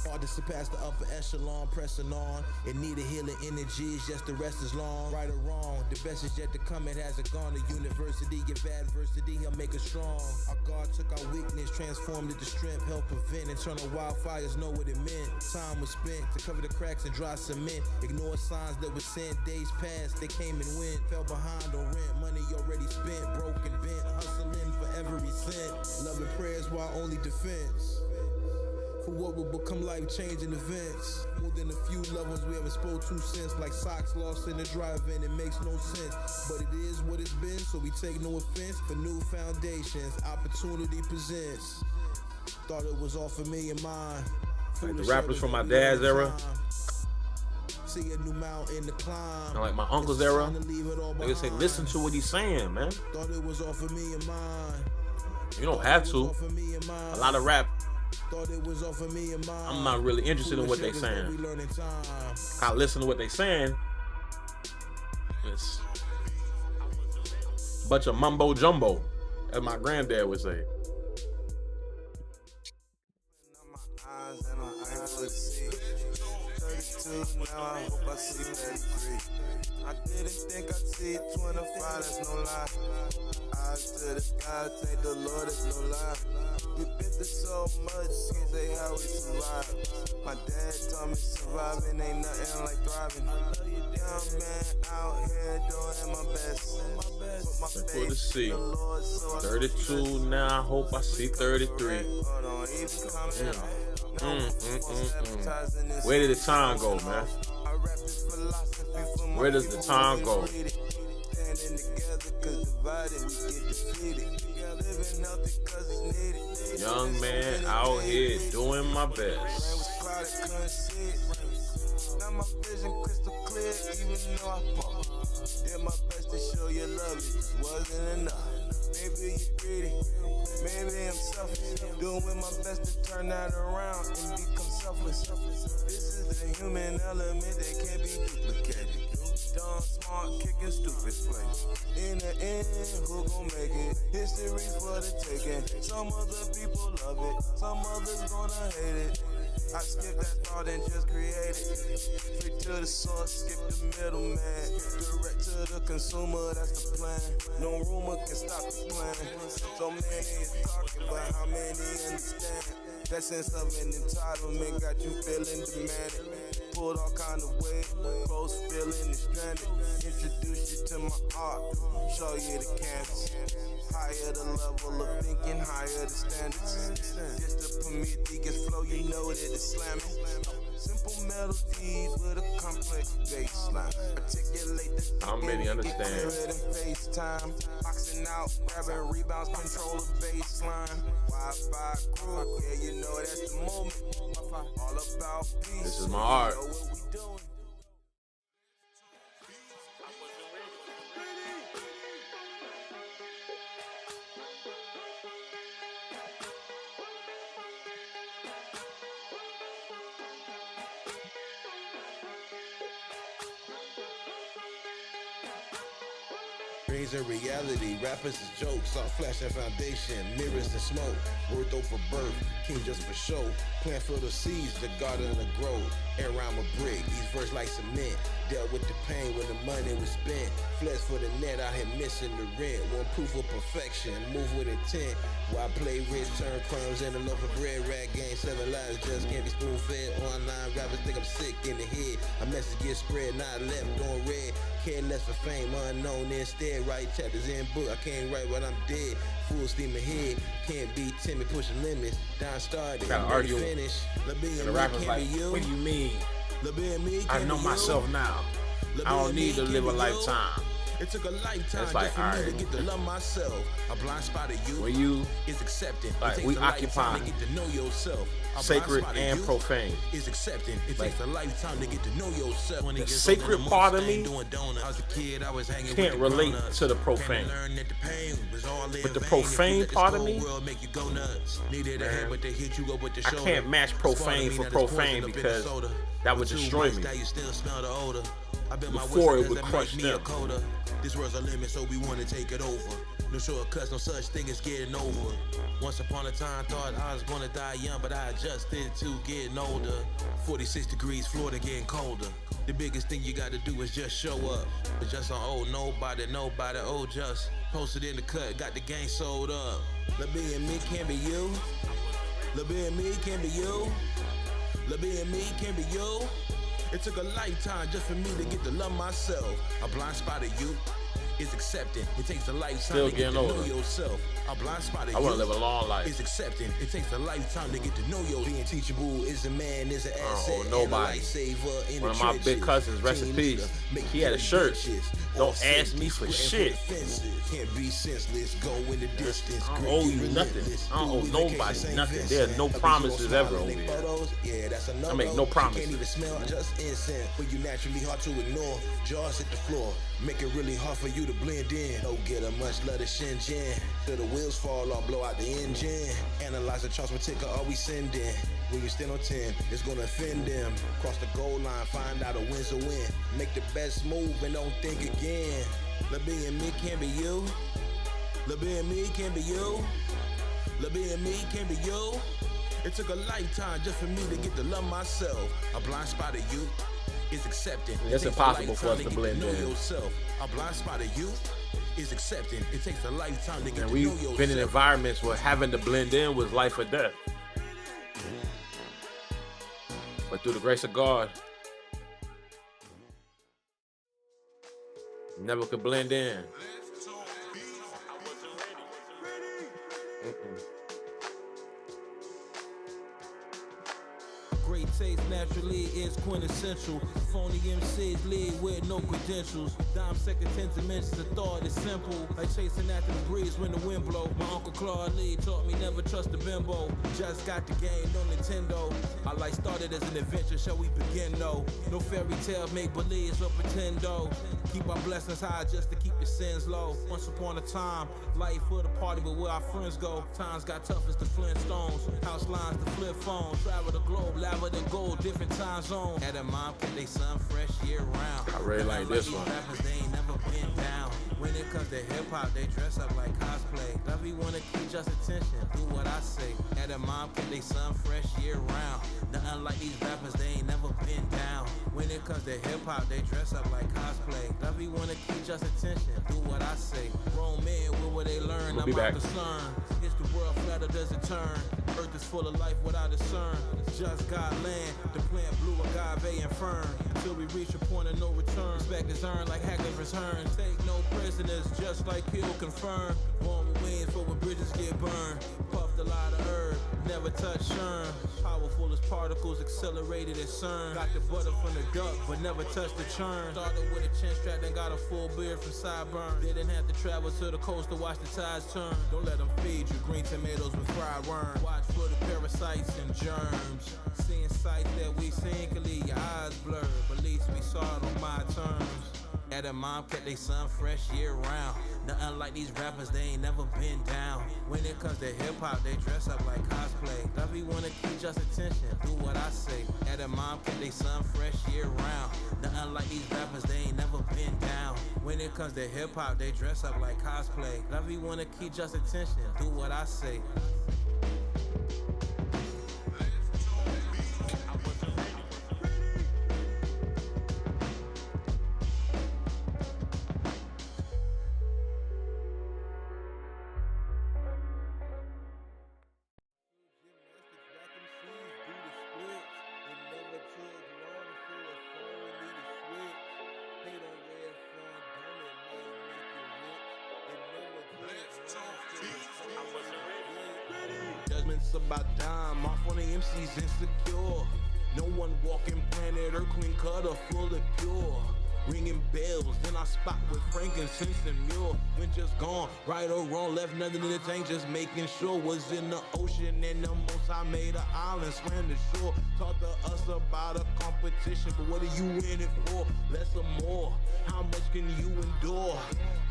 Hard to surpass the upper echelon, pressing on. It need a healing energies, just the rest is long. Right or wrong, the best is yet to come, it hasn't gone. The university, give adversity, he'll make us strong. Our God took our weakness, transformed it to strength, help prevent internal wildfires, know what it meant. Time was spent to cover the cracks and dry cement. Ignore signs that were sent, days passed, they came and went. Fell behind on rent, money already spent, broken, bent, hustling for every cent. Love and prayers while only defense. For what will become life-changing events. More than a few loved ones we haven't spoke to since. Like socks lost in the drive-in, it makes no sense. But it is what it's been, so we take no offense. For new foundations, opportunity presents. Thought it was all for me and mine.
Like the rappers from my dad's era.
See a new mountain to climb.
And like my uncle's era. They say, listen to what he's saying, man.
Thought it was all for me and mine.
You don't have to. A lot of rap,
I'm
not really interested in what they're saying. I listen to what they're saying. It's a bunch of mumbo jumbo, as my granddad would say.
Now I hope I see 33. I didn't think I'd see 25, that's no lie. Eyes to the sky, thank the Lord, it's no lie. We've been through so much, can't say how we survive. My dad told me surviving ain't nothing like thriving. Young man out here doing my best. Put my faith in the Lord, so
32 now, I hope I see 33. Where did the time go, man? Where does the time go? Young man out here doing my best.
Now my vision crystal clear, even though I fall. Did my best to show you love, it just wasn't enough. Maybe you're greedy, maybe I'm selfish. Doing my best to turn that around and become selfless. This is the human element that can't be duplicated. Dumb, smart, kicking stupid plays. In the end, who gon' make it? History's for the taking. Some other people love it, some others gonna hate it. I skip that thought and just create it. Straight to the source, skip the middleman. Direct to the consumer, that's the plan. No rumor can stop the plan. So many is talking, but how many understand? That sense of an entitlement got you feeling demanded. Pulled all kind of weight, close feeling is stranded. Introduce you to my art, show you the canvas. Higher the level of thinking, higher the standards. Just the Prometheus flow, you know that it's slamming. Simple melodies with a complex bass line. Articulate the
how many understand?
FaceTime, boxing out, grabbing rebounds, control the baseline. Wi-Fi crew, yeah, you know that's the moment. All about peace.
This is my art.
You know what we doing.
Dreams are reality, rappers is jokes, all flash and foundation, mirrors and smoke, worth over birth, king just for show, plant for the seeds, the garden of the grove, air around a brick, each verse like cement, dealt with the pain when the money was spent, flex for the net, out here missing the rent, one proof of perfection, move with intent, while I play rich, turn crumbs in a loaf of bread, rag game, 7 lives, just can't be spoon fed, online rappers think I'm sick in the head, a message gets spread, not left on red, care less for fame, unknown instead. Write chapters in book, I can't write when I'm dead. Full steam ahead, can't be timid, pushing limits. Down started,
gotta argue.
Finish.
And the rapper's like, what do you mean? I know myself now. I don't need to live a lifetime.
It took a lifetime
it's like,
just for me to get to love myself. A blind spot of you,
when you
is accepting.
like we occupy
to get to know yourself.
sacred and profane.
Is accepting. It takes a lifetime to get to know yourself. When
the sacred part of me can't relate to the profane. But the profane part of me, man, I can't match profane for profane because that would destroy me. Before it would crush them.
This world's a limit, so we want to take it over. No shortcuts, no such thing as getting over. Once upon a time, thought I was gonna die young, but I adjusted to getting older. 46 degrees, Florida getting colder. The biggest thing you gotta do is just show up. But just on old nobody, oh just. Posted in the cut, got the game sold up. Lil' B and me can't be you. Lil' B and me can't be you. Lil' B and me can't be you. It took a lifetime just for me to get to love myself. A blind spot of you is accepting. It takes a lifetime
Still
to get to
older.
know yourself. A blind spot of you
I want to live a long life.
is accepting. It takes a lifetime to get to know yourself. Being teachable is a man, is an asset.
Oh, nobody. One of my big cousins, rest in peace. He had a shirt. Don't ask me for shit.
Can't be senseless. Go in the distance.
I don't owe you nothing. I don't owe nobody nothing. There are no promises ever over here.
Yeah, that's
I make no promises.
Can't even smell just incense. But you naturally hard to ignore. Jaws hit the floor. Make it really hard for you to blend in. Don't get a much love to Shenzhen. Till the wheels fall off, blow out the engine. Analyze the charts, what ticker are we sending? When you stand on 10, it's gonna offend them. Cross the goal line, find out a win's a win. Make the best move and don't think again. Lil' B and me can't be you. Lil' B and me can't be you. Lil' B and me can't be you. It took a lifetime just for me to get to love myself. A blind spot of you is accepting.
It's impossible for us to blend in.
Yourself. A blind spot of you is accepting. It takes a lifetime to get
And
to know
we've
yourself.
been in environments where having to blend in was life or death. But through the grace of God, never could blend in.
Great taste naturally is quintessential. Phony MCs lead with no credentials. Dime second 10 dimensions, the thought is simple. Like chasing after the breeze when the wind blow. My Uncle Claude Lee taught me never trust a bimbo. Just got the game, no Nintendo. Our life started as an adventure, shall we begin though? No fairy tale, make believes or pretend though. Keep our blessings high just to keep your sins low. Once upon a time, life for the party, but where our friends go. Times got tough as the Flintstones. House lines, the flip phones. Travel the globe, lava than gold, different time zone. Had a mom kept they son fresh year round.
I really like this one.
Rappers, they ain't never been down. When it comes to hip hop, they dress up like cosplay. Love you wanna keep just attention, do what I say. Had a mom kept they son fresh year round. Nothing like these rappers, they ain't never been down. When it comes to hip hop, they dress up like cosplay. Love you wanna keep just attention, do what I say. Grown men, where they learn?
We'll be
I'm
back.
not concerned. Is the world flat or does it turn? Earth is full of life without a discern. Just God land, the plant blue agave and fern. Until we reach a point of no return. Respect is earned like Hackers return. Take no prisoners, just like Hill confirmed. Born with wings for when bridges get burned. Puffed a lot of herb, never touch churn. Powerful as particles, accelerated as CERN. Got the butter from the duck, but never touched the churn. Started with a chin strap, then got a full beard from sideburn. Didn't have to travel to the coast to watch the tides turn. Don't let them feed you green tomatoes with fried worm. Watch for the parasites and germs. Seeing sights that we seen can leave your eyes blurred. But at least we saw it on my terms. At a mom kept they son fresh year round. Nothing like these rappers, they ain't never been down. When it comes to hip hop, they dress up like cosplay. Lovey wanna keep just attention, do what I say. At a mom kept they son fresh year round. Nothing like these rappers, they ain't never been down. When it comes to hip hop, they dress up like cosplay. Lovey wanna keep just attention, do what I say. Judgments about dime, off on the MCs insecure. No one walking planet Earth, clean cutter, full of pure. Ringing bells, then I spot with frankincense and mule. When just gone, right or wrong, left nothing in the tank, just making sure. Was in the ocean and the most I made an island, swam the shore. Talk to us about a competition, but what are you in it for? Less or more, how much can you endure?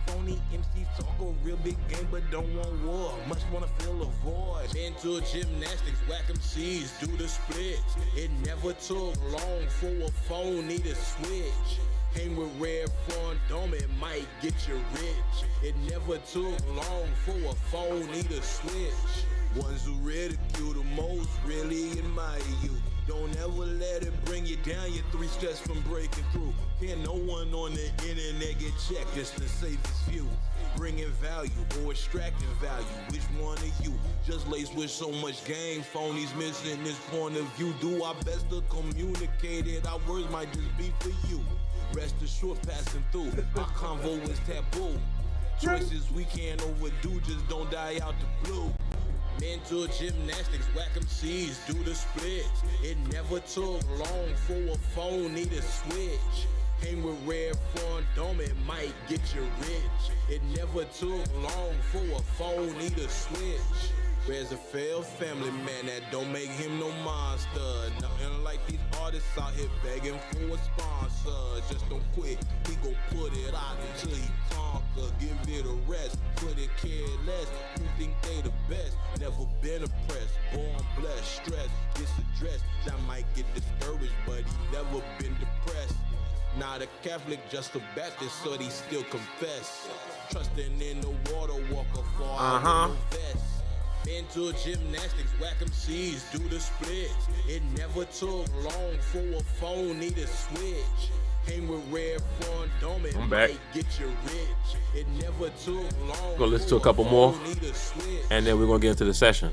Phony MCs talk a real big game, but don't want war. Much wanna fill a void. Mental gymnastics, whack MCs, do the splits. It never took long for a phony to switch. Hang with Red Front Dome, it might get you rich. It never took long for a phony to switch. Ones who ridicule the most really admire you. Don't ever let it bring you down, you're 3 steps from breaking through. Can't no one on the internet get checked, it's the safest few. Bringing value or extracting value, which one of you? Just laced with so much game, phonies missing this point of view. Do our best to communicate it, our words might just be for you. Rest assured, passing through, our convo is taboo. Choices we can't overdo, just don't die out the blue. Mental gymnastics, whack MCs, do the splits. It never took long for a phony to switch. Hang with Red Front Dome, it might get you rich. It never took long for a phony to switch. Where's a failed family man that don't make him no monster? Nothing like these artists out here begging for a sponsor. Just don't quit, he gon' put it out until he conquer. Give it a rest, put it careless. Who think they the best? Never been oppressed, born blessed, stressed, disaddressed. That might get discouraged, but he never been depressed. Not a Catholic, just a Baptist, so he still confess. Trusting in the water, walk a far vest. Mental gymnastics, whack MCs, do the splits. It never took long for a phony to switch. Hang with Red Front Dome, it might get you rich. It never took long.
Gonna listen to a couple more, and then we're gonna get into the session.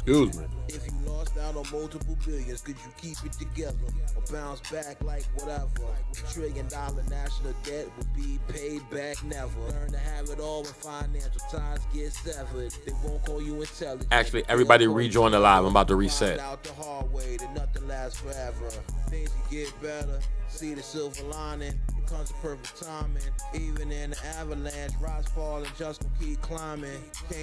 Excuse me.
If you lost out on multiple billions, could you keep it together or bounce back like whatever? $1 trillion national debt would be paid back never. Learn to have it all when financial ties get severed. They won't call you intelligent.
Actually, everybody rejoin the live. I'm about to reset.
Out the hard way, that nothing lasts forever. Things get better. See the silver lining. It comes to perfect timing. Even in the avalanche, rise, fall, and just gonna keep climbing. Can't